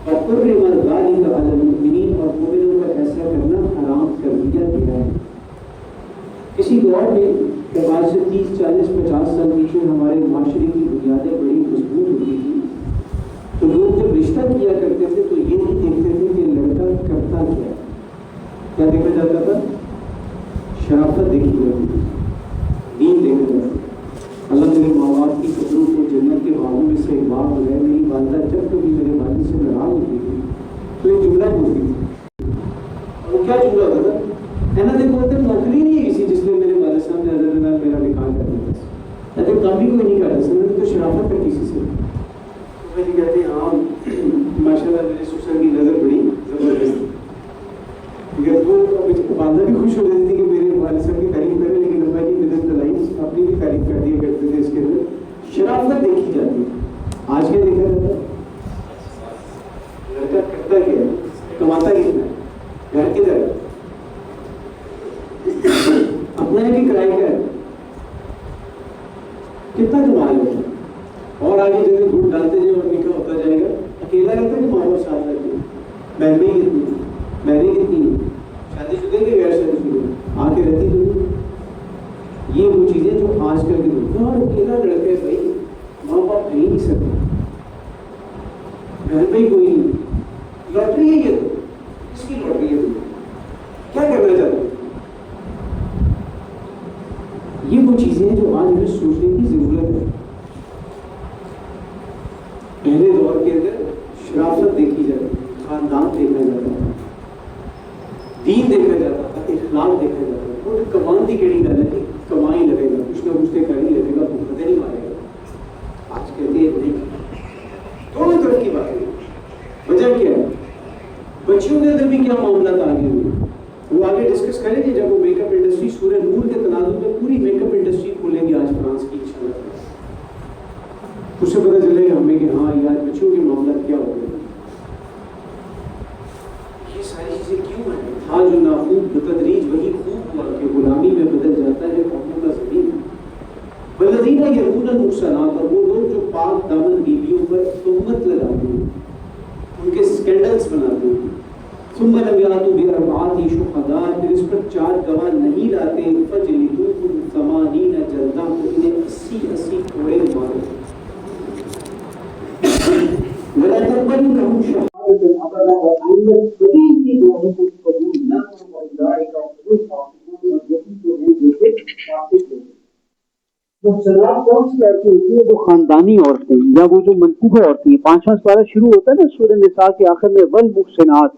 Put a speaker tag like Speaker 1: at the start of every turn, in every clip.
Speaker 1: وَحُرِّمَ ذَلِكَ عَلَى الْمُؤْمِنِينَ، اور مومنوں پر ایسا کرنا حرام کر دیا گیا ہے۔ کسی دور میں جب آج سے 30 40 50 سال پیچھے ہمارے معاشرے کی بنیادیں بڑی مضبوط ہوتی تھی، تو لوگ جب رشتہ کیا کرتے تھے تو یہ نہیں دیکھتے تھے کہ لڑکا کرتا کیا دیکھا جاتا تھا؟ شرافت دیکھی جاتی تھی، دین دیکھا جاتا تھا۔ اللہ میرے ماں باپ کی قبروں کو جنت کے باغوں میں سے ایک باغ ہو گئے، میری والدہ جب کبھی میرے والد سے ناراض ہوتی تھی تو یہ جملہ بولتی تھی، اور وہ کیا جملہ ہوتا تھا؟ دیکھو نوکری نہیں ہے کسی جس نے میرے والد صاحب نے حضرت میرا نکاح کر دیا، ایسے کام بھی کوئی نہیں کرتا، سمجھ تو شرافت ہے کسی سے۔ تو جی کہتے ہیں ہاں ماشاء اللہ میرے سسر کی نظر بڑی زبردست، وہ والدہ بھی خوش ہو جاتی تھی کہ میرے والد صاحب کی تعریف کرے، لیکن ابا کی مدد کرائی اپنی بھی تعریف کر دیا کرتے تھے۔ اس کے اندر شرافت دیکھی جاتی ہے۔ آج کیا دیکھا جاتا ہے؟ لڑکا کرتا کیا ہے، کماتا کتنا ہے، گھر کدھر ہے، اپنا بھی کرائے کا ہے، کتنا کما لے، اور آگے جیسے گھوٹ ڈالتے جائے اور نکاح ہوتا جائے گا، اکیلا رہتا ہے کہ ماں باپ ساتھ رہتے ہیں، بہنیں کتنی، بہنیں کتنی، شادی شدہ کہ غیر شادی شدہ آ کے رہتی تو یہ وہ چیزیں جو آج کل کے دور اور اکیلا لڑکے بھائی ماں باپ ہے ہی نہیں سکتے، گھر پہ ہی کوئی نہیں، لاٹری ہے یہ تو، کس کی لاٹری ہے تو کیا کرنا چاہتے ہیں؟ یہ وہ چیزیں جو آج ہمیں سوچنے کی ضرورت ہے۔ پہلے دور کے اندر شرافت دیکھی جاتی، خاندان دیکھا جاتا تھا، دین دیکھا جاتا تھا، اخلاق دیکھا جاتا تھا، اور کمان کی کیڑی گل ہے کہ کمائی لگے گا، کچھ نہ کچھ تو کر ہی لگے گا، بھوکتے نہیں مارے گا۔ آج کہتے ہیں نہیں، دونوں طرف کی بات ہے۔ وجہ کیا ہے؟ بچیوں کے اندر بھی کیا معاملات آگے ہوئے، وہ آگے ڈسکس کریں گے جب وہ میک اپ انڈسٹری سورہ نور کے تناظر میں پوری میک اپ انڈسٹری کھولیں گے آج فرانس کی انشاءاللہ، اس سے پتہ چلے گا ہمیں کہ ہاں یہ آج بچوں کے معاملات کیا ہو گئے، یہ ساری چیزیں کیوں ہیں؟ ہاں جو ناخوب بتدریج وہی خوب ہوا کہ غلامی میں بدل جاتا ہے قوموں کا زمین۔ والذین یرمون المحصنات، اور وہ لوگ جو پاک دامن بیویوں پر تہمت لگاتے ہیں، ان کے اسکینڈلز بناتے ہیں، ثم لم یاتوا باربعۃ شہداء، پھر اس پر 4 گواہ نہیں لاتے، فجلدوہم 80 جلدہ، تو انہیں 80 کوڑے مارو، ولا تقبلوا لهم شهادة أبدا، وأن يستطيع لهم قبول نفس وأولئك هم الفاسقون، ويجب جو ہے فاسق ہیں۔ محصنات کون سی عورتیں ہوتی ہیں؟ وہ خاندانی عورتیں یا وہ جو منقوبہ عورتیں ہیں۔ 5واں سپارہ شروع ہوتا ہے نا سورہ نساء کے آخر میں والمحصنات،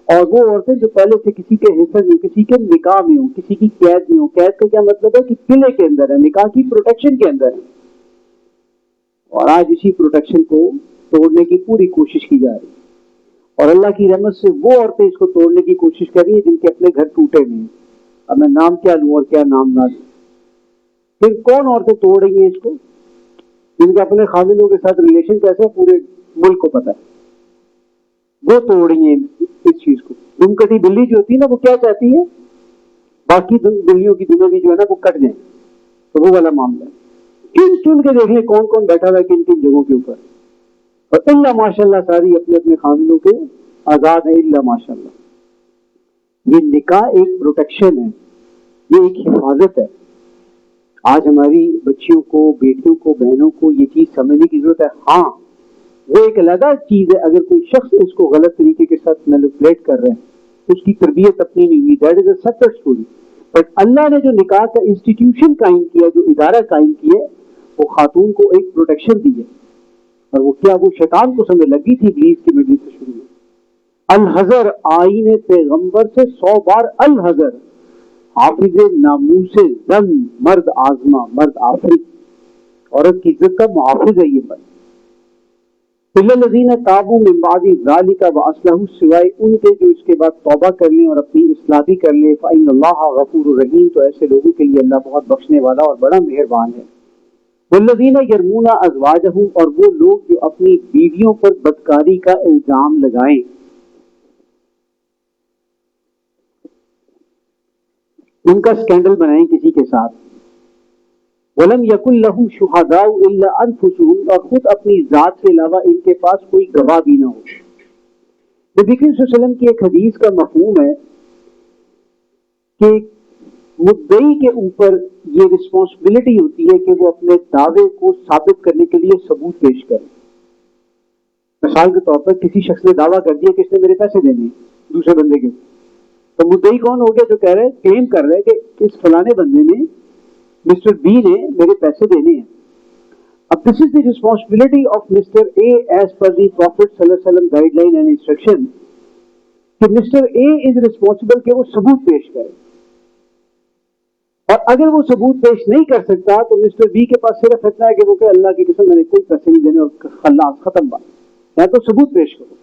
Speaker 1: اور وہ عورتیں جو پہلے سے کسی کے حفظ میں، کسی کے نکاح میں ہوں، کسی کی قید میں ہوں۔ قید کا کیا مطلب ہے کہ قلعے کے اندر ہے، نکاح کی پروٹیکشن کے اندر ہے، اور آج اسی پروٹیکشن کو توڑنے کی پوری کوشش کی جا رہی ہے، اور اللہ کی رحمت سے وہ عورتیں اس کو توڑنے کی کوشش کر رہی ہیں جن کے اپنے گھر ٹوٹے ہوئے ہیں۔ اب میں نام کیا لوں اور کیا نام نہ لوں؟ پھر کون عورتیں توڑ رہی ہیں اس کو؟ جن کے اپنے خاندانوں کے ساتھ ریلیشن کیسے پورے ملک کو پتہ ہے، وہ توڑ رہی ہیں اس چیز کو۔ دم کٹی بلی جو ہوتی ہے نا، وہ کیا چاہتی ہے؟ باقی بلیوں کی دنوں بھی جو ہے نا وہ کٹ جائیں، تو وہ والا معاملہ ہے۔ چن کے دیکھ لیں کون کون بیٹھا ہوا ہے کن کن جگہوں کے اوپر، اور اللہ ماشاء اللہ ساری اپنے اپنے خاندانوں کے آزاد ہے، اللہ ماشاء اللہ۔ یہ نکاح ایک پروٹیکشن ہے، یہ ایک حفاظت ہے۔ آج ہماری بچیوں کو، بیٹیوں کو، بہنوں کو یہ چیز سمجھنے کی ضرورت ہے۔ ہاں وہ ایک علیحدہ چیز ہے اگر کوئی شخص اس کو غلط طریقے کے ساتھ مینیپولیٹ کر رہے ہیں، اس کی تربیت اپنی نہیں ہوئی، that is a separate story. But اللہ نے جو نکاح کا انسٹیٹیوشن قائم کیا، جو ادارہ قائم کیا، وہ خاتون کو ایک پروٹیکشن دی ہے، اور وہ کیا؟ وہ شیطان کو سمجھ لگی تھی ابلیس کی مجلس سے شروع میں۔ الحذر، آئین پیغمبر سے 100 بار الحذر، حافظ ناموس زن، مرد آزما، مرد آفریت، عورت کی عزت کا محافظ ہے یہ مرد۔ الا الذین تابوا من بعد ذلک واصلحوا، سوائے ان کے جو اس کے بعد توبہ کر لیں اور اپنی اصلاح بھی کر لیں، فإن اللہ غفور رحیم، تو ایسے لوگوں کے لیے اللہ بہت بخشنے والا اور بڑا مہربان ہے۔ والذین یرمون ازواجہم، اور وہ لوگ جو اپنی بیویوں پر بدکاری کا الزام لگائیں، ان کا اسکینڈل بنائیں کسی کے ساتھ، وَلَمْ يَكُنْ لَهُمْ شُهَدَاءُ إِلَّا أَنفُسُهُمْ، اور خود اپنی ذات کے علاوہ ان کے پاس کوئی گواہ بھی نہ ہو۔ نبی کریم صلی اللہ علیہ وسلم کی ایک حدیث کا مفہوم ہے کہ مدعی کے اوپر یہ رسپانسبلٹی ہوتی ہے کہ وہ اپنے دعوے کو ثابت کرنے کے لیے ثبوت پیش کرے. مثال کے طور پر کسی شخص نے دعویٰ کر دیا کہ اس نے میرے پیسے دینے ہیں دوسرے بندے کے، تو مدعی کون ہو گیا؟ جو کہہ رہے ہیں، کلیم کر رہے ہیں کہ اس فلانے بندے نے، مسٹر بی نے میرے پیسے دینے ہیں. اب this is the responsibility of mister A as per the prophet صلی اللہ علیہ وسلم گائیڈ لائن اینڈ انسٹرکشن، کہ مسٹر اے از ریسپانسبل کہ وہ ثبوت پیش کرے. اور اگر وہ ثبوت پیش نہیں کر سکتا تو مسٹر بی کے پاس صرف اتنا ہے کہ وہ کہ اللہ کی قسم میں نے کوئی پیسے نہیں دینے، اور خلاص ختم بات. یا تو ثبوت پیش کرو،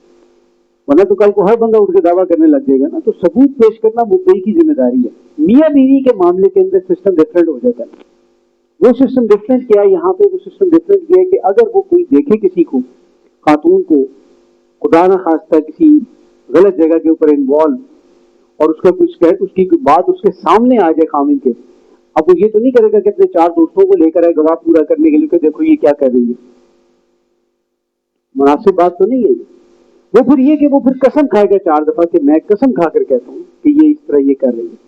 Speaker 1: ورنہ تو کل کو ہر بندہ اٹھ کے دعویٰ کرنے لگ جائے گا نا. تو ثبوت پیش کرنا مدعی کی ذمہ داری ہے. میاں بیوی کے معاملے کے اندر سسٹم ڈفرینٹ ہو جاتا ہے. وہ سسٹم ڈفرینٹ کیا ہے یہاں پہ؟ وہ سسٹم ڈفرینٹ کیا ہے کہ اگر وہ کوئی دیکھے کسی کو، خاتون کو، خدا نہ خواستہ کسی غلط جگہ کے اوپر انوالو، اور اس کا کچھ اس کی بات اس کے سامنے آ جائے خامن کے، اب وہ یہ تو نہیں کرے گا کہ اپنے 4 دوستوں کو لے کر آئے گواہ پورا کرنے کے لیے کہ دیکھو یہ کیا کر رہی ہے. مناسب بات تو نہیں ہے. وہ پھر یہ کہ وہ پھر قسم کھائے گا 4 دفعہ کہ میں قسم کھا کر کہتا ہوں کہ یہ اس طرح یہ کر رہی ہے،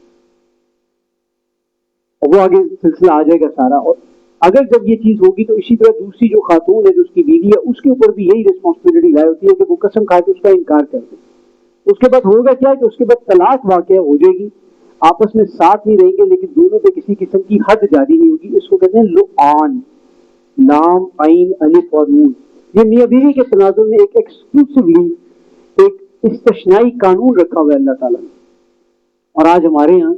Speaker 1: اور وہ آگے سلسلہ آ جائے گا سارا. اور اگر جب یہ چیز ہوگی تو اسی طرح دوسری جو خاتون ہے جو اس کی بیوی ہے، اس کے اوپر بھی یہی ریسپانسبلٹی لائے ہوتی ہے کہ وہ قسم کھا کے اس کا انکار کر دے. اس کے بعد ہوگا کیا کہ اس کے بعد طلاق واقع ہو جائے گی. آپس میں ساتھ نہیں رہیں گے لیکن دونوں پہ کسی قسم کی حد جاری نہیں ہوگی. اس کو کہتے ہیں لعان، لام عین الف اور نون. یہ میاں بیوی کے تناظر میں ایک ایکسکلوسیولی ایک استثنائی قانون رکھا ہوا ہے اللہ تعالیٰ نے. اور آج ہمارے یہاں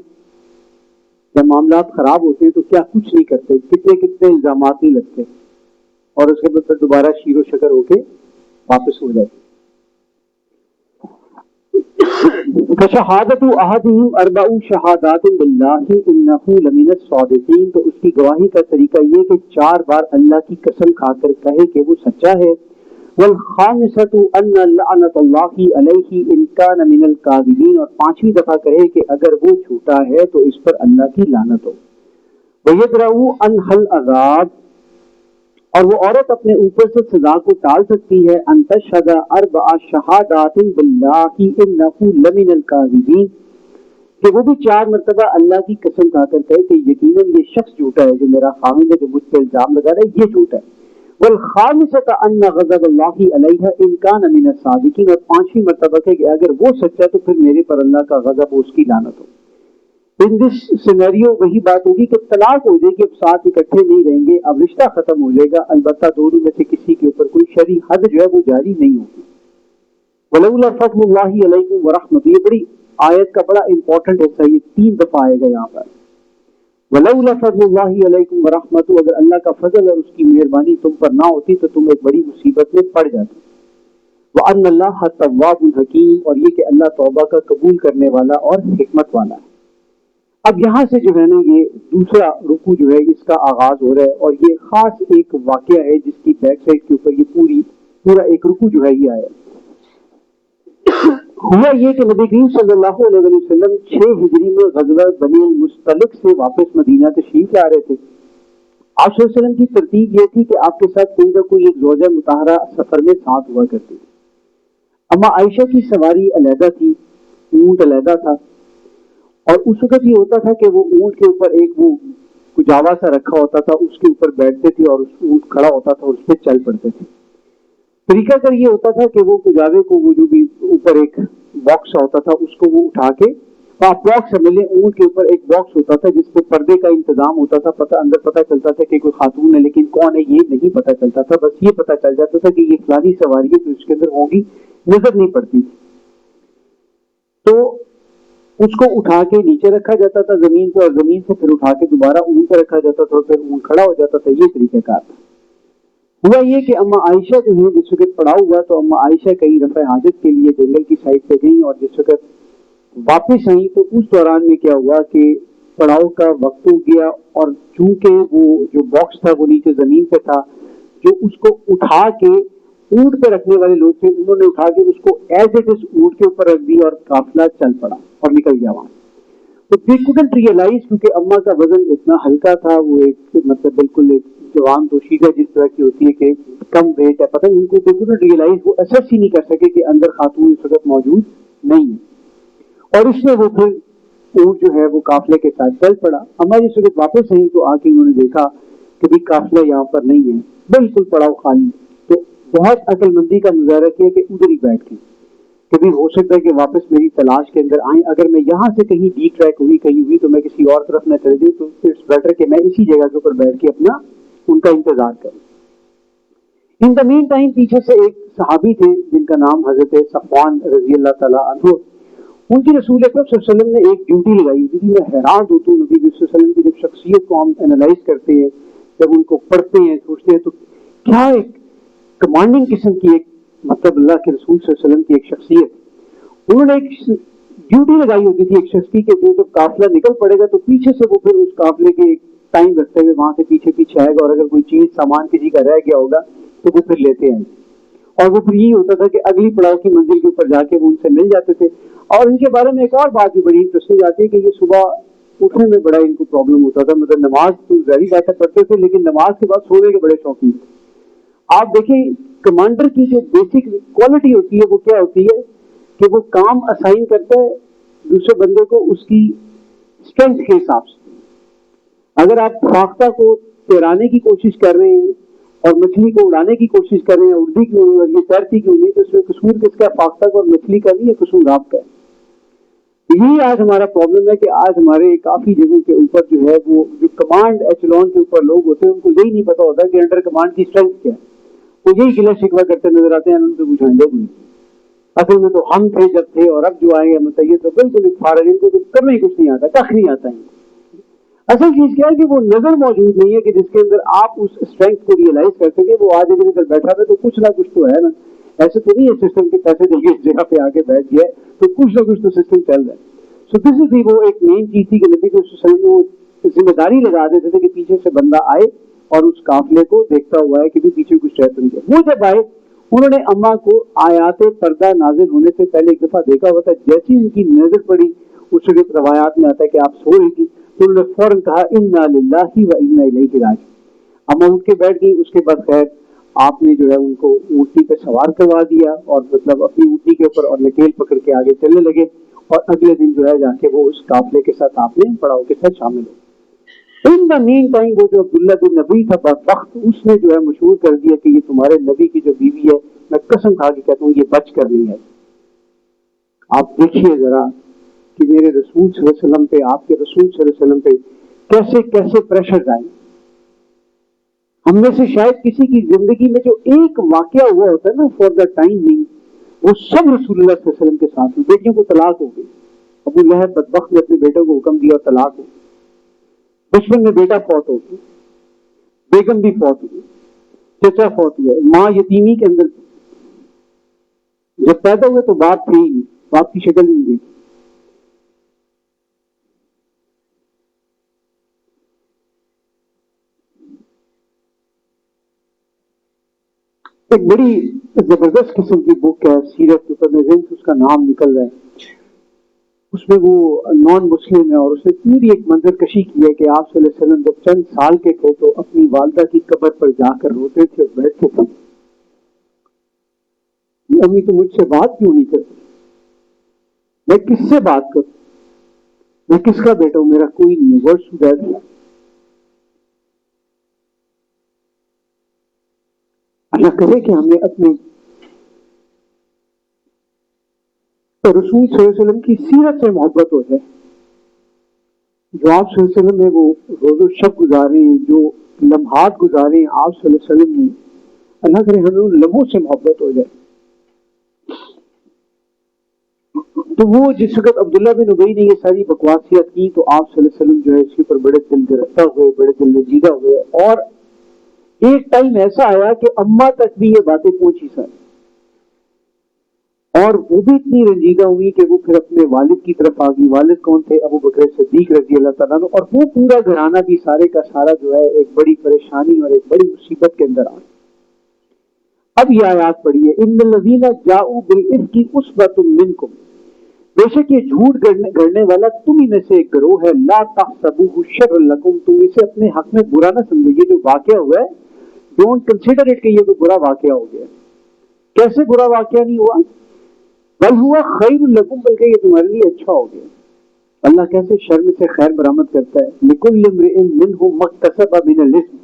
Speaker 1: جب معاملات خراب ہوتے ہیں تو کیا کچھ نہیں کرتے، کتنے الزامات نہیں لگتے، اور اس کے بعد پھر دوبارہ شیر و شکر ہو کے واپس ہو جاتے. فشہادت احدہم 4 شہادات باللہ انہ لمن الصادقین، تو اس کی گواہی کا طریقہ یہ کہ 4 بار اللہ کی قسم کھا کر کہے کہ وہ سچا ہے. والخامسۃ ان لعنۃ اللہ علیہ ان کان من الکاذبین، اور 5ویں دفعہ کہے کہ اگر وہ جھوٹا ہے تو اس پر اللہ کی لعنت ہو. ویدرؤ عنہا العذاب، اور وہ عورت اپنے اوپر سے سزا کو ٹال سکتی ہے. ان تشہد 4 شہادات باللہ انہ لمن الکاذبین، کہ وہ بھی 4 مرتبہ اللہ کی قسم کھا کر کہے کہ یقیناً یہ شخص جھوٹا ہے، جو میرا خاوند ہے، جو مجھ پہ الزام لگا رہا ہے، یہ جھوٹا ہے. والخامسۃ ان غضب اللہ علیہ ان کان من الصادقین، اور 5ویں مرتبہ کہ اگر وہ سچا تو پھر میرے پر اللہ کا غضب، اس کی لعنت ہو. ان دس سینیریو وہی بات ہوگی کہ طلاق ہو جائے گی، اب ساتھ اکٹھے نہیں رہیں گے، اب رشتہ ختم ہو جائے گا، البتہ دونوں میں سے کسی کے اوپر کوئی شرعی حد جو ہے وہ جاری نہیں ہوگی. ولولا فضل اللہ علیکم ورحمۃ، یہ بڑی آیت کا بڑا امپورٹنٹ حصہ، یہ 3 دفعہ آئے گا یہاں پر. ولولا فضل اللہ علیکم ورحمۃ، اگر اللہ کا فضل اور اس کی مہربانی تم پر نہ ہوتی تو تم ایک بڑی مصیبت میں پڑ جاتے. وان اللہ تواب حکیم، اور یہ کہ اللہ توبہ کا قبول کرنے والا اور حکمت والا ہے. اب یہاں سے جو ہے نا یہ دوسرا رکوع جو ہے اس کا آغاز ہو رہا ہے، اور یہ خاص ایک واقعہ ہے جس کی بیک سائڈ کے اوپر یہ پورا ایک رکوع جو ہے یہ آیا. ہوا یہ کہ نبی کریم صلی اللہ علیہ وسلم 6 ہجری میں غزوہ بنی المصطلق سے واپس مدینہ تشریف لا رہے تھے. آپ صلی اللہ علیہ وسلم کی ترتیب یہ تھی کہ آپ کے ساتھ کوئی نہ کوئی ایک زوجہ مطہرہ سفر میں ساتھ ہوا کرتی تھی. اما عائشہ کی سواری علیحدہ تھی، اونٹ علیحدہ تھا، اور اس وقت یہ ہوتا تھا کہ وہ اونٹ کے اوپر ایک وہ کجاوا سا رکھا ہوتا تھا، اس کے اوپر بیٹھتے تھے اور اس اونٹ کھڑا ہوتا تھا اور اس پہ چل پڑتے تھے. طریقہ کار یہ ہوتا تھا کہ وہ کجاوے کو وہ جو بھی اوپر ایک باکس ہوتا تھا اس کو وہ اٹھا کے باکس سمجھے، اونٹ کے اوپر ایک باکس ہوتا تھا جس پہ پردے کا انتظام ہوتا تھا. اندر پتہ چلتا تھا کہ کوئی خاتون ہے، لیکن کون ہے یہ نہیں پتہ چلتا تھا. بس یہ پتہ چل جاتا تھا کہ یہ فلانی سواری ہے جو اس کے اندر ہوگی، نظر نہیں پڑتی. تو اس کو اٹھا کے نیچے رکھا جاتا تھا زمین پہ، اور زمین سے پھر اٹھا کے دوبارہ اونٹ پہ رکھا جاتا تھا، اور پھر اونٹ کھڑا ہو جاتا تھا. یہ طریقہ کار تھا. ہوا یہ کہ اما عائشہ جو ہے جس وقت پڑاؤ ہوا تو اما عائشہ کہیں رفع حاجت کے لیے جنگل کی سائڈ پہ گئیں، اور جس وقت واپس آئیں تو اس دوران میں کیا ہوا کہ پڑاؤ کا وقت ہو گیا، اور چونکہ وہ جو باکس تھا وہ نیچے زمین پہ تھا، جو اس کو اٹھا کے اونٹ پہ رکھنے والے لوگ تھے انہوں نے اٹھا کے اس کو ایز اٹ از اونٹ کے اوپر رکھ دی، اور قافلہ چل پڑا اور نکل گیا وہاں. تو they couldn't realize، کیونکہ اما کا وزن اتنا ہلکا تھا، وہ ایک مطلب بالکل ایک جوان دوشیزہ جس طرح کی ہوتی ہے کہ کم ویٹ ہے، پتہ نہیں ان کو بالکل ریئلائز، وہ اسیس ہی نہیں کر سکے کہ اندر خاتون اس وقت موجود نہیں ہے، اور اس میں وہ پھر اونٹ جو ہے وہ قافلے کے ساتھ چل پڑا۔ اما جس وقت واپس آئی تو آ کے انہوں نے دیکھا کہ بھی قافلہ یہاں پر نہیں ہے، بالکل پڑا خالی، تو بہت عقل مندی کا مظاہرہ کیا کہ ادھر ہی بیٹھ گئی، کبھی ہو سکتا ہے کہ واپس میری تلاش کے اندر آئیں، اگر میں یہاں سے کہیں ڈی ٹریک ہوئی کہیں ہوئی تو میں کسی اور طرف نہ چلے جاؤں، تو اٹس بیٹر کہ میں اسی جگہ کے اوپر بیٹھ کے اپنا ان کا انتظار کروں۔ ان دا مین ٹائم پیچھے سے ایک صحابی تھے جن کا نام حضرت صفوان رضی اللہ تعالیٰ عنہ، ان کی رسول اکرم صلی اللہ علیہ وسلم نے ایک ڈیوٹی لگائی ہوتی تھی۔ میں حیران ہوتا ہوں نبی صلی اللہ علیہ وسلم کی جب شخصیت کو ہم اینالائز کرتے ہیں، جب ان کو پڑھتے ہیں سوچتے ہیں، تو کیا ایک کمانڈنگ قسم کی ایک مطلب اللہ کے رسول صلی اللہ علیہ وسلم کی ایک شخصیت، انہوں نے ایک ڈیوٹی لگائی ہوتی تھی ایک شخص کی کہ جو جب قافلہ نکل پڑے گا تو پیچھے سے وہ پھر اس قافلے کے ایک ٹائم رکھتے ہوئے وہاں سے پیچھے پیچھے آئے گا، اور اگر کوئی چیز سامان کسی کا رہ گیا ہوگا تو وہ پھر لیتے آئیں، اور وہ پھر یہی ہوتا تھا کہ اگلی پڑاؤ کی منزل کے اوپر جا کے وہ ان سے مل جاتے تھے۔ اور ان کے بارے میں ایک اور بات بھی بڑی انٹرسٹنگ آتی ہے کہ یہ صبح اٹھنے میں بڑا ان کو پرابلم ہوتا تھا، مطلب نماز تو ظاہری بات ہے پڑھتے تھے لیکن نماز کے بعد سونے کے بڑے شوقین تھے۔ آپ دیکھیں کمانڈر کی جو بیسک کوالٹی ہوتی ہے وہ کیا ہوتی ہے کہ وہ کام اسائن کرتا ہے دوسرے بندے کو اس کی اسٹرینتھ کے حساب سے۔ اگر آپ فاختہ کو تیرانے کی کوشش کر رہے ہیں اور مچھلی کو اڑانے کی کوشش کر رہے ہیں، اڑتی کیوں نہیں اور یہ تیرتی کیوں نہیں، تو اس میں قصور کس کا ہے؟ فاختہ کا اور مچھلی کا نہیں ہے، قصور آپ کا ہے۔ یہی آج ہمارا پرابلم ہے کہ آج ہمارے کافی جگہوں کے اوپر جو ہے وہ جو کمانڈ ایچلون کے اوپر لوگ ہوتے ہیں ان کو یہی نہیں پتا ہوتا کہ انڈر کمانڈ کی اسٹرینتھ کیا ہے، وہ یہی گلا شکوا کرتے نظر آتے ہیں، ان سے کچھ آئندہ ہوئی۔ اصل میں تو ہم تھے جب تھے، اور اب جو آئیں گے متعین تو بالکل فارغ، ان کو تو کرنا ہی کچھ نہیں آتا، کخ نہیں آتا ہے۔ اصل چیز کیا ہے کہ وہ نظر موجود نہیں ہے کہ جس کے اندر آپ اس اسٹرینتھ کو ریئلائز کر سکے۔ وہ آج اگر ادھر بیٹھا تھا تو کچھ نہ کچھ تو ہے نا، ایسے تو نہیں ہے سسٹم کے پیسے دے کے اس جگہ پہ آ کے بیٹھ گیا ہے، تو کچھ نہ کچھ تو سسٹم چل رہا ہے۔ سو دس از وہ ایک مین چیز تھی کہ نبی صلی اللہ علیہ وسلم وہ ذمہ داری لگا دیتے تھے کہ پیچھے سے بندہ آئے اور اس قافلے کو دیکھتا ہوا ہے کہ بھی پیچھے کچھ رہ تو نہیں ہے۔ وہ جب آئے انہوں نے اما کو آیات پردہ نازل ہونے سے پہلے ایک دفعہ دیکھا ہوا تھا، جیسی ان کی نظر پڑی اس وقت روایات میں آتا ہے کہ آپ سو رہی تھی تو انہوں نے فوراً کہا انا للہ و انا الیہ راجعون۔ اما اٹھ کے بیٹھ گئی، اس کے بعد خیر آپ نے جو ہے ان کو اونٹنی پہ سوار کروا دیا اور مطلب اپنی اونٹنی کے اوپر اور نکیل پکڑ کے آگے چلنے لگے، اور اگلے دن جو ہے جا کے وہ اس قافلے کے ساتھ آپ نے پڑاؤ کے ساتھ شامل ہو۔ ان دا مین ٹائم وہ جو عبداللہ بن نبی تھا بدبخت، اس نے جو ہے مشہور کر دیا کہ یہ تمہارے نبی کی جو بیوی ہے، میں قسم کھا کے کہتا ہوں یہ بچ کر نہیں ہے۔ آپ دیکھیے ذرا کہ میرے رسول صلی اللہ علیہ وسلم پہ، آپ کے رسول صلی اللہ علیہ وسلم پہ کیسے کیسے پریشر آئے۔ ہم میں سے شاید کسی کی زندگی میں جو ایک واقعہ ہوا ہوتا ہے نا فار دا ٹائم، وہ سب رسول اللہ صلی اللہ علیہ وسلم کے ساتھ ہوئی۔ بیٹیوں کو طلاق ہو گئی، ابو لہب بدبخت نے اپنے بیٹوں کو حکم دیا اور طلاق ہو گئی، بچپن میں بیٹا فوت ہو گیا، بیگم بھی فوت ہوئی، چچا فوت ہوا، ماں یتیمی کے اندر، جب پیدا ہوئے تو باپ تھے ہی نہیں، باپ کی شکل نہیں دیکھی۔ ایک بڑی زبردست قسم کی بک ہے سیرت کے اوپر، میں ذہن سے اس کا نام نکل رہا ہے، اس میں وہ نان مسلم ہے اور اس نے پوری ایک منظر کشی کی ہے کہ آپ صلی اللہ علیہ وسلم جب چند سال کے تھے تو اپنی والدہ کی قبر پر جا کر روتے تھے اور بیٹھتے تھے، امی تو مجھ سے بات کیوں نہیں کرتی، میں کس سے بات کروں، میں کس کا بیٹا ہوں، میرا کوئی نہیں ہے، ورڈ ٹو دیٹ۔ اللہ کرے کہ ہمیں اپنے رسول صلی اللہ علیہ وسلم کی سیرت سے محبت ہو جائے، جو آپ صلی اللہ علیہ وسلم نے وہ روز و شب گزارے، جو لمحات گزارے آپ صلی اللہ علیہ وسلم نے، اللہ کرے ہمیں ان لمحوں سے محبت ہو جائے۔ تو وہ جس وقت عبداللہ بن ابی نے یہ ساری بکواسیت کی تو آپ صلی اللہ علیہ وسلم جو ہے اس کے اوپر بڑے دل گرفتہ ہوئے، بڑے دل نجیدہ ہوئے، اور ایک ٹائم ایسا آیا کہ اماں تک بھی یہ باتیں پہنچی ساری، اور وہ بھی اتنی رنجیدہ ہوئی کہ وہ پھر اپنے والد کی طرف آ گئی۔ والد کون تھے؟ ابو بکر صدیق رضی اللہ تعالیٰ عنہ، اور وہ پورا گھرانہ بھی سارے کا سارا جو ہے ایک بڑی پریشانی اور ایک بڑی مصیبت کے اندر آ گیا۔ اب یہ آیات پڑھی ہے ان الذین جاؤوا بالافک عصبۃ منکم، بے شک یہ جھوٹ گڑنے والا تم ہی میں سے ایک گروہ ہے. لا تحسبوہ شر لکم، تم اسے اپنے حق میں برا نہ سمجھو. یہ جو واقعہ ہوا ہے ڈونٹ کنسیڈر اٹ کہ یہ کوئی برا واقعہ ہو گیا. کیسے برا واقعہ نہیں ہوا؟ بل ہوا خیر لکم، بلکہ یہ تمہارے لیے اچھا ہو گیا. اللہ کیسے شر میں سے خیر برآمد کرتا ہے. لکل امرئ منہم ما اکتسب من الاثم،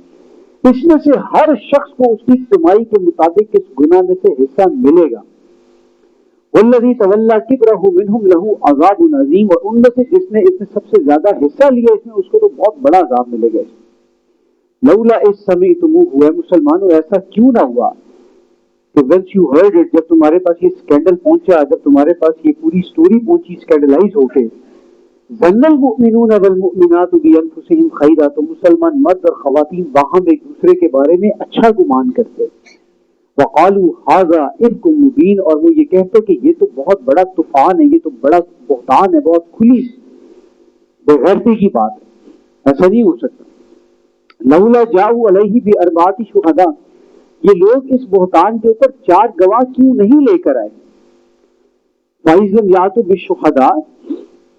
Speaker 1: اس میں سے ہر شخص کو اس کی کمائی کے مطابق اس گناہ میں سے حصہ ملے گا. والذی تولی کبرہ منہم لہ عذاب عظیم، اور ان میں سے جس نے اس میں سب سے زیادہ حصہ لیا اس میں اس کو تو بہت بڑا عذاب ملے گا. لولا اس سمعتموہ، ہوا مسلمانوں ایسا کیوں نہ ہوا کہ once you heard it، جب تمہارے پاس یہ اسکینڈل پہنچا، جب تمہارے پاس یہ پوری سٹوری پہنچی اسکینڈلائز ہو کے. ظن المؤمنون والمؤمنات بانفسہم خیرا، تو مسلمان مرد اور خواتین باہم ایک دوسرے کے بارے میں اچھا گمان کرتے. وقالوا ھذا افک مبین، اور وہ یہ کہتے کہ یہ تو بہت بڑا طوفان ہے، یہ تو بڑا بہتان ہے، بہت کھلی بے غیرتی کی بات ہے، ایسا نہیں ہو سکتا. لولا جاؤ علیہ باربعۃ شہداء، یہ لوگ اس بہتان کے اوپر 4 گواہ کیوں نہیں لے کر آئے. فَإِذْ لَمْ يَأْتُوا بِالشُّهَدَاءِ،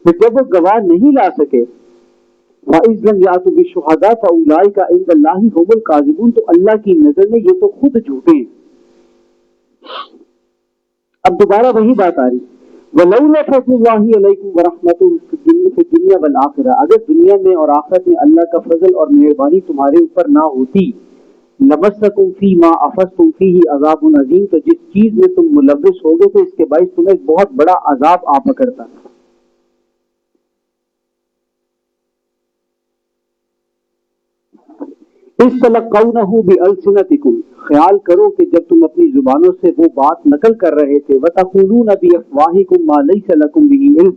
Speaker 1: پھر جب وہ گواہ نہیں لا سکے، فَإِذْ لَمْ يَأْتُوا بِالشُّهَدَاءِ فَأُولَٰئِكَ عِندَ اللَّهِ هُمُ الْكَاذِبُونَ، تو اللہ کی نظر میں یہ تو خود جھوٹے ہیں. اب دوبارہ وہی بات آ رہی. وَلَوْلَا فَضْلُ اللَّهِ عَلَيْكُمْ وَرَحْمَتُهُ فِي الدُّنْيَا وَالْآخِرَةِ، اگر دنیا میں اور آخرت میں اللہ کا فضل اور مہربانی تمہارے اوپر نہ ہوتی، لَمَسَّكُمْ فِي مَا أَفَضْتُمْ فِيهِ عَذَابٌ عَظِيمٌ، تو جس چیز میں تم ملوث ہو گئے تھے اس کے باعث تمہیں بہت بڑا عذاب آ پکڑتا. اس تلقونہ بألسنتکم، خیال کرو کہ جب تم اپنی زبانوں سے وہ بات نقل کر رہے تھے، وتقولون بافواہکم ما لیس لکم بہ علم،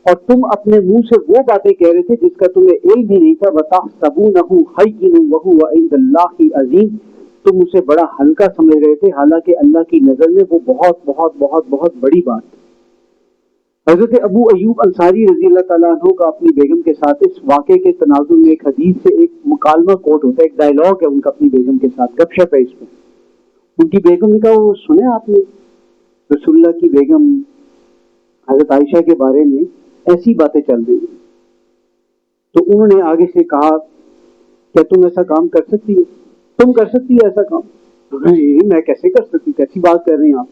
Speaker 1: اور تم اپنے منہ سے وہ باتیں کہہ رہے تھے جس کا تمہیں علم ہی نہیں تھا. وتحسبونہ ہین وہو عند اللہ عظیم، تم اسے بڑا ہلکا سمجھ رہے تھے حالانکہ اللہ کی نظر میں وہ بہت بہت بہت بہت بڑی بات. حضرت ابو ایوب انصاری رضی اللہ تعالیٰ عنہ کا اپنی بیگم کے ساتھ اس واقعے کے تناظر میں ایک حدیث سے ایک مکالمہ کوٹ ہوتا ہے، ایک ڈائلاگ ہے ان کا اپنی بیگم کے ساتھ، گپ شپ ہے اس میں. ان کی بیگم نے کہا وہ سنے آپ نے رسول اللہ کی بیگم حضرت عائشہ کے بارے میں ایسی باتیں چل رہی ہیں. تو انہوں نے آگے سے کہا کیا تم ایسا کام کر سکتی ہو؟ تم کر سکتی ہے ایسا کام؟ میں کیسے کر سکتی، کیسی بات کر رہی ہیں آپ،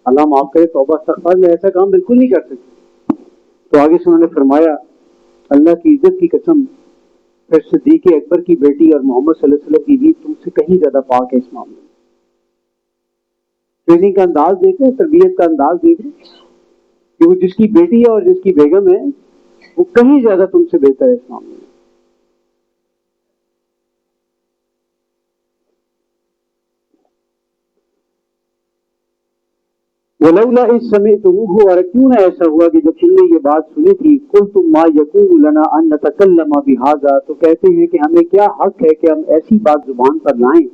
Speaker 1: اللہ معاف کرے، توبہ استغفار، میں ایسا کام بالکل نہیں کر سکتی. تو آگے سے انہوں نے فرمایا اللہ کی عزت کی قسم، پھر صدیق اکبر کی بیٹی اور محمد صلی اللہ علیہ وسلم کی بیوی تم سے کہیں زیادہ پاک ہے اس معاملے میں. ٹریننگ کا انداز دیکھ رہے، تربیت کا انداز دیکھ رہے کہ وہ جس کی بیٹی ہے اور جس کی بیگم ہے وہ کہیں زیادہ تم سے بہتر ہے اس معاملے میں. ولولا اذ سمعتموه، اور کیوں نہ ایسا ہوا کہ جب تم نے یہ بات سنی تھی، قلتم ما یکون لنا ان نتکلم بہذا، تو کہتے ہیں کہ ہمیں کیا حق ہے کہ ہم ایسی بات زبان پر لائیں.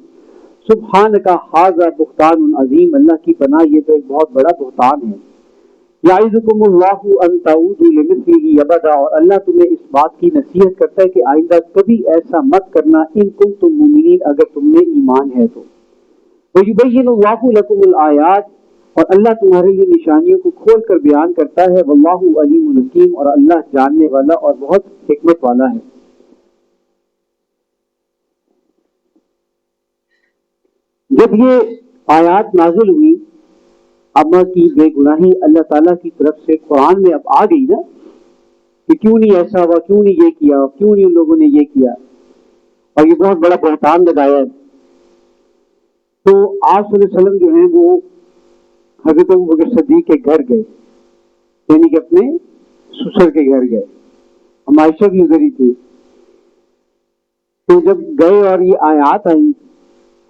Speaker 1: سبحانک ھذا بہتان عظیم، اللہ کی پناہ یہ تو ایک بہت بڑا بہتان ہے. یعظکم اللہ ان تعودوا لمثلہ ابدا، اور اللہ تمہیں اس بات کی نصیحت کرتا ہے کہ آئندہ کبھی ایسا مت کرنا، ان کنتم مؤمنین، اگر تم میں ایمان ہے تو. ویبین اللہ لکم الآیات، اور اللہ تمہارے لیے نشانیوں کو کھول کر بیان کرتا ہے. واللہ علیم حکیم، اور اللہ جاننے والا اور بہت حکمت والا ہے. جب یہ آیات نازل ہوئی اما کی بے گناہی اللہ تعالیٰ کی طرف سے قرآن میں اب آ گئی نا کہ کیوں نہیں ایسا ہوا، کیوں نہیں یہ کیا، کیوں نہیں ان لوگوں نے یہ کیا، اور یہ بہت بڑا بہتان لگایا ہے. تو آپ صلی اللہ علیہ وسلم جو ہیں وہ حضرت ابوبکر صدیق کے گھر گئے، یعنی کہ اپنے سسر کے گھر گئے. ہم عائشہ بھی ادھر ہی تھی. تو جب گئے اور یہ آیات آئیں،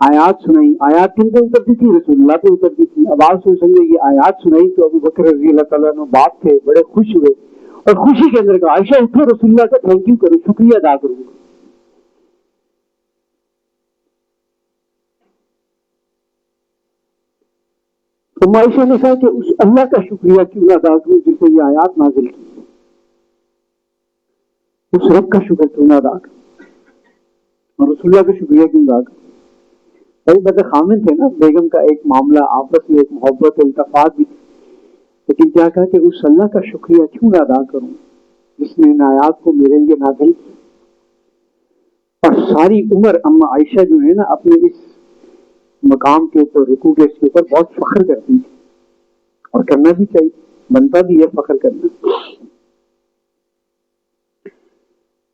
Speaker 1: آیات سنائی، آیات کن پہ اترتی تھی؟ رسول اللہ پہ اترتی تھی. اب آپ صلی اللہ علیہ وسلم نے یہ آیات سنائی تو ابو بکر رضی اللہ تعالیٰ عنہ باپ تھے، بڑے خوش ہوئے اور خوشی کے اندر کہا عائشہ اٹھو، رسول اللہ کا تھینک یو کرو، شکریہ ادا کروں. تو عائشہ نے کہا کہ اس اللہ کا شکریہ کیوں نہ ادا کروں جس نے یہ آیات نازل کی، اس رب کا شکر کیوں نہ ادا کروں، اور رسول اللہ کا شکریہ کیوں ادا کروں. بڑے خامن تھے نا، بیگم کا ایک معاملہ، آپس میں ایک محبت التفاق بھی تھی. تو
Speaker 2: لیکن کیا کہا کہ اس اللہ کا شکریہ کیوں نہ ادا کروں جس نے عنایات کو میرے لیے نازل کی. اور ساری عمر اما عائشہ جو ہے نا اپنے اس مقام کے اوپر، رکوع کے اس کے اوپر بہت فخر کرتی تھی، اور کرنا بھی چاہیے، بنتا بھی ہے فخر کرنا.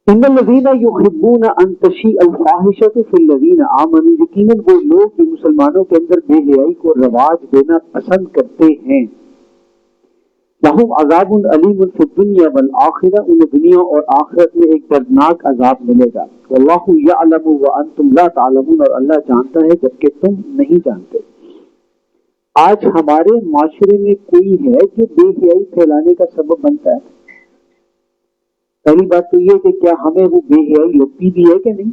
Speaker 2: ان الذین یحبون ان تشیع الفاحشۃ فی الذین آمنوا، یقیناً وہ لوگ جو مسلمانوں کے اندر بے حیائی کو رواج دینا پسند کرتے ہیں، لہم عذاب علیم فی الدنیا والآخرہ، انہیں دنیا اور آخرت میں ایک دردناک عذاب ملے گا. واللہ یعلم وانتم لا تعلمون، اور اللہ جانتا ہے جبکہ تم نہیں جانتے. آج ہمارے معاشرے میں کوئی ہے جو بے حیائی پھیلانے کا سبب بنتا ہے؟ پہلی بات تو یہ کہ کیا ہمیں وہ بے حیائی لگتی بھی ہے کہ نہیں؟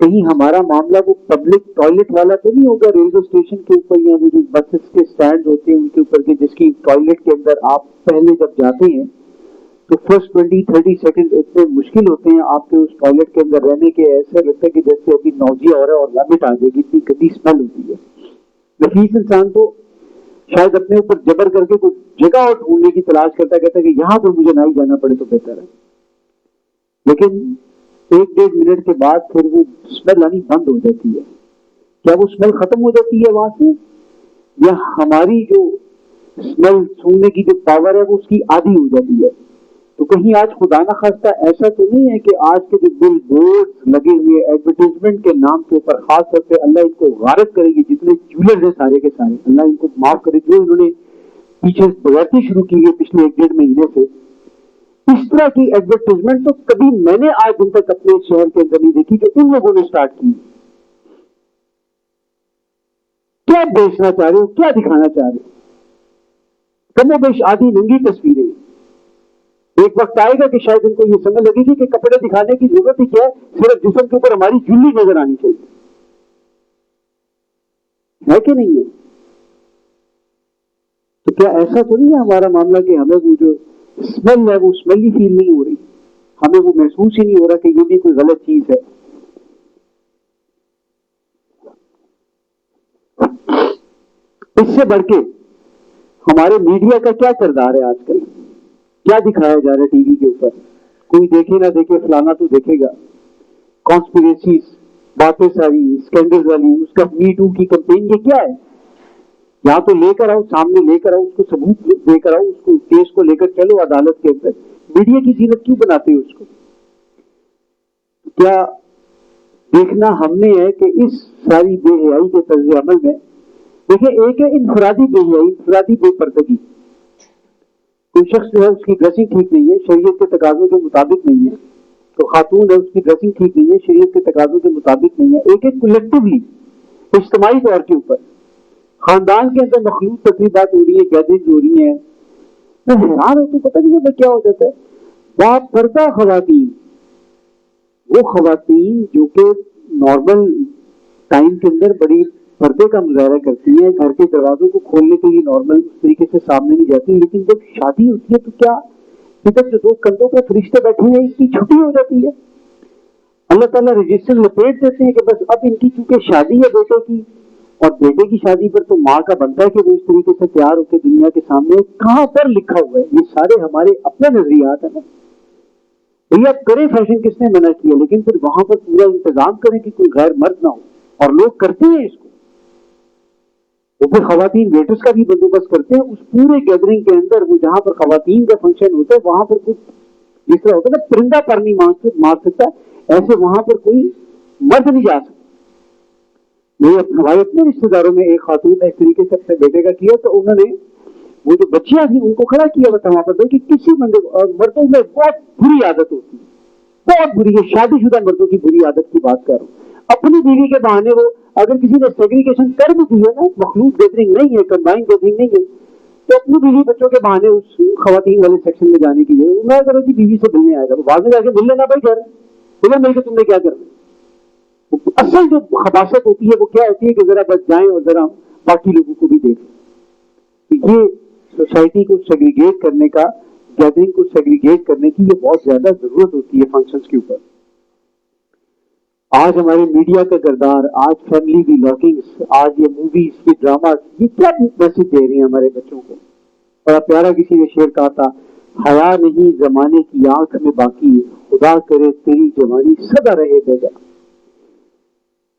Speaker 2: کہیں ہمارا معاملہ وہ پبلک ٹوائلٹ والا تو نہیں ہوگا ریلوے اسٹیشن کے اوپر یا وہ جو بسز کے سٹینڈ ہوتے ہیں ان کے اوپر کے جس کی ٹوائلٹ کے اندر آپ پہلے جب جاتے ہیں تو فرسٹ 20-30 سیکنڈ اتنے مشکل ہوتے ہیں آپ کے اس ٹوائلٹ کے اندر رہنے کے، ایسا لگتا ہے کہ جیسے ابھی نوزیہ ہو رہا ہے اور وامٹ آ جائے گی، اتنی گندی اسمیل ہوتی ہے. نفیس انسان تو شاید اپنے اوپر جبر کر کے کچھ جگہ اور ڈھونڈنے کی تلاش کرتا ہے، کہتا ہے کہ یہاں پر مجھے نہ ہی جانا پڑے تو بہتر ہے. لیکن 1-1.5 منٹ کے بعد پھر وہ اسمیل آنی بند ہو جاتی ہے. کیا وہ اسمیل ختم ہو جاتی ہے وہاں سے، یا ہماری جو اسمیل سونگنے کی جو پاور ہے وہ اس کی عادی ہو جاتی ہے؟ تو کہیں آج خدا نخواستہ ایسا تو نہیں ہے کہ آج کے جو بل بورڈ لگے ہوئے ایڈورٹیزمنٹ کے نام کے اوپر، خاص طور پہ اللہ ان کو غارت کرے گی، جتنے جولرز ہیں سارے کے سارے، اللہ ان کو معاف کرے جو انہوں نے پیچھے بغیرتی شروع کی ہے پچھلے 1-1.5 مہینے سے، اس طرح کی ایڈورٹیزمنٹ تو کبھی میں نے آج دن تک اپنے شہر کے اندر نہیں دیکھی جو ان لوگوں نے اسٹارٹ کی. کیا بیچنا چاہ رہے ہو، کیا دکھانا چاہ رہے ہو؟ کم و بیش آدھی ننگی تصویریں. ایک وقت آئے گا کہ شاید ان کو یہ سمجھ لگے گی کہ کپڑے دکھانے کی ضرورت ہی کیا ہے، صرف جسم کے اوپر ہماری جھلی نظر آنی چاہیے، ہے کہ نہیں ہے؟ تو کیا ایسا تو نہیں ہے ہمارا معاملہ کہ ہمیں وہ جو اسمیل ہے وہ اسمیل ہی فیل نہیں ہو رہی، ہمیں وہ محسوس ہی نہیں ہو رہا کہ یہ بھی کوئی غلط چیز ہے؟ اس سے بڑھ کے ہمارے میڈیا کا کیا کردار ہے آج کل؟ کیا دکھایا جا رہا ہے ٹی وی کے اوپر؟ کوئی دیکھے نہ دیکھے فلانا تو دیکھے گا. کانسپیریسیز، باتیں ساری اسکینڈل والی، اس کا می ٹو کی کمپین، یہ کیا ہے؟ یا تو لے کر آؤ، سامنے لے کر آؤ، اس کو ثبوت لے کر آؤ، اس کو کیس کو لے کر چلو عدالت کے اندر. میڈیا کی زینت کیوں بناتے ہو اس کو؟ کیا دیکھنا ہم نے ہے کہ اس ساری بے حیائی کے طرز عمل میں دیکھیں، ایک ہے انفرادی بے حیائی، انفرادی بے پردگی. کوئی شخص جو ہے اس کی ڈریسنگ ٹھیک نہیں ہے، شریعت کے تقاضوں کے مطابق نہیں ہے، تو خاتون ہے اس کی ڈریسنگ ٹھیک نہیں ہے، شریعت کے تقاضوں کے مطابق نہیں ہے. ایک ایک کلیکٹیولی اجتماعی طور کے اوپر خاندان کے اندر مخلوط تقریبات ہو رہی ہیں، گیدرنگ ہو رہی ہیں. میں حیران ہوں، تو پتہ نہیں ہوتا کیا ہو جاتا ہے. با پردہ خواتین، وہ خواتین جو کہ نارمل ٹائم کے اندر بڑی پردے کا مظاہرہ کرتی ہیں، گھر کے دروازوں کو کھولنے کے لیے نارمل اس طریقے سے سامنے نہیں جاتی، لیکن جب شادی ہوتی ہے تو کیا ادھر جو 2 کندھوں پہ فرشتے بیٹھے ہیں ان کی چھٹی ہو جاتی ہے؟ اللہ تعالیٰ رجسٹر لپیٹ دیتے ہیں کہ بس اب ان کی چونکہ شادی ہے بیٹے کی، اور بیٹے کی شادی پر تو ماں کا بنتا ہے کہ وہ اس طریقے سے تیار ہو کے دنیا کے سامنے. کہاں پر لکھا ہوا ہے؟ یہ سارے ہمارے اپنے نظریات ہیں نا. بھیا کرے فیشن، کس نے منع کیا؟ لیکن پھر وہاں پر پورا انتظام کریں کہ کوئی غیر مرد نہ ہو، اور لوگ کرتے ہیں اس کو. وہ پھر خواتین ویٹرز کا بھی بندوبست کرتے ہیں اس پورے گیدرنگ کے اندر. وہ جہاں پر خواتین کا فنکشن ہوتا ہے وہاں پر کچھ جس طرح ہوتا ہے نا پرندہ پر نہیں مار سکتا، ایسے وہاں پر کوئی مرد نہیں جا سکتا. ہمارے اپنے رشتے داروں میں ایک خاتون نے اس طریقے سے اپنے بیٹے کا کیا، تو انہوں نے وہ جو بچیاں تھیں ان کو کھڑا کیا ہوا تھا وہاں پر کہ کسی بندے کو، اور مردوں میں بہت بری عادت ہوتی ہے، بہت بری ہے، شادی شدہ مردوں کی بری عادت کی بات کر رہا ہوں. اپنی بیوی کے بہانے وہ اگر کسی نے سیگریگیشن کر بھی دی ہے نا، مخلوط گیدرنگ نہیں ہے، کمبائنڈ گیدرنگ نہیں ہے، تو اپنی بیوی بچوں کے بہانے اس خواتین والے سیکشن میں جانے کی جگہ میں کرو جی بیوی سے ملنے آئے گا، بعد میں جا کے مل لینا بھائی گھر بولے مل کے تم نے کیا کرنا. اصل جو خباثت ہوتی ہے وہ کیا ہوتی ہے کہ ذرا بچ جائیں اور ذرا باقی لوگوں کو بھی دیکھیں. تو یہ سوسائٹی کو سیگریگیٹ کرنے کا، گیدرنگ کو سیگریگیٹ کرنے کی یہ بہت زیادہ ضرورت ہوتی ہے فنکشنز کے اوپر. آج ہمارے میڈیا کا کردار، آج فیملی ولاگنگس، آج یہ موویز، یہ ڈراماز، یہ کیا میسج دے رہی ہیں ہمارے بچوں کو؟ بڑا پیارا کسی نے شعر کہا تھا، حیا نہیں زمانے کی آنکھ میں باقی، خدا کرے تیری جوانی سدا رہے بے جا۔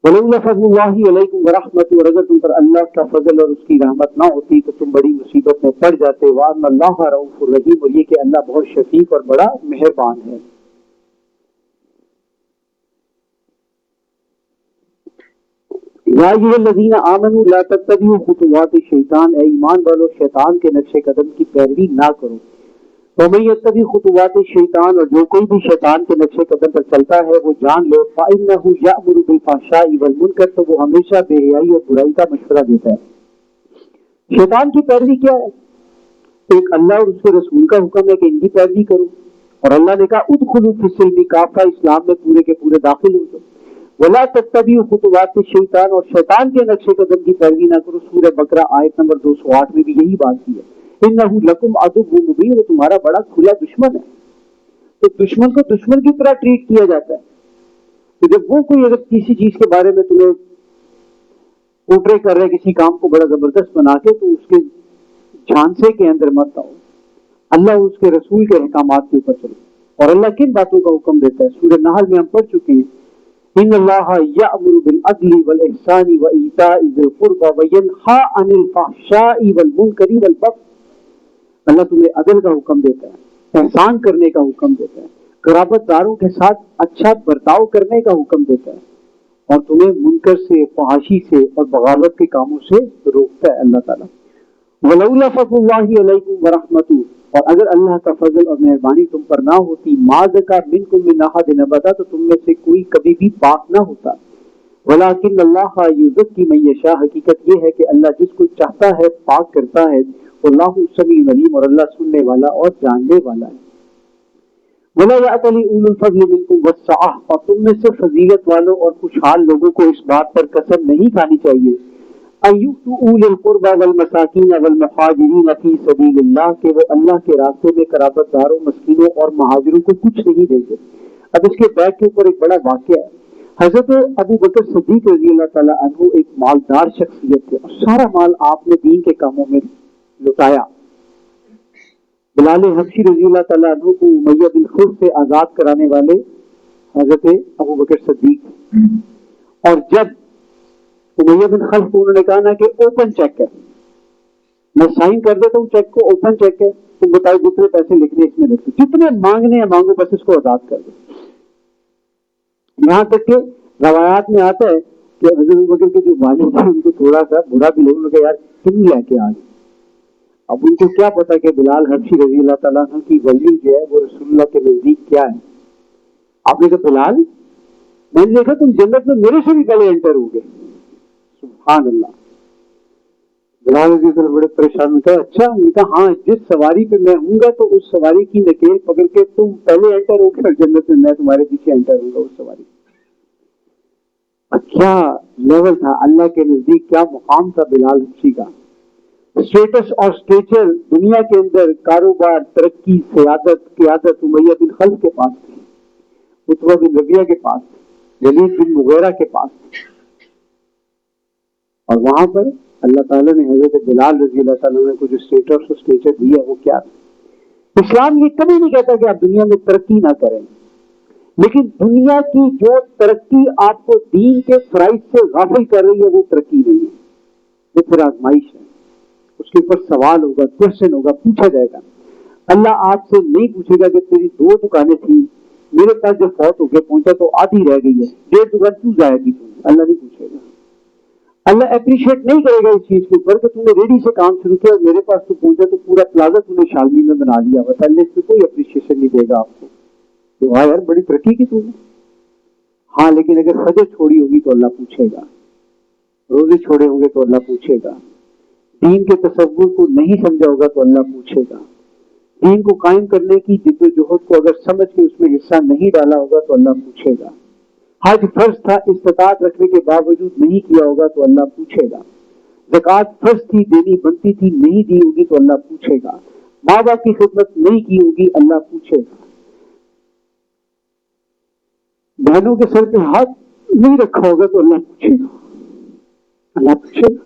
Speaker 2: ولولا فضل اللہ علیکم ورحمۃ، اور اگر تم پر اللہ کا فضل اور اس کی رحمت نہ ہوتی تو تم بڑی مصیبت میں پڑ جاتے۔ وان اللہ رؤوف الرحیم، اور یہ کہ اللہ بہت شفیق اور بڑا مہربان ہے۔ یا ایھا الذین آمنوا لا تتبعوا خطوات الشیطان، اے ایمان والو شیطان کے نقش قدم کی پیروی نہ کرو۔ ومن یتبع خطوات الشیطان، اور جو کوئی بھی شیطان کے نقش قدم پر چلتا ہے وہ جان لو فإنہ یأمر بالفحشاء والمنکر، تو وہ ہمیشہ بے حیائی اور برائی کا مشورہ دیتا ہے۔ شیطان کی پیروی کیا ہے؟ ایک اللہ اور اس کے رسول کا حکم ہے کہ ان کی پیروی کرو، اور اللہ نے کہا ادخلوا فی السلم کافہ، اسلام میں پورے کے پورے داخل ہو جاؤ۔ ولا تتبعوا خطوات الشیطان، اور شیطان کے نقش قدم کی پیروی نہ کرو۔ سورہ بقرہ آیت نمبر 208 میں بھی یہی بات کی ہے، انہ لکم عدو مبین، وہ تمہارا بڑا کھلا دشمن ہے۔ تو دشمن کو دشمن کی طرح ٹریٹ کیا جاتا ہے۔ تو جب وہ کوئی اگر کسی چیز کے بارے میں تمہیں پورٹرے کر رہے کسی کام کو بڑا زبردست بنا کے، تو اس کے جھانسے کے اندر مت آؤ، اللہ اور اس کے رسول کے احکامات کے اوپر چلو۔ اور اللہ کن باتوں کا حکم دیتا ہے؟ سورہ نحل میں ہم پڑھ چکے ہیں، ان اللہ یأمر بالعدل والاحسان وایتاء ذی القربى وینہی عن الفحشاء والمنکر والبغی، اللہ تمہیں عدل کا حکم دیتا ہے، احسان کرنے کا حکم دیتا ہے، قرابت داروں کے ساتھ اچھا برتاؤ کرنے کا حکم دیتا ہے، اور تمہیں منکر سے، فحاشی سے اور بغاوت کے کاموں سے روکتا ہے اللہ تعالیٰ۔ ولولا فضل اللہ علیکم ورحمتہ، اور اگر اللہ کا فضل اور مہربانی تم پر نہ ہوتی، ما زکا منکم من احد ابدا، تو تم میں سے کوئی کبھی بھی پاک نہ ہوتا۔ ولکن اللہ یزکی من یشاء، حقیقت یہ ہے کہ اللہ جس کو چاہتا ہے پاک کرتا ہے۔ اللہ سمیع علیم، اور اللہ سننے والا اور جاننے والا ہے۔ ولا یأتل اولو الفضل منکم والسعہ، اور تم میں سے فضیلت والوں اور خوشحال لوگوں کو اس بات پر قسم نہیں کھانی چاہیے ان یؤتوا اولی القربى والمساکین والمہاجرین فی سبیل اللہ، کہ وہ اللہ کے راستے میں قرابت داروں، مسکینوں اور مہاجروں کو کچھ نہیں دیں گے۔ اب اس کے بیک کے اوپر ایک بڑا واقعہ ہے۔ حضرت ابو بکر صدیق رضی اللہ تعالیٰ عنہ ایک مالدار شخصیت تھے، اور سارا مال آپ نے دین کے کاموں میں لٹایا۔ بلال حبشی رضی اللہ تعالیٰ عنہ کو امیہ بن خلف سے آزاد کرانے والے حضرت ابو بکر صدیق، اور جب امیہ بن خلف کو انہوں نے کہا نا کہ اوپن چیک ہے، میں سائن کر دیتا ہوں چیک کو، اوپن چیک ہے، تم بتاؤ جتنے پیسے لکھنے اس میں لکھ دو، جتنے مانگنے ہیں مانگو، بس اس کو آزاد کر دو۔ یہاں تک کہ روایات میں آتا ہے کہ حضرت ابو بکر کے جو والد تھے ان کو تھوڑا سا برا بھی لوگوں نے کہا یار کیوں لے کے آ گئے۔ اب ان کو کیا پتا کہ بلال حبشی رضی اللہ تعالیٰ عنہ کی ویلیو جو ہے وہ رسول اللہ کے نزدیک کیا ہے۔ آپ نے کہا بلال، میں نے دیکھا تم جنت میں میرے سے بھی پہلے انٹر ہو گئے۔ سبحان اللہ۔ بلال رضی اللہ بڑے پریشان میں کہا اچھا، میں نے کہا ہاں، جس سواری پہ میں ہوں گا تو اس سواری کی نکیل پکڑ کے تم پہلے انٹر ہو گے اور جنت میں تمہارے پیچھے انٹر ہوں گا اس سواری۔ کیا لیول تھا اللہ کے نزدیک، کیا مقام تھا بلال حبشی کا۔ اسٹیٹس اور اسٹیچر دنیا کے اندر، کاروبار، ترقی، سیادت، قیادت امیہ بن خلف کے پاس تھی، عتبہ بن ربیعہ کے پاس تھی، ولید بن مغیرہ کے پاس تھی، اور وہاں پر اللہ تعالیٰ نے حضرت بلال رضی اللہ تعالیٰ نے کو جو اسٹیٹس اور اسٹیچر دیا وہ کیا تھا۔ اسلام یہ کبھی نہیں کہتا کہ آپ دنیا میں ترقی نہ کریں، لیکن دنیا کی جو ترقی آپ کو دین کے فرائض سے غافل کر رہی ہے وہ ترقی نہیں ہے، وہ پھر آزمائش ہے، اس کے اوپر سوال ہوگا، کوشچن ہوگا، پوچھا جائے گا۔ اللہ آپ سے نہیں پوچھے گا کہ تیری 2 دکانیں تھیں، میرے پاس جو فوت ہو کے پہنچا تو آدھی رہ گئی ہے، 1.5 دکان کیوں ضائع کی تم نے؟ اللہ نہیں پوچھے گا۔ اللہ اپریشیٹ نہیں کرے گا اس چیز کے اوپر کہ تم نے ریڈی سے کام شروع کیا اور میرے پاس تو پہنچا تو پورا پلازا تم نے شالمی میں بنا لیا ہوا تھا، اللہ اس پہ کوئی اپریشیشن نہیں دے گا آپ کو کہ واہ یار بڑی ترقی کی تم نے۔ ہاں لیکن اگر فجر چھوڑی ہوگی تو اللہ پوچھے گا، روزے چھوڑے ہوں گے تو اللہ پوچھے گا، دین کے تصور کو نہیں سمجھا ہوگا تو اللہ پوچھے گا، دین کو قائم کرنے کی جد و جہد کو اگر سمجھ کے اس میں حصہ نہیں ڈالا ہوگا تو اللہ پوچھے گا، حج فرض تھا استطاعت رکھنے کے باوجود نہیں کیا ہوگا تو اللہ پوچھے گا، زکوٰۃ فرض تھی دینی بنتی تھی نہیں دی ہوگی تو اللہ پوچھے گا، ماں باپ کی خدمت نہیں کی ہوگی اللہ پوچھے گا، بہنوں کے سر پہ ہاتھ نہیں رکھا ہوگا تو اللہ پوچھے گا، اللہ پوچھے گا۔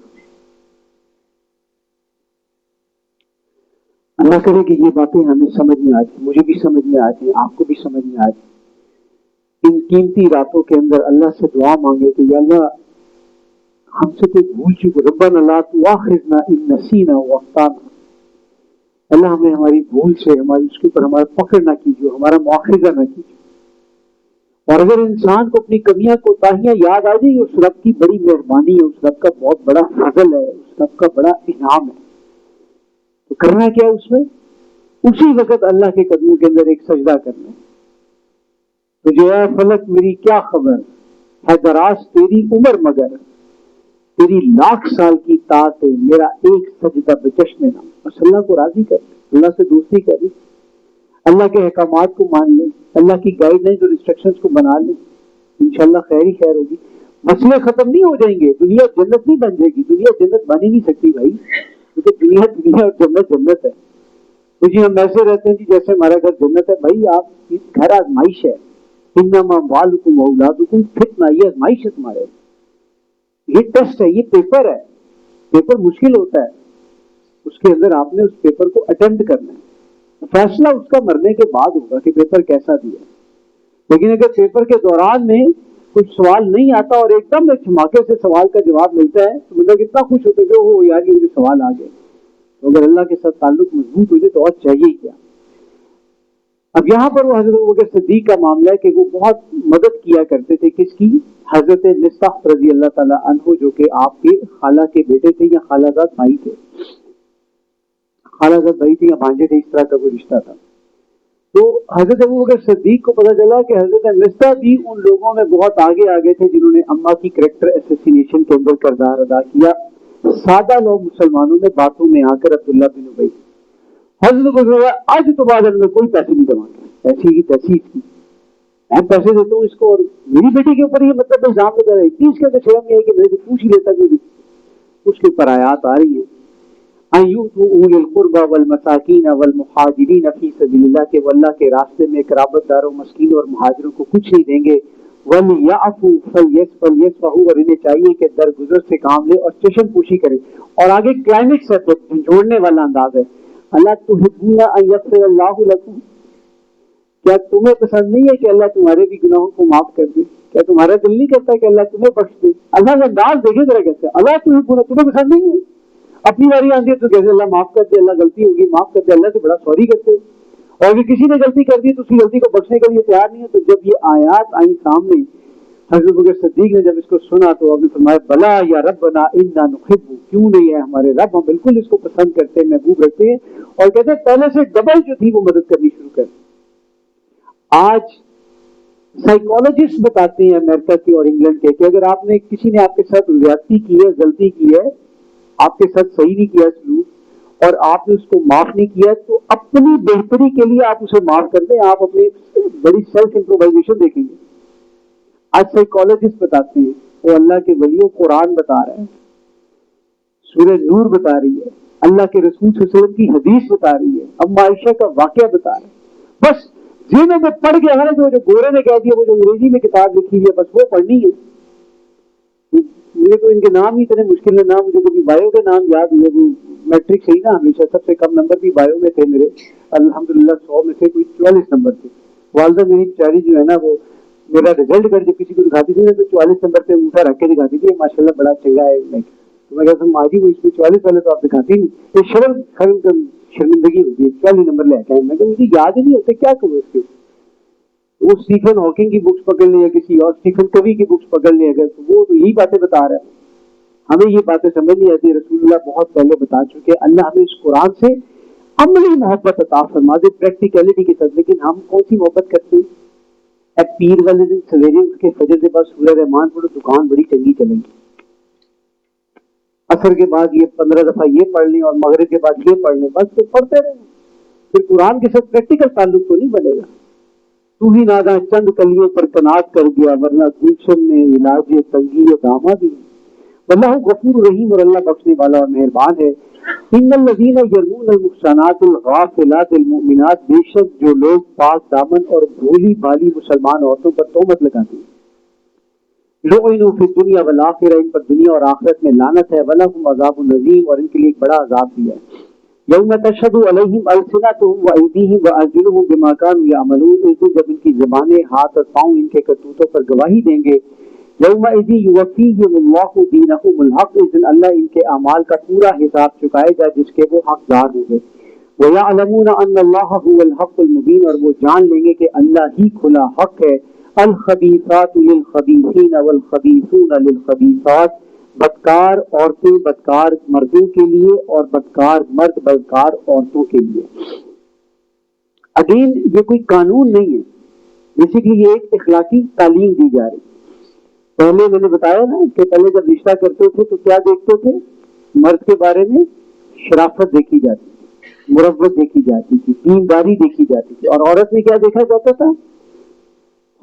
Speaker 2: اللہ کرے کہ یہ باتیں ہمیں سمجھ میں آ جائیں، مجھے بھی سمجھ میں آ جائیں، آپ کو بھی سمجھ میں آ جائیں۔ ان قیمتی راتوں کے اندر اللہ سے دعا مانگے کہ یا اللہ ہم سے کوئی بھول چکو، ربنا لا تؤاخذنا ان نسینا واخطانا، اللہ ہمیں ہماری بھول سے ہماری اس کے اوپر ہمارا فخر نہ کیجیے، ہمارا مواخذہ نہ کیجیے۔ اور اگر انسان کو اپنی کمیاں کوتاہیاں یاد آ جائیں، اس رب کی بڑی مہربانی ہے، اس رب کا بہت بڑا فضل ہے، اس رب کا بڑا انعام ہے، تو کرنا کیا اس میں؟ اسی وقت اللہ کے قدموں کے اندر ایک سجدہ کرنا ہے۔ تو جو ہے فلک میری کیا خبر ہے، دراز تیری عمر مگر تیری لاکھ سال کی طاعت ہے، میرا ایک سجدہ بچشم نام۔ بس اللہ کو راضی کر لیں، اللہ سے دوستی کر لیں، اللہ کے احکامات کو مان لیں، اللہ کی گائیڈ لائنز اور انسٹرکشنز کو بنا لیں، انشاءاللہ خیر ہی خیر ہوگی۔ مسئلے ختم نہیں ہو جائیں گے، دنیا جنت نہیں بن جائے گی، دنیا جنت بن ہی نہیں سکتی بھائی، کیونکہ دنیا اور جنت جنت ہے۔ تو جی ہم ایسے رہتے ہیں جی جیسے ہمارا گھر جنت ہے، بھائی آپ گھر آزمائش ہے، انما اموالکم واولادکم فتنہ، یہ آزمائش ہے تمہارے، یہ ٹیسٹ ہے، یہ پیپر ہے، پیپر مشکل ہوتا ہے، اس کے اندر آپ نے اس پیپر کو اٹیمپٹ کرنا ہے، فیصلہ اس کا مرنے کے بعد ہوگا کہ پیپر کیسا دیا۔ لیکن اگر پیپر کے دوران میں کچھ سوال نہیں آتا اور ایک دم ایک دھماکے سے سوال کا جواب ملتا ہے تو مطلب اتنا خوش ہوتے کہ وہ یار یہ مجھے سوال آ گئے، تو اگر اللہ کے ساتھ تعلق مضبوط ہو جائے تو اور چاہیے کیا۔ اب یہاں پر وہ حضرت ابوبکر صدیق کا معاملہ ہے کہ وہ بہت مدد کیا کرتے تھے، کس کی؟ حضرت مصطح رضی اللہ تعالیٰ عنہ، جو کہ آپ کے خالہ کے بیٹے تھے یا خالہ زاد بھائی تھے، خالہ زاد بھائی تھے یا بھانجے تھے، اس طرح کا کوئی رشتہ تھا۔ تو حضرت ابوبکر صدیق کو پتا چلا کہ حضرت مصطح بھی ان لوگوں میں بہت آگے تھے جنہوں نے اماں کی کریکٹر اسیسینیشن کے اندر کردار ادا کیا، سادہ لوگ مسلمانوں میں باتوں میں آ کر عبداللہ بن ابی، حضرت کو آج تو بعد میں کوئی پیسے نہیں جمع کر، ایسی کی تیسی کی میں پیسے دیتا ہوں اس کو، اور میری بیٹی کے اوپر یہ مطلب الزام لگا رہا ہے، اتنی اس کے اندر شرم نہیں ہے کہ میرے سے پوچھ ہی لیتا کوئی، اس کے اوپر آیات آ رہی ہیں اَيُؤْتُوا الْقُرْبَى وَالْمَسَاكِينَ وَالْمُحَاجِرِينَ فِي سَبِيلِ اللَّهِ، کہ وہ اللہ کے راستے میں قرابت داروں، مسکینوں اور مہاجروں کو کچھ نہیں دیں گے، وَلْيَعْفُوا فَلْيَصْفَحُوا، اور انہیں چاہیے کہ درگزر سے کام لے اور چشم پوشی کرے۔ اور آگے کلائمیکس ہے، جھنجھوڑنے والا انداز ہے، اللہ تحبون ان یغفر اللہ لکم، کیا تمہیں پسند نہیں ہے کہ اللہ تمہارے بھی گناہوں کو معاف کر دے؟ کیا تمہارا دل نہیں کرتا کہ اللہ تمہیں بخش دے؟ اللہ کا انداز دیکھے ذرا کیسے، اللہ تحبون، تمہیں پسند نہیں ہے، اپنی باری آتی ہے تو کیسے اللہ معاف کر دے، اللہ غلطی ہوگی معاف کر دے، اللہ سے بڑا سوری کرتے ہو، اور اگر کسی نے غلطی کر دی تو اس کی غلطی کو بخشنے کے لیے تیار نہیں ہے۔ تو جب یہ آیات آئیں سامنے، حضرت ابوبکر صدیق نے جب اس کو سنا تو آپ نے فرمایا بلا یا ربنا انا نحب، کیوں نہیں ہے ہمارے رب، ہم بالکل اس کو پسند کرتے ہیں، محبوب رکھتے ہیں، اور کہتے ہیں پہلے سے ڈبل جو تھی وہ مدد کرنی شروع کر۔ آج سائیکالوجسٹ بتاتے ہیں امریکہ کے اور انگلینڈ کے کہ اگر آپ نے کسی نے آپ کے ساتھ زیادتی کی ہے، غلطی کی ہے، آپ کے ساتھ صحیح نہیں کیا سلوک، اور آپ نے اس کو معاف نہیں کیا، تو اپنی بہتری کے لیے آپ اسے معاف کر دیں، آپ اپنی بڑی سیلف امپرووائزیشن دیکھیں گے۔ آج سائیکالوجسٹ بتاتے ہیں، وہ اللہ کے ولیوں قرآن بتا رہے ہیں، سورہ نور بتا رہی ہے، اللہ کے رسول صلی اللہ علیہ وسلم کی حدیث بتا رہی ہے، اما عائشہ کا واقعہ بتا رہے ہیں، بس جنہوں نے پڑھ کے ہمارے جو گورے نے کہہ دیا، وہ جو انگریزی میں کتاب لکھی ہوئی ہے بس وہ پڑھنی ہے۔ مجھے تو ان کے نام ہی اتنے مشکل ہے، نام مجھے کبھی بایو کے نام یاد ہوئے، وہ میٹرک سے ہی نا ہمیشہ سب سے کم نمبر بھی بایو میں تھے میرے، الحمدللہ 100 میں سے کوئی 44 نمبر تھے۔ والدہ میری بیچاری جو ہے نا، وہ میرا رزلٹ کر جب کسی کو دکھاتی تھی نا تو 44 نمبر پہ انگوٹھا رکھ کے دکھاتی تھی، ماشاءاللہ بڑا چنگا ہے، تو میں کہتا ہوں ماں جی وہ اس میں 44 والے تو آپ دکھاتی نہیں، یہ شرمندگی ہوتی ہے 44 نمبر لے کے آئے، میں کہ مجھے یاد ہی نہیں ہوتے، کیا کروں اس کے، وہ اسٹیفن ہاکنگ کی بکس پکڑ لیں یا کسی اور اسٹیفن کوی کی بکس پکڑ لیں، اگر تو وہ تو یہی باتیں بتا رہا ہے، ہمیں یہ باتیں سمجھ نہیں آتی۔ رسول اللہ بہت پہلے بتا چکے، اللہ ہمیں اس قرآن سے عملی محبت عطا فرما دے پریکٹیکلٹی کے ساتھ، لیکن ہم کون سی محبت کرتے ہیں؟ اب پیر والے دن سویرے اٹھ کے فجر کے بعد سورہ رحمان پڑھو، دکان بڑی چنگی چلے گی، عصر کے بعد یہ 15 دفعہ یہ پڑھ لیں اور مغرب کے بعد یہ پڑھ لیں، بس پڑھتے رہیں، پھر قرآن کے ساتھ پریکٹیکل تعلق تو نہیں بنے گا۔ تو ہی نادا چند کلیوں پر کنات کر گیا، ورنہ گلشن میں علاج تنگی دامہ بھی، اللہ غفور رحیم، اور اللہ بخشنے والا اور مہربان ہے۔ ان الذین یرمون المحصنات الغافلات المؤمنات، بے شک جو لوگ پاک دامن اور بھولی بالی مسلمان عورتوں پر تہمت لگاتے ہیں، لعنوا فی الدنیا والآخرہ، ان پر دنیا اور آخرت میں لعنت ہے، ولہم عذاب عظیم، اور ان کے لیے ایک بڑا عذاب بھی ہے۔ یوم تشہد علیہم السنتہم وایدیہم وارجلہم بما کانوا یعملون، اس دن جب ان کی زبانیں، ہاتھ اور پاؤں ان کے کرتوتوں پر گواہی دیں گے. یومئذ یوفیہم اللہ دینہم الحق، اس دن اللہ ان کے اعمال کا پورا حساب چکائے گا جس کے وہ حقدار ہوں گے. وَيَعْلَمُونَ أَنَّ اللَّهَ هُوَ الْحَقُّ الْمُبِينُ، اور وہ جان لیں گے کہ اللہ ہی کھلا حق ہے. الخبیثات للخبیثین والخبیثون للخبیثات، بدکار عورتیں بدکار مردوں کے لیے اور بدکار مرد بدکار عورتوں کے لیے. اگین یہ کوئی قانون نہیں ہے، بیسیکلی یہ ایک اخلاقی تعلیم دی جا رہی. پہلے میں نے بتایا نا کہ پہلے جب رشتہ کرتے تھے تو کیا دیکھتے تھے؟ مرد کے بارے میں شرافت دیکھی جاتی تھی، مروت دیکھی جاتی تھی، دینداری دیکھی جاتی تھی. اور عورت میں کیا دیکھا جاتا تھا؟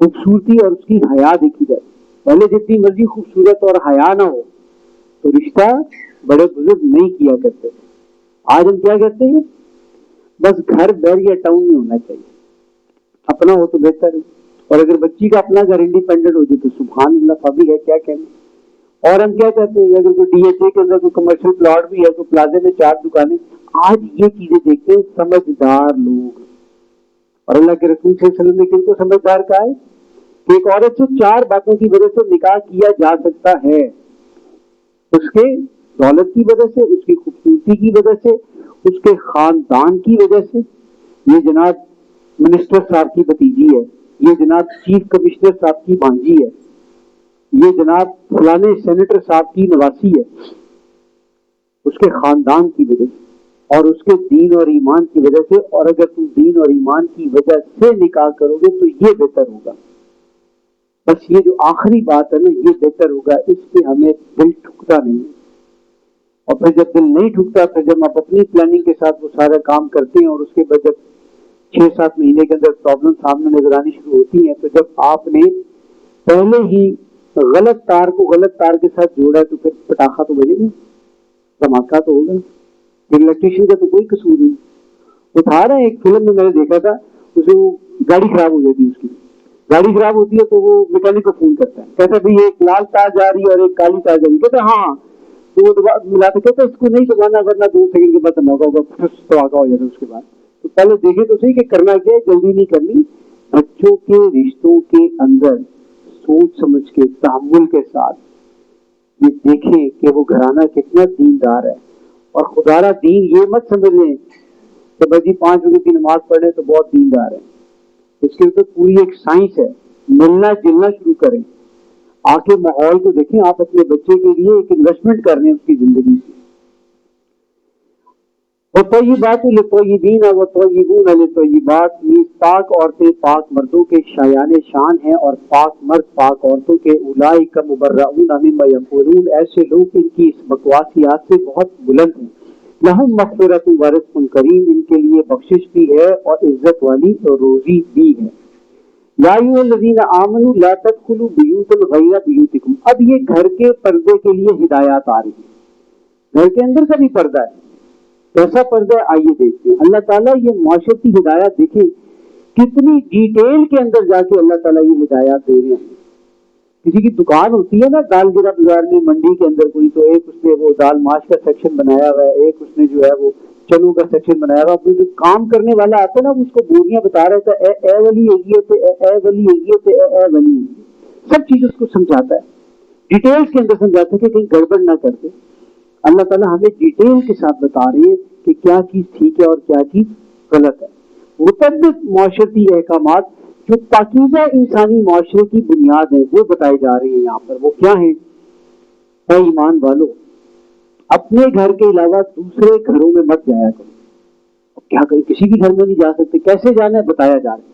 Speaker 2: خوبصورتی اور اس کی حیا دیکھی جاتی. پہلے جتنی مرضی خوبصورت اور حیا نہ ہو تو رشتہ بڑے بزرگ نہیں کیا کرتے تھے. آج ہم کیا کرتے ہیں؟ بس گھر بیر یا ٹاؤن میں ہونا چاہیے، اپنا ہو تو بہتر ہے. اور اگر بچی کا اپنا گھر انڈیپینڈنٹ ہو جائے تو سبحان اللہ، فبی ہے، کیا کہنا. اور ہم کیا کہتے ہیں؟ اگر کوئی ڈی ایچ اے کے اندر کوئی کمرشل پلاٹ بھی ہے تو پلازے میں 4 دکانیں. آج یہ چیزیں دیکھتے ہیں سمجھدار لوگ. اور اللہ کے رسول صلی اللہ علیہ وسلم نے کن کو سمجھدار کہا ہے؟ کہ ایک عورت سے 4 باتوں کی وجہ سے نکاح کیا جا سکتا ہے: اس کے دولت کی وجہ سے، اس کی خوبصورتی کی وجہ سے، اس کے خاندان کی وجہ سے. یہ جناب منسٹر صاحب کی بھتیجی ہے، یہ جناب چیف کمشنر صاحب کی بھانجی ہے، یہ جناب فلانے سینیٹر صاحب کی نواسی ہے. اس کے خاندان کی وجہ سے اور اس کے دین اور ایمان کی وجہ سے. اور اگر تم دین اور ایمان کی وجہ سے نکاح کرو گے تو یہ بہتر ہوگا. بس یہ جو آخری بات ہے نا، یہ بہتر ہوگا، اس پہ ہمیں دل ٹھکتا نہیں. اور پھر جب دل نہیں ٹھکتا، پھر جب آپ اپنی پلاننگ کے ساتھ وہ سارا کام کرتے ہیں اور اس کے بعد جب 6-7 مہینے کے اندر پرابلم سامنے نظر آنی شروع ہوتی ہیں، تو جب آپ نے پہلے ہی غلط تار کو غلط تار کے ساتھ جوڑا تو پھر پٹاخہ تو بجے گا، دھماکہ تو ہوگا. الیکٹریشین کا تو کوئی قصور نہیں. اٹھا رہے ہیں، ایک فلم میں میں نے دیکھا تھا، اسے وہ گاڑی خراب ہو جاتی ہے، اس کی گاڑی خراب ہوتی ہے تو وہ میکینک کو فون کرتا ہے، کہتا ہے بھائی ایک لال تار جا رہی ہے اور ایک کالی تار جا رہی ہے. کہتا ہے ہاں. تو وہ ملاتے کہتے ہیں اس کو نہیں دبانا ورنہ 2 سیکنڈ کے بعد دھماکہ ہوگا، پھر دھماکہ ہو جاتا ہے. اس کے بعد تو پہلے دیکھیں تو صحیح کہ کرنا کیا ہے، جلدی نہیں کرنی. بچوں کے رشتوں کے اندر سوچ سمجھ کے تحمل کے ساتھ یہ دیکھیں کہ وہ گھرانہ کتنا دیندار ہے. اور خدا را دین یہ مت سمجھ لیں کہ بھائی 5 وقت کی نماز پڑھے تو بہت دیندار ہے. اس کے اوپر پوری ایک سائنس ہے. ملنا جلنا شروع کریں، آ کے ماحول کو دیکھیں. آپ اپنے بچے کے لیے ایک انویسٹمنٹ کر رہے ہیں اس کی زندگی کی. وَطَيِّبَاتُ لِلطَّيِّبِينَ وَطَيِّبُونَ لِلطَّيِّبَاتِ، پاک عورتیں پاک مردوں کے شایان شان ہیں اور پاک مرد پاک عورتوں کے. اولئک مبرؤون مما یقولون، ایسے لوگ ان کی اس بکواسیات سے بہت بلند ہیں. لہم مغفرۃ ورزق کریم، ان کے لیے بخشش بھی ہے اور عزت والی روزی بھی ہے. یا ایھا الذین آمنوا لا تدخلوا بیوتا غیر بیوتکم. اب یہ گھر کے پردے کے لیے ہدایات آ رہی ہیں. گھر کے اندر کا بھی پردہ ہے. کیسا پردہ ہے آئیے دیکھتے ہیں. اللہ تعالیٰ یہ معاشرتی ہدایات دیکھیں کتنی ڈیٹیل کے اندر جا کے اللہ تعالیٰ یہ ہدایات دے رہے ہیں. کسی کی دکان ہوتی ہے نا دال گرا بازار میں منڈی کے اندر کوئی، تو ایک اس نے وہ دال ماش کا سیکشن بنایا ہوا ہے، ایک اس نے جو ہے وہ چنوں کا سیکشن بنایا ہوا ہے. جو کام کرنے والا آتا ہے نا اس کو بوریاں بتا رہا تھا، اے ولی اے ولی اے ولی، سب چیز اس کو سمجھاتا ہے، ڈیٹیلز کے اندر سمجھاتا ہے کہ کہیں گڑبڑ نہ کرتے. اللہ تعالیٰ ہمیں ڈیٹیل کے ساتھ بتا رہے ہیں کہ کیا چیز ٹھیک ہے اور کیا چیز غلط ہے. متعدد معاشرتی احکامات جو پاکیزہ انسانی معاشرے کی بنیاد ہے وہ بتائے جا رہے ہیں یہاں پر. وہ کیا ہیں؟ اے ایمان والو، اپنے گھر کے علاوہ دوسرے گھروں میں مت جایا کرو. کیا کریں؟ کسی کے گھر میں نہیں جا سکتے. کیسے جانا ہے بتایا جا رہا ہے.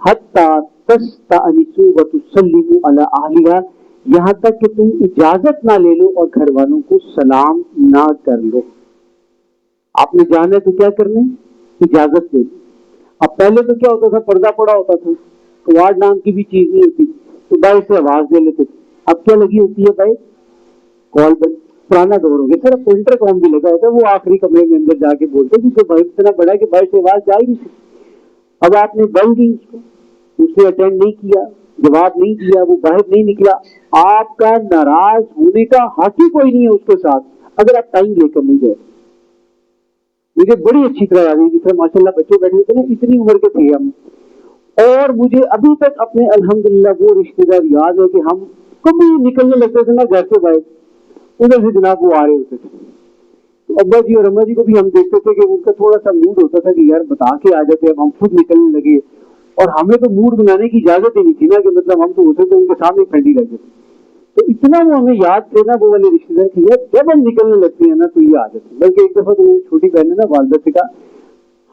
Speaker 2: حتی تستأنسوا وتسلموا علی اہلھا، یہاں تک کہ تم اجازت نہ لے لو اور گھر والوں کو سلام نہ کر لو. آپ نے جانا ہے تو کیا کرنا ہے؟ اجازت لے لو. اب پہلے تو کیا ہوتا تھا؟ پردہ پڑا ہوتا تھا، کوارڈ نام کی بھی چیز نہیں ہوتی تو باہر سے آواز دے لیتے تھے. اب کیا لگی ہوتی ہے بھائی؟ کال پر. پرانا دور ہو گیا سر، اب انٹر کام بھی لگا ہوتا ہے، وہ آخری کمرے میں اندر جا کے بولتے کیونکہ بھائی اتنا بڑا ہے کہ باہر سے آواز جائے نہیں. اب آپ نے بل دی اس کو، اسے اٹینڈ نہیں کیا، جواب نہیں دیا، وہ باہر نہیں نکلا. آپ کا ناراض ہونے کا حق ہی کوئی نہیں ہے اس کے ساتھ اگر آپ ٹائم لے کر نہیں گئے. مجھے بڑی اچھی طرح یاد ہے، جس طرح ماشاء اللہ بچے بیٹھے ہوتے نا، اتنی عمر کے تھے ہم، اور مجھے ابھی تک اپنے الحمدللہ وہ رشتے دار یاد ہے کہ ہم کبھی نکلنے لگتے تھے نا گھر سے باہر، ادھر سے جناب وہ آ رہے ہوتے تھے، تو ابا جی اور اما جی کو بھی ہم دیکھتے تھے کہ ان کا تھوڑا سا موڈ ہوتا تھا کہ یار بتا کے آ جاتے، اب ہم خود نکلنے لگے، اور ہمیں تو موڈ بنانے کی اجازت ہی نہیں تھی نا، کہ مطلب ہم تو ہوتے تھے ان کے سامنے ٹھنڈی لگے تھے، تو اتنا وہ ہمیں یاد تھے نا وہ والے رشتے دار کی، یار جب ہم نکلنے لگتے ہیں نا تو یہ آ جاتے ہیں۔ بلکہ ایک دفعہ تو میری چھوٹی بہن نے نا والدہ سے کہا،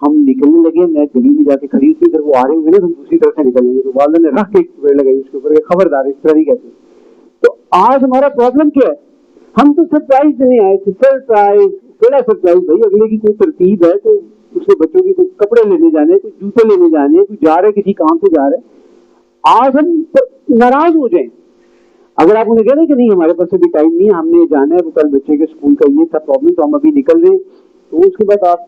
Speaker 2: ہم نکلنے لگے، میں گلی میں جا کے کھڑی ہوتی، اگر وہ آ رہے ہوئے نا تو ہم دوسری طرف سے نکلیں گے، تو والدہ نے رکھ کے ایک پیڑ لگائی اس کے اوپر، خبردار اس طرح نہیں کہتے۔ تو آج ہمارا پرابلم کیا ہے، ہم تو سرپرائز دینے آئے تھے، سرپرائز کیڑا سرپرائز بھائی، اگلے کی کوئی ترتیب ہے تو اس کے بچوں کی کوئی کپڑے لینے جانے، کوئی جوتے لینے جانے، کوئی جا رہے کسی کام سے جا رہے، آج ہم ناراض ہو جائیں اگر آپ انہیں کہہ دیں کہ نہیں ہمارے پاس ابھی ٹائم نہیں ہے، ہم نے جانا ہے، وہ کل بچے کے اسکول کا یہ تھا پرابلم تو ہم ابھی نکل رہے ہیں، تو اس کے بعد آپ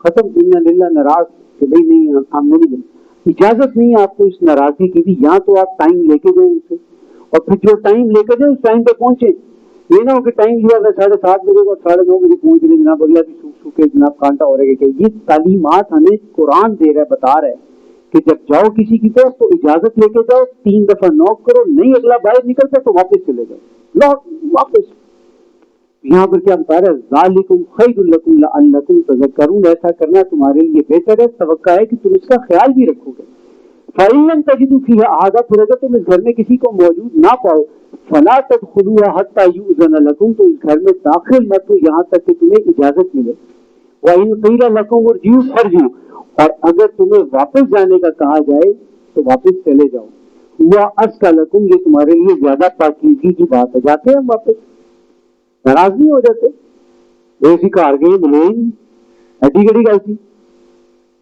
Speaker 2: ختم دنیا للہ ناراض کہ بھائی نہیں ہم نے نہیں، اجازت نہیں ہے آپ کو اس ناراضگی کی بھی، یا تو آپ ٹائم لے کے جائیں اسے، اور پھر جو ٹائم لے کے جائیں اس ٹائم پہ پہنچے، یہ نہ ہو کہ ٹائم لیا 7:30 بجے کو 9:30 بجے پہنچ گئے جناب، اگلا بھی سوکھ سوکھ کے جناب کانٹا ہو رہا ہے کہ یہ تعلیمات ہمیں قرآن دے رہا ہے، بتا رہا ہے کہ جب جاؤ کسی کی طرف تو اجازت لے کے جاؤ، 3 دفعہ نوک کرو، نہیں اگلا باہر نکلتا تو واپس چلے جاؤ، لوٹ واپس۔ یہاں پر کیا بتا رہا ہے، ذالکم خیر لکم لعلکم تذکرون، ایسا کرنا تمہارے لیے بہتر ہے، توقع ہے کہ تم اس کا خیال بھی رکھو گے۔ فَإِن لَمْ تَجِدُوا فِيهَا أَحَدًا، پھر اگر تم اس گھر میں کسی کو موجود نہ پاؤ، فَلَا تَدْخُلُوهَا حَتَّى يُؤْذَنَ لَكُمْ، تو اس گھر میں داخل مت ہو یہاں تک کہ تمہیں اجازت ملے۔ وَإِن قِيلَ لَكُمْ ارْجِعُوا فَارْجِعُوا، اور اگر تمہیں واپس جانے کا کہا جائے تو واپس چلے جاؤ۔ وَأَزْكَىٰ لَكُمْ، یہ تمہارے لیے زیادہ پاکیزگی کی بات ہے، جاتے ہیں ہم واپس، ناراض نہیں ہو جاتے، ایسی کار گئے ملے ایڈی گڑی گل تھی،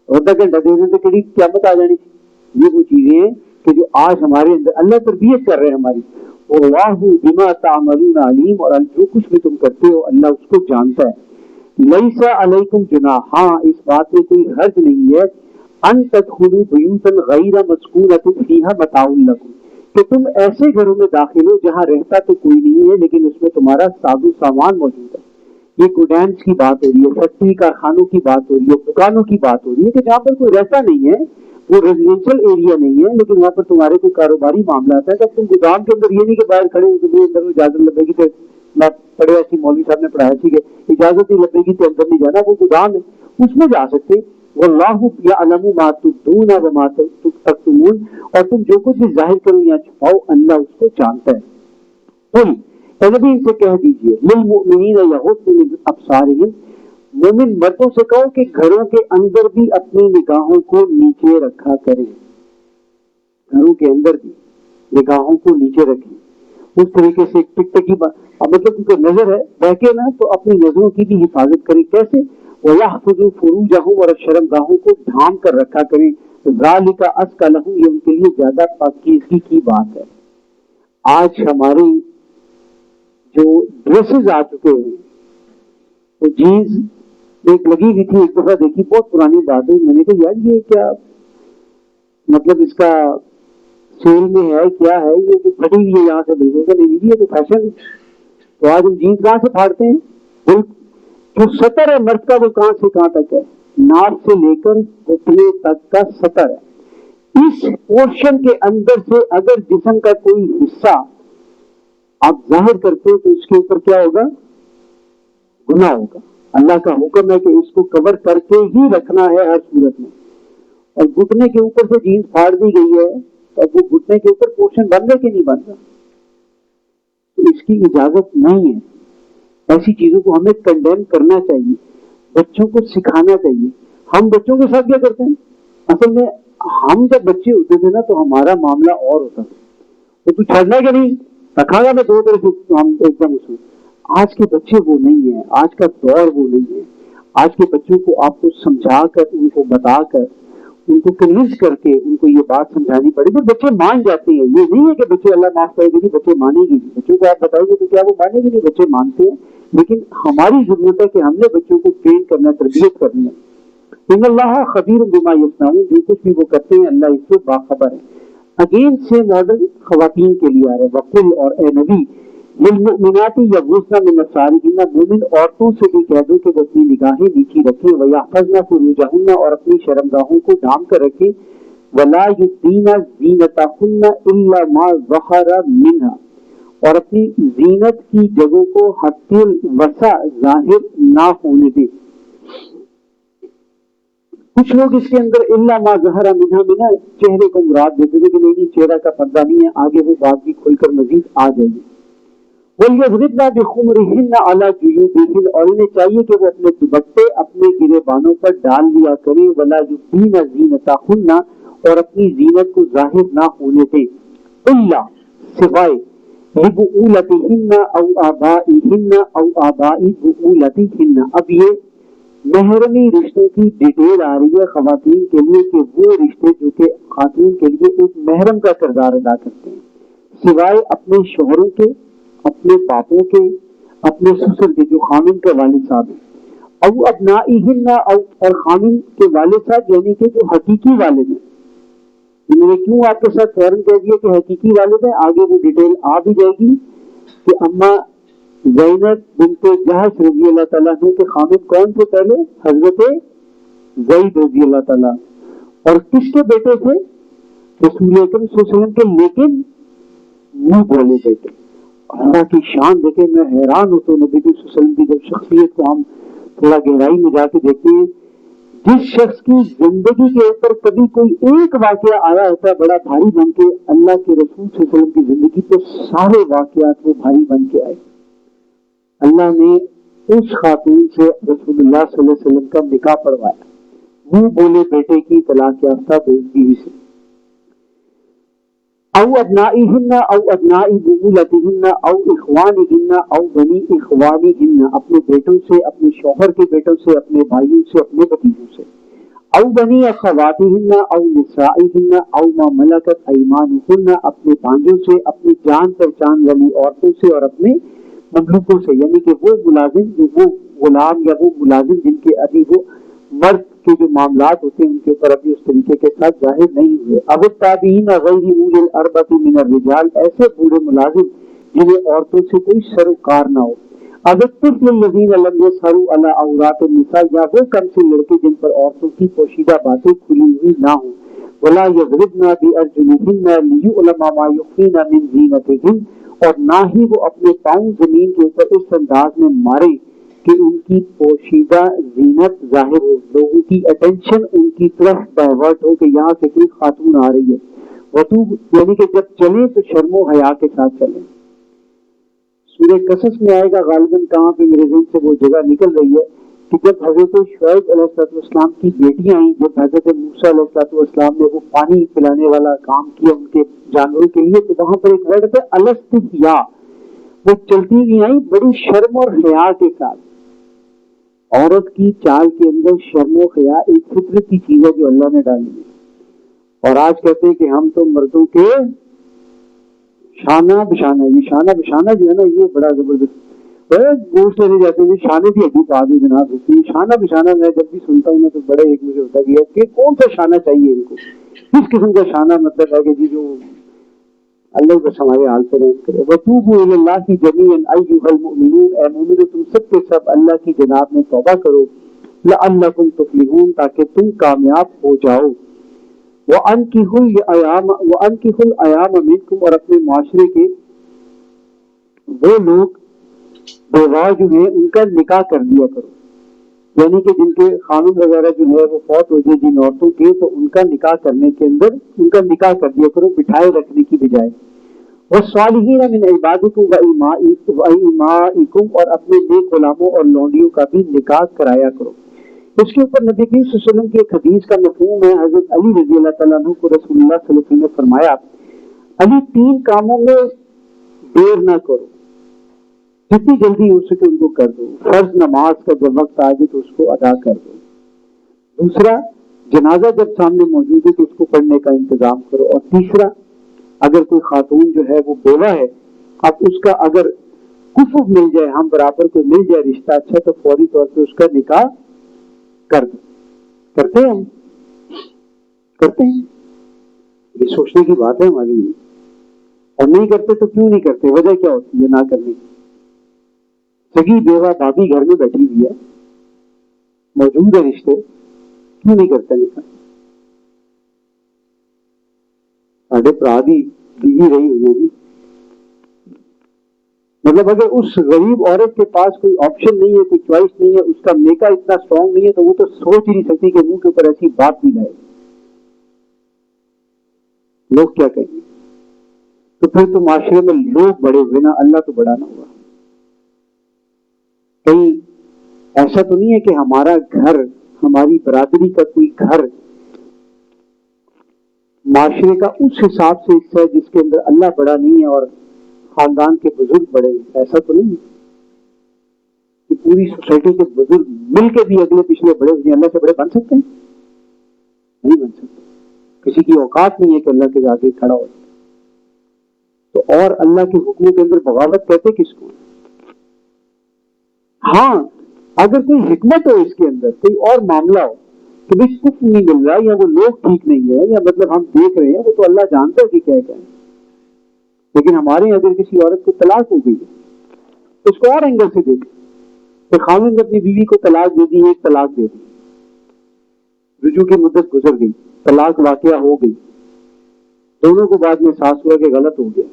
Speaker 2: آدھا گھنٹہ دے دیں تو کہڑی قیامت آ جانی تھی۔ یہ وہ چیزیں ہیں کہ جو آج ہمارے اندر اللہ تربیت کر رہے ہیں ہماری، واللہ بما تعملون علیم، اور جو کچھ بھی تم کرتے ہو اللہ اس کو جانتا ہے۔ لیس علیکم جناح، ہاں اس بات میں کوئی حرج نہیں ہے، ان تدخلوا بیوتا غیر مسکونۃ فیہا متاع لکم، کہ تم ایسے گھروں میں داخل ہو جہاں رہتا تو کوئی نہیں ہے لیکن اس میں تمہارا ساز و سامان موجود ہے۔ یہ گوڈینس کی بات ہو رہی ہے، فیکٹری کارخانوں کی بات ہو رہی ہے، دکانوں کی بات ہو رہی ہے کہ جہاں پر کوئی رہتا نہیں ہے، وہ ریزیڈینشل ایریا نہیں ہے، لیکن وہاں پر تمہارے کوئی کاروباری معاملات ہے، تب تم گودام کے اندر یہ نہیں کہ باہر کھڑے ہو کہ اندر اجازت لگے گی، تو میں پڑھیا سی مولوی صاحب نے پڑھایا سی کہ اجازت نہیں لگے گی تو اندر نہیں جانا، وہ گودام ہے اس میں جا سکتے۔ واللہ یعلم ما تبدون وما تکتمون، اور تم جو کچھ بھی ظاہر کرو یا چھپاؤ اللہ اس کو جانتا ہے۔ قل، اے نبی ان سے کہہ دیجئے، للمؤمنین یغضوا من ابصارہم، مومن مردوں سے کہو کہ گھروں کے اندر بھی اپنی نگاہوں کو نیچے رکھا کریں، گھروں کے اندر بھی نگاہوں کو نیچے رکھیں، اس طریقے سے ٹک ٹکی مطلب کیونکہ نظر ہے بہکے نا تو اپنی نظروں کی بھی حفاظت کریں، کیسے؟ وَيَحْفَظُوا فُرُوجَهُمْ، اور شرمگاہوں کو ڈھانپ کر رکھا کریں، ذَلِكَ أَزْكَىٰ لَهُمْ، یہ ان کے لیے زیادہ پاکیزگی کی بات ہے۔ آج ہماری جو ڈریسز آ چکے ہیں، تو جینز ایک لگی ہوئی تھی، ایک دفعہ دیکھی، بہت پرانی بات ہے، میں نے کہا یار یہ کیا مطلب اس کا سیل میں ہے، کیا ہے یہ جو پھٹی ہوئی ہے یہاں سے، بالکل نہیں، یہ تو فیشن ہے۔ تو آج ہم جینز کہاں سے پھاڑتے ہیں؟ جو سطر ہے مرد کا وہ کہاں سے کہاں تک ہے؟ ناک سے لے کر گھٹنے تک کا سطر ہے، اس پورشن کے اندر سے اگر جسم کا کوئی حصہ آپ ظاہر کرتے تو اس کے اوپر کیا ہوگا؟ گناہ ہوگا۔ اللہ کا حکم ہے کہ اس کو کور کر کے ہی رکھنا ہے ہر صورت میں، اور گھٹنے کے اوپر سے جینس پھاڑ دی گئی ہے، اب وہ گھٹنے کے اوپر پورشن بن رہا کہ نہیں بن رہا؟ تو اس کی اجازت نہیں ہے، ایسی چیزوں کو ہمیں کنڈیم کرنا چاہیے، بچوں کو سکھانا چاہیے۔ ہم بچوں کے ساتھ کیا کرتے ہیں؟ اصل میں ہم جب بچے ہوتے تھے نا تو ہمارا معاملہ اور ہوتا تھا، تو چھڑنا کہ نہیں رکھا گا میں دو طرح سے، ہم ایک دم اس میں۔ آج کے بچے وہ نہیں ہیں، آج کا دور وہ نہیں ہے۔ آج کے بچوں کو آپ کو سمجھا کر، ان کو بتا کر، ان کو کنونس کر کے ان کو یہ بات سمجھانی پڑے گی، بچے مان جاتے ہیں۔ یہ نہیں ہے کہ بچے اللہ معاف کرے گا بچے مانیں گے نہیں، بچوں کو آپ بتائیں گے تو کیا وہ مانیں گے نہیں؟ بچے مانتے ہیں، لیکن ہماری ضرورت ہے کہ ہم نے بچوں کو ٹرین کرنا، تربیت کرنی ہے۔ ان اللہ خبیر بما یصنعون، جو کچھ بھی وہ کرتے ہیں اللہ اس سے باخبر ہے۔ اگین سے ماڈل خواتین کے لیے آ رہے، وقل، اور اے نبی للمؤمنات یغضضن من ابصارہن، مومن عورتوں سے بھی کہہ دو کہ وہ اپنی نگاہیں نیچی رکھیں، ویحفظن فروجہن، اور اپنی شرمگاہوں کو ڈھانپ کر رکھیں، ولا یبدین زینتہن الا ما ظہر منہا، اور اپنی زینت کی جگہوں کو حد الوسع ظاہر نہ ہونے دیں۔ کچھ لوگ اس کے اندر الا ما ظہر منہا میں چہرے کو مراد دیتے تھے کہ نہیں چہرہ کا پردہ نہیں ہے، آگے وہ بات بھی کھل کر مزید آ جائے گی۔ وَلْيَضْرِبْنَ بِخُمُرِهِنَّ عَلَى جُيُوبِهِنَّ، اور انہیں چاہیے کہ وہ اپنے دوپٹے اپنے گریبانوں پر ڈال لیا کریں، وَلَا يُبْدِينَ زِينَتَهُنَّ، اور اپنی زینت کو ظاہر نہ ہونے دیں، إِلَّا سوائے لِبُعُولَتِهِنَّ أَوْ آبَائِهِنَّ أَوْ آبَاءِ بُعُولَتِهِنَّ۔ اب یہ محرمی رشتوں کی ڈیٹیل آ رہی ہے خواتین کے لیے کہ وہ رشتے جو کہ خاتون کے لیے ایک محرم کا کردار ادا کرتے ہیں، سوائے اپنے شوہروں کے، اپنے باپوں کے، اپنے سسر کے جو خامن کے والد صاحب ہیں، او ابنائہن، اور خامن کے والد صاحب یعنی کہ جو حقیقی والد ہیں۔ میں نے کیوں آپ کے ساتھ فوراً کہہ دیا کہ حقیقی والد ہیں، آگے وہ ڈیٹیل آ بھی جائے گی کہ اما زینب بنت جہش رضی اللہ تعالیٰ عنہ کے خامن کون تھے؟ پہلے حضرت زید رضی اللہ تعالیٰ، اور کس کے بیٹے تھے؟ رسول اکرم صلی اللہ علیہ وسلم کے، لیکن منہ بولے بیٹے۔ اللہ کی شان دیکھیں، میں حیران ہوتا ہوں نبی صلی اللہ علیہ وسلم کی جب شخصیت کو ہم تھوڑا گہرائی میں جا کے دیکھتے ہیں۔ جس شخص کی زندگی کے اوپر کبھی کوئی ایک واقعہ آیا ہوتا ہے بڑا بھاری بن کے، اللہ کے رسول صلی اللہ علیہ وسلم کی زندگی پہ سارے واقعات وہ بھاری بن کے آئے۔ اللہ نے اس خاتون سے رسول اللہ صلی اللہ علیہ وسلم کا نکاح پڑھوایا، منہ بولے بیٹے کی طلاق یافتہ بیوی سے۔ او ابنائہن او ابنائی بعولتہن او اخوانہن او بنی اخوانہن، اپنے بیٹوں سے، اپنے شوہر کے بیٹوں سے، اپنے بھائیوں سے، اپنے بھتیجوں سے۔ او بنی اخواتہن او نسائہن او ما ملکت ایمانہن، اپنے بھانجوں سے، اپنی جان پہچان والی عورتوں سے، اور اپنے مملوکوں سے، یعنی کہ وہ ملازم جو وہ غلام یا وہ ملازم جن کے ابھی وہ مرد کے جو معاملات ہوتے ہیں ان کے اوپر ابھی اس طریقے کے ساتھ ظاہر نہیں ہوئے۔ اب التابعین غیر اولی الاربۃ من الرجال، ایسے بوڑھے ملازم جنہیں عورتوں سے کوئی سروکار نہ ہو۔ اب الطفل الذین لم یظہروا علی عورات النساء، یا وہ کم سے لڑکے جن پر عورتوں کی پوشیدہ باتیں کھلی ہوئی نہ ہوں۔ ولا یضربن بارجلہن لیعلم ما یخفین من زینتہن، اور نہ ہی وہ اپنے پاؤں زمین کے اوپر اس انداز میں مارے کہ ان کی پوشیدہ زینت ظاہر ہو، لوگوں کی اٹینشن ان کی طرف ڈائیورٹ ہو کہ یہاں سے کوئی خاتون آ رہی ہے۔ وطوب، یعنی کہ جب چلیں تو شرم و حیا کے ساتھ چلیں۔ سورہ قصص میں آئے گا غالباً، کہاں پہ میرے ذہن سے وہ جگہ نکل رہی ہے کہ جب حضرت شعیب علیہ السلام کی بیٹیاں آئیں، جب حضرت موسیٰ علیہ السلام نے وہ پانی پلانے والا کام کیا ان کے جانوروں کے لیے، تو وہاں پر ایک ورڈ ہے الستحیا، وہ چلتی ہوئی آئیں بڑی شرم اور حیا کے ساتھ۔ عورت کی چال کے اندر شرم و حیا ایک فطرتی چیز ہے جو اللہ نے ڈالی ہے، اور آج کہتے ہیں کہ ہم تو مردوں کے شانہ بشانہ، یہ شانہ بشانہ جو ہے نا یہ بڑا زبردست گوشت لینے جاتے ہیں، شانے بھی عجیب بات ہے جناب، اس میں شانہ بشانہ میں جب بھی سنتا ہوں نا تو بڑے ایک مجھے ہوتا ہے کہ کون سا شانہ چاہیے ان کو، کس قسم کا شانہ مطلب ہے کہ جی جو اللہ بس ہمارے حال پہ رحم کرے۔ وَتُوبُوا إِلَى اللَّهِ جَمِيعًا أَيُّهَا الْمُؤْمِنُونَ، اے مومنو تم سب کے سب اللہ کی جناب میں توبہ کرو، لَعَلَّكُمْ تُفْلِحُونَ، تاکہ تم کامیاب ہو جاؤ۔ وَأَنكِحُوا الْأَيَامَ مِنكُمْ، اور اپنے معاشرے کے وہ لوگ بیوہ جو ہیں ان کا نکاح کر دیا کرو، یعنی کہ جن کے خامن وغیرہ جو ہے وہ فوت ہو جائے جن عورتوں کے، تو ان کا نکاح کرنے کے اندر ان کا نکاح کر دیا کرو بٹھائے رکھنے کی بجائے۔ والصالحین من عبادکم وإمائکم، اور اپنے نیک غلاموں اور لونڈیوں کا بھی نکاح کرایا کرو۔ اس کے اوپر نبی کریم صلی اللہ علیہ وسلم کی ایک حدیث کا مفہوم ہے، حضرت علی رضی اللہ تعالیٰ عنہ کو رسول اللہ صلی اللہ علیہ وسلم نے فرمایا، علی تین کاموں میں دیر نہ کرو، جتنی جلدی ہو سکے ان کو کر دو۔ فرض نماز کا جب وقت آ جائے تو اس کو ادا کر دو۔ دوسرا، جنازہ جب سامنے موجود ہے تو اس کو پڑھنے کا انتظام کرو۔ اور تیسرا، اگر کوئی خاتون جو ہے وہ بیوہ ہے، اب اس کا اگر کفو مل جائے، ہم برابر کو مل جائے رشتہ اچھا، تو فوری طور پہ اس کا نکاح کر دو۔ کرتے ہیں ہم کرتے ہیں، یہ سوچنے کی بات ہے ہمارے لیے۔ اور نہیں کرتے تو کیوں نہیں کرتے, وجہ کیا ہوتی ہے نہ کرنے کی؟ سگی بیوہ بھابھی گھر میں بیٹھی ہوئی ہے, موجود ہے رشتے, کیوں نہیں کرتے نکاح؟ ساڈے برا دی بیوی رہی ہوئی ہے جی, مطلب اگر اس غریب عورت کے پاس کوئی آپشن نہیں ہے, کوئی چوائس نہیں ہے, اس کا میکا اتنا اسٹرانگ نہیں ہے, تو وہ تو سوچ ہی نہیں سکتی کہ منہ کے اوپر ایسی بات بھی لائے. لوگ کیا کہیں گے؟ تو پھر تو معاشرے میں لوگ بڑے ہوئے نا, اللہ تو بڑا نہ ہوا. کہیں ایسا تو نہیں ہے کہ ہمارا گھر, ہماری برادری کا کوئی گھر معاشرے کا اس حساب سے حصہ ہے جس کے اندر اللہ بڑا نہیں ہے اور خاندان کے بزرگ بڑے ہیں؟ ایسا تو نہیں ہے کہ پوری سوسائٹی کے بزرگ مل کے بھی اگلے پچھلے بڑے ہوئے اللہ سے بڑے بن سکتے ہیں؟ نہیں بن سکتے. کسی کی اوقات نہیں ہے کہ اللہ کے آگے کھڑا ہو. تو اور اللہ کے حکموں کے اندر بغاوت کہتے کس کو؟ ہاں اگر کوئی حکمت ہو اس کے اندر, کوئی اور معاملہ ہو کہ بھائی کچھ نہیں مل رہا, یا وہ لوگ ٹھیک نہیں ہے, یا مطلب ہم دیکھ رہے ہیں, وہ تو اللہ جانتا ہے کہ کیا ہے. لیکن ہمارے اگر کسی عورت کو طلاق ہو گئی ہے, اس کو اور اینگل سے دیکھیں کہ خاوند اپنی بیوی کو طلاق دے دی, ایک طلاق دے دی, رجوع کی مدت گزر گئی, طلاق واقعہ ہو گئی, دونوں کو بعد میں احساس ہوا کہ غلط ہو گیا,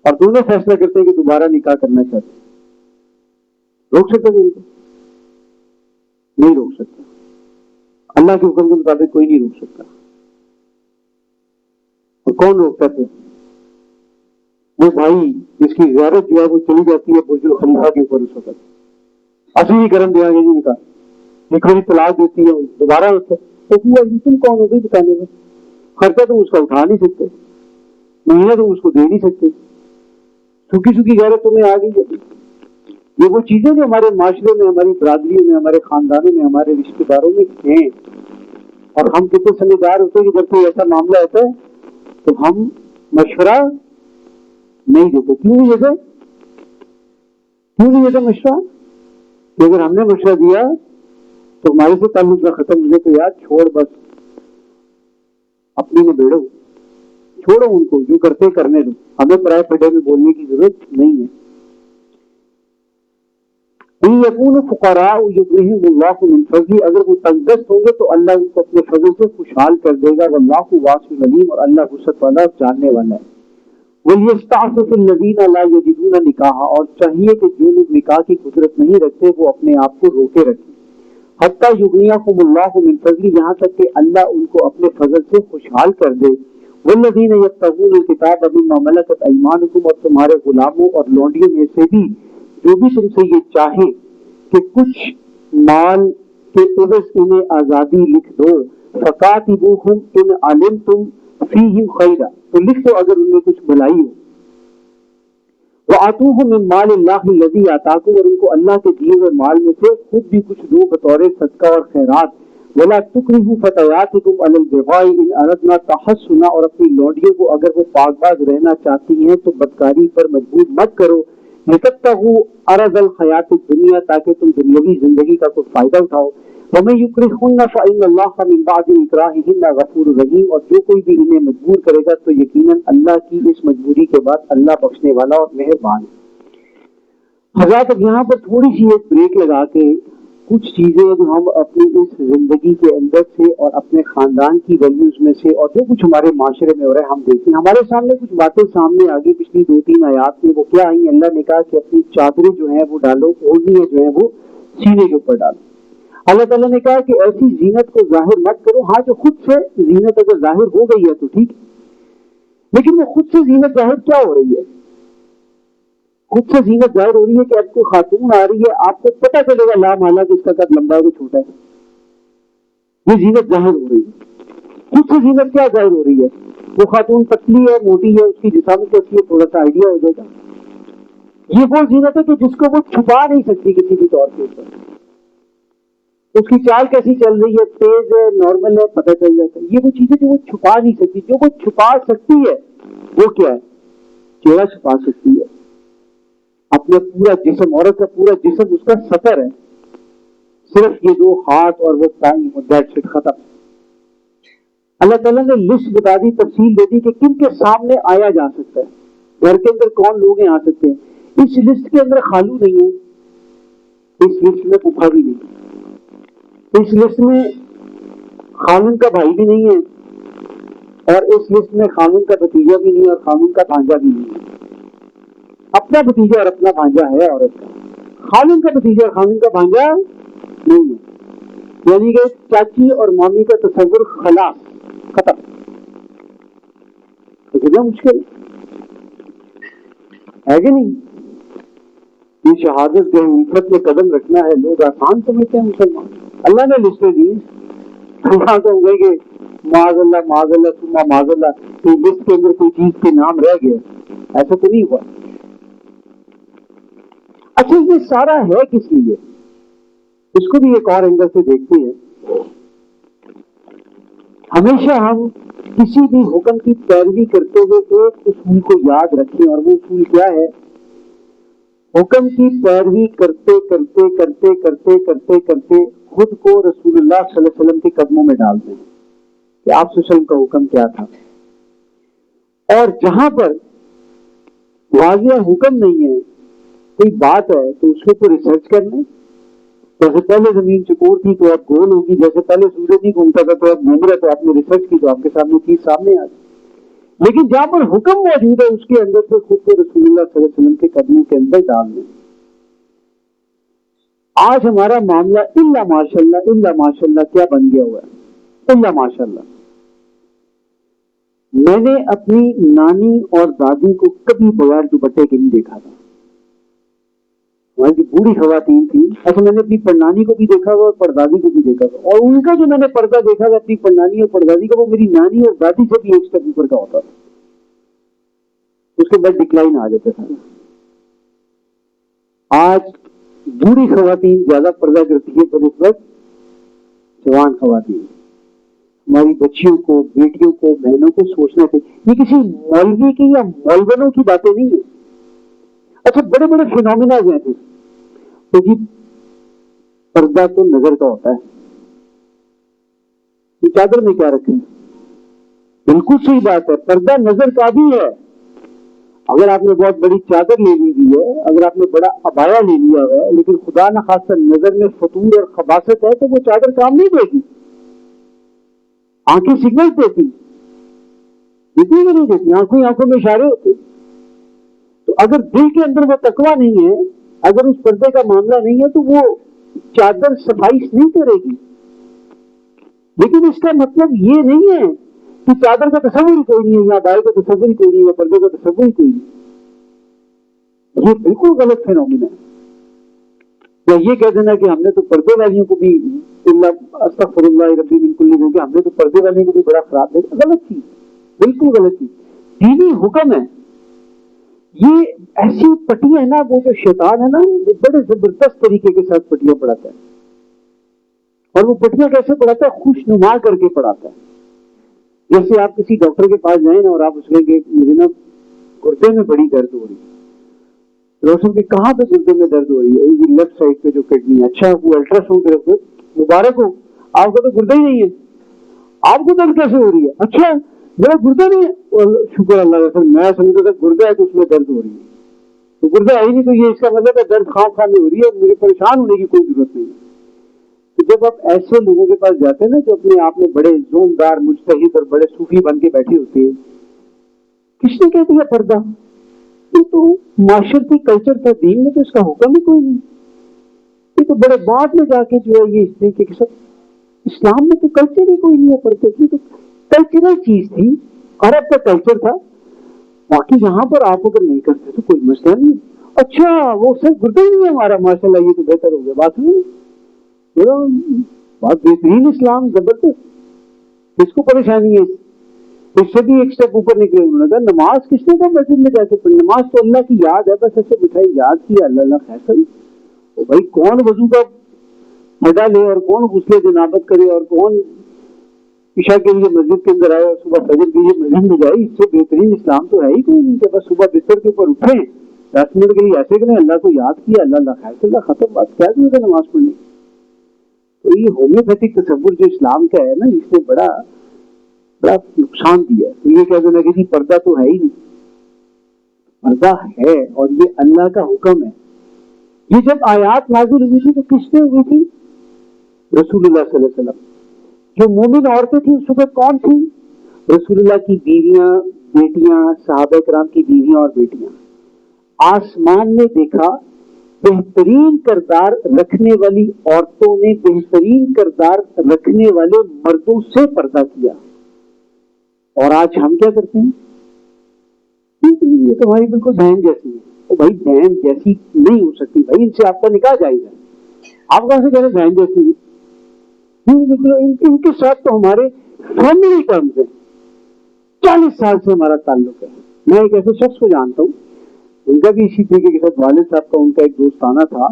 Speaker 2: اور دونوں فیصلہ کرتے ہیں کہ دوبارہ نکاح کرنا چاہتے ہیں. روک سکتا کوئی کو؟ نہیں روک سکتا. اللہ کے حکم کے مطابق کوئی نہیں روک سکتا. اور کون روکتا تھا؟ وہ بھائی جس کی غیرت جو ہے وہ چلی جاتی ہے برج خلیفہ کے اوپر اس وقت, اصلی کرم دیا گیا جی نکاح, ایک بڑی طلاق دیتی ہے, دوبارہ ہوتا ہے. تم کون ہو گئی بتانے میں؟ خرچہ تم اس کا اٹھا نہیں سکتے, مہینہ تم اس کو دے نہیں سکتے, سوکھی سوکھی غیرت تمہیں آ گئی ہے. یہ وہ چیزیں جو ہمارے معاشرے میں, ہماری برادریوں میں, ہمارے خاندانوں میں, ہمارے رشتے داروں میں ہیں, اور ہم کتنے سمجھدار ہوتے ہیں کہ جب کوئی ایسا معاملہ ہوتا ہے تو ہم مشورہ نہیں دیتے. کیوں نہیں دیتے؟ کیوں نہیں دیتے مشورہ؟ کہ اگر ہم نے مشورہ دیا تو ہمارے سے تعلق نہ ختم ہونے, تو یار چھوڑ, بس اپنی میں بیڑو, چھوڑو ان کو, جو کرتے کرنے دو, ہمیں پرائے پٹے میں بولنے کی ضرورت نہیں ہے. یقون فقراء یغنیہم اللہ من فضلہ, اگر وہ تنگ دست ہوں گے تو اللہ ان کو اپنے فضل سے خوشحال کر دے گا. واللہ واسع علیم, اور اللہ وسعت والا جاننے والا ہے. وَلْيَسْتَعْفِفِ الَّذِينَ لَا يَجِدُونَ نِکَاحًا, اور چاہیے کہ جو لوگ نکاح کی قدرت نہیں رکھتے وہ اپنے آپ کو روکے رکھیں. حتیٰ یغنیہم اللہ من فضلہ, یہاں تک کہ اللہ ان کو اپنے فضل سے خوشحال کر دے. وَالَّذِينَ يَبْتَغُونَ الْكِتَابَ مِمَّا مَلَكَتْ أَيْمَانُكُمْ, اور تمہارے غلاموں اور لونڈیوں میں سے بھی جو بھی تم سے یہ چاہے کہ کچھ مال کے عوض انہیں آزادی لکھ دو. فَقَاتِلُوهُمْ إِنْ عَلِمْتُمْ فِيهِمْ خَيْرًا, تو لکھ دو اگر ان میں کچھ بھلائی ہو. وَآتُوهُمْ مِنْ مَالِ اللَّهِ الَّذِي آتَاكُمْ, اور ان کو اللہ کے دیے ہوئے مال میں سے خود بھی کچھ دو بطور صدقہ اور خیرات. وَلَا تُكْرِهُوا فَتَيَاتِكُمْ عَلَى الْبِغَاءِ إِنْ أَرَدْنَا تَحَصُّنًا, اور اپنی لونڈیوں کو اگر وہ پاک باز رہنا چاہتی ہیں تو بدکاری پر مجبور مت کرو. لِتَبْتَغُوا عَرَضَ الْحَيَاةِ الدُّنْيَا, تاکہ تم دنیاوی زندگی کا کوئی فائدہ اٹھاؤ. وَمَن يُكْرِهُنَّ فَإِنَّ اللَّهَ مِن بَعْدِ إِكْرَاهِهِنَّ غَفُورٌ رَحِيمٌ, اور جو کوئی بھی انہیں مجبور کرے گا تو یقیناً اللہ کی اس مجبوری کے بعد اللہ بخشنے والا اور مہربان ہے. حضرات اب یہاں پر تھوڑی سی ایک بریک لگا کے کچھ چیزیں جو ہم اپنی اس زندگی کے اندر سے اور اپنے خاندان کی ویلیوز میں سے اور جو کچھ ہمارے معاشرے میں ہو رہا ہے ہم دیکھتے ہیں. ہمارے سامنے کچھ باتیں سامنے آگے پچھلی 2-3 آیات میں وہ کیا آئی. اللہ نے کہا کہ اپنی چادریں جو ہیں وہ ڈالو, اوڑھنیاں جو ہیں وہ سینے کے اوپر ڈالو. اللہ تعالیٰ نے کہا کہ ایسی زینت کو ظاہر مت کرو. ہاں جو خود سے زینت اگر ظاہر ہو گئی ہے تو ٹھیک, لیکن وہ خود سے زینت ظاہر کیا ہو رہی ہے؟ خود سے زینت ظاہر ہو رہی ہے کہ اب کوئی خاتون آ رہی ہے, آپ کو پتہ چلے گا لا محالہ کہ اس کا قد لمبا ہے کہ چھوٹا ہے. یہ زینت ظاہر ہو رہی ہے. خود سے زینت کیا ظاہر ہو رہی ہے؟ وہ خاتون پتلی ہے, موٹی ہے, اس کی جسم کیسی ہے, تھوڑا سا آئیڈیا ہو جائے گا. یہ وہ زینت ہے کہ جس کو وہ چھپا نہیں سکتی کسی بھی طور کے اوپر. اس کی چال کیسی چل رہی ہے, تیز ہے, نارمل ہے, پتہ چل جاتا ہے. یہ وہ چیزیں جو وہ چھپا نہیں سکتی. جو وہ چھپا سکتی ہے وہ کیا ہے؟ چہرہ چھپا سکتی ہے, اپنا پورا جسم, عورت کا پورا جسم اس کا سطر ہے, صرف یہ 2 ہاتھ اور وہ ٹانگ, دیٹس اٹ, ختم. اللہ تعالیٰ نے لسٹ بتا دی, تفصیل دے دی کہ کن کے سامنے آیا جا سکتا ہے. گھر کے اندر کون لوگ ہیں آ سکتے ہیں. اس لسٹ کے اندر خالو نہیں ہے, اس لسٹ میں پھوپھا بھی نہیں, اس لسٹ میں خامن کا بھائی بھی نہیں ہے, اور اس لسٹ میں خامن کا بھتیجا بھی نہیں ہے اور خامن کا بھانجا بھی نہیں ہے. اپنا بھتیجا اور اپنا بھانجا ہے عورت کا, خامن کا بھتیجا اور خامن کا بھانجا نہیں ہے. یعنی کہ چاچی اور مامی کا تصور خلاص, ختم. تو کتنا مشکل ہے کہ نہیں؟ یہ شہادت جو الفت میں قدم رکھنا ہے لوگ آسان سمجھتے ہیں مسلمان. اللہ نے لسٹیں دی, اللہ تو ہوگا کہ معاذ اللہ ثم معاذ اللہ کہ لسٹ کے اندر کوئی چیز کے نام رہ گیا, ایسا تو نہیں ہوا. اچھا یہ سارا ہے کس لیے؟ اس کو بھی ایک اور اینگل سے دیکھتے ہیں. ہمیشہ ہم کسی بھی حکم کی پیروی کرتے ہوئے ایک اصول کو یاد رکھیں, اور وہ اصول کیا ہے؟ حکم کی پیروی کرتے کرتے کرتے کرتے کرتے کرتے خود کو رسول اللہ صلی اللہ علیہ وسلم کے قدموں میں ڈال دیں کہ آپ صلی اللہ علیہ وسلم کا حکم کیا تھا. اور جہاں پر واضح حکم نہیں ہے, کوئی بات ہے, تو اس کے اوپر ریسرچ کر لیں. جیسے پہلے زمین چکور تھی تو اب گول ہوگی, جیسے پہلے سورج نہیں گھومتا تھا تو اب گھوم رہا, تو آپ نے ریسرچ کی تو آپ کے سامنے چیز سامنے آ گئی. لیکن جہاں پر حکم موجود ہے اس کے اندر سے خود کو رسول اللہ صلی اللہ علیہ وسلم کے قدموں کے اندر ڈال دیں. آج ہمارا معاملہ الا ماشاء اللہ کیا بن گیا ہوا ہے؟ الا ماشاء اللہ. میں نے اپنی نانی اور دادی کو کبھی بغیر دوپٹے کے نہیں دیکھا تھا. ہماری بوڑھی خواتین تھی, ایسے میں نے اپنی پڑنانی کو بھی دیکھا ہوا اور پردادی کو بھی دیکھا ہوا, اور ان کا جو میں نے پردہ دیکھا تھا اپنی پڑنانی اور پردادی کا, وہ میری نانی اور دادی سے بھی ایک سٹیپ اوپر کا ہوتا تھا. اس کے بعد ڈکلائن آ جاتا تھا. آج بوڑھی خواتین زیادہ پردہ کرتی ہے پر اس وقت جوان خواتین. ہماری بچیوں کو, بیٹیوں کو, بہنوں کو سوچنا چاہیے. یہ کسی مولوی کی یا مولونوں کی باتیں نہیں ہیں. اچھا بڑے بڑے فینومینا ہیں تو جی پردہ تو نظر کا ہوتا ہے. یہ چادر میں کیا رکھیں؟ بالکل صحیح بات ہے, پردہ نظر کا بھی ہے. اگر آپ نے بہت بڑی چادر لے لی ہوئی ہے, اگر آپ نے بڑا عبایا لے لیا ہوا ہے, لیکن خدا نخواستہ نظر میں فطور اور خباثت ہے تو وہ چادر کام نہیں دے گی. آنکھیں سگنل دیتی دیتی کہ نہیں دیتی؟ آنکھوں میں اشارے ہوتے. تو اگر دل کے اندر وہ تقویٰ نہیں ہے, اگر اس پردے کا معاملہ نہیں ہے, تو وہ چادر صفائی نہیں کرے گی. لیکن اس کا مطلب یہ نہیں ہے کہ چادر کا تصور ہی کوئی نہیں ہے, یا عبایا کا تصور ہی کوئی نہیں ہے, یا پردے کا تصور ہی کوئی نہیں. یہ بالکل غلط فینومینا ہے. یا یہ کہہ دینا کہ ہم نے تو پردے والیوں کو بھی استغفر اللہ ربی من کل ذنب, ہم نے تو پردے والیوں کو بھی بڑا خراب دیکھا. غلط چیز, بالکل غلط چیز. دینی حکم ہے. یہ ایسی پٹیاں ہے نا, وہ جو شیطان ہے نا, وہ بڑے زبردست طریقے کے ساتھ پٹیاں پڑھاتا ہے. اور وہ پٹیاں کیسے پڑھاتا ہے؟ خوش نما کر کے پڑھاتا ہے. جیسے آپ کسی ڈاکٹر کے پاس جائیں نا اور آپ اس میں کہ مجھے نا گردے میں بڑی درد ہو رہی ہے, روشن کہ کہاں پہ گردے میں درد ہو رہی ہے؟ یہ لیفٹ سائڈ پہ جو کڈنی ہے. اچھا وہ الٹرا ساؤنڈ رکھو, مبارک ہو, آپ کا تو گردہ ہی نہیں ہے, آپ کو درد کیسے ہو رہی ہے؟ اچھا میرا گردہ نہیں ہے, شکر اللہ کا, میں سمجھتا تھا گردہ ہے تو اس میں درد ہو رہی ہے. تو گردہ ہے ہی نہیں, تو یہ اس کا مطلب ہے درد خواہ میں ہو رہی ہے, مجھے پریشان ہونے کی کوئی ضرورت نہیں ہے. تو جب آپ ایسے لوگوں کے پاس جاتے ہیں نا جو اپنے آپ میں بڑے زومدار مجتہد اور بڑے صوفی بن کے بیٹھے ہوتے ہیں, کس نے کہہ دیا پردہ؟ یہ تو معاشرتی کلچر تھا, دین میں تو اس کا حکم ہی کوئی نہیں. یہ تو بڑے بعد میں جا کے جو ہے یہ اس طریقے کے سب, اسلام میں تو کلچر ہی کوئی نہیں ہے پردے کی. تو کلچرل چیز تھی, عرب کا کلچر تھا. باقی یہاں پر آپ اگر نہیں کرتے تو کوئی مسئلہ نہیں. اچھا وہ صرف گردہ ہی نہیں ہے ہمارا, ماشاء اللہ یہ تو بہتر ہو گیا. بات نہیں, بہت بہترین اسلام, زبردست. کس کو پریشانی ہے؟ اس سے بھی ایک سٹیپ اوپر نکلے. انہوں نے کہا نماز کس نے کہا مسجد میں جا کے پڑھی؟ نماز تو اللہ کی یاد ہے, بس ایسے بٹھائی یاد کیا, اللہ اللہ خیر کرے. تو بھائی کون وضو کا مزہ لے اور کون غسل جنابت کرے اور کون عشاء کے لیے مسجد کے اندر آئے اور صبح فجر کے لیے مسجد میں جائے؟ اس سے بہترین اسلام تو ہے ہی کوئی نہیں کہ بس صبح بستر کے اوپر اٹھیں, 10 منٹ کے لیے ایسے کریں, اللہ کو یاد کیا, اللہ اللہ خیر کر, ختم بات. کیا ضرورت ہے نماز پڑھنے کی؟ تو یہ ہومیوپیتھک تصور جو اسلام کا ہے نا, اس نے بڑا نقصان دیا ہے. تو یہ کہہ دینا کہ جی پردہ تو ہے ہی نہیں, پردہ ہے اور یہ اللہ کا حکم ہے. یہ جب آیات نازل ہوئی تھی تو کس نے ہوئی تھی؟ رسول اللہ صلی اللہ علیہ وسلم. جو مومن عورتیں تھیں اس وقت کون تھیں؟ رسول اللہ کی بیویاں، بیٹیاں، صحابہ کرام کی بیویاں اور بیٹیاں. آسمان نے دیکھا بہترین کردار رکھنے والی عورتوں نے بہترین کردار رکھنے والے مردوں سے پردہ کیا. اور آج ہم کیا کرتے ہیں؟ یہ تمہاری بالکل بہن جیسی ہے. او بھائی بہن جیسی نہیں ہو سکتی بھائی، ان سے آپ کا نکاح جائے گا. آپ کہاں سے کہہ رہے ہیں بہن جیسی ہے؟ ان کے ساتھ تو ہمارے فیملی ٹرمز ہیں. 40 سال سے ہمارا تعلق ہے. میں ایک ایسے شخص کو جانتا ہوں، ان کا بھی اسی طریقے کے ساتھ والد صاحب کا ان کا ایک دوستانہ تھا،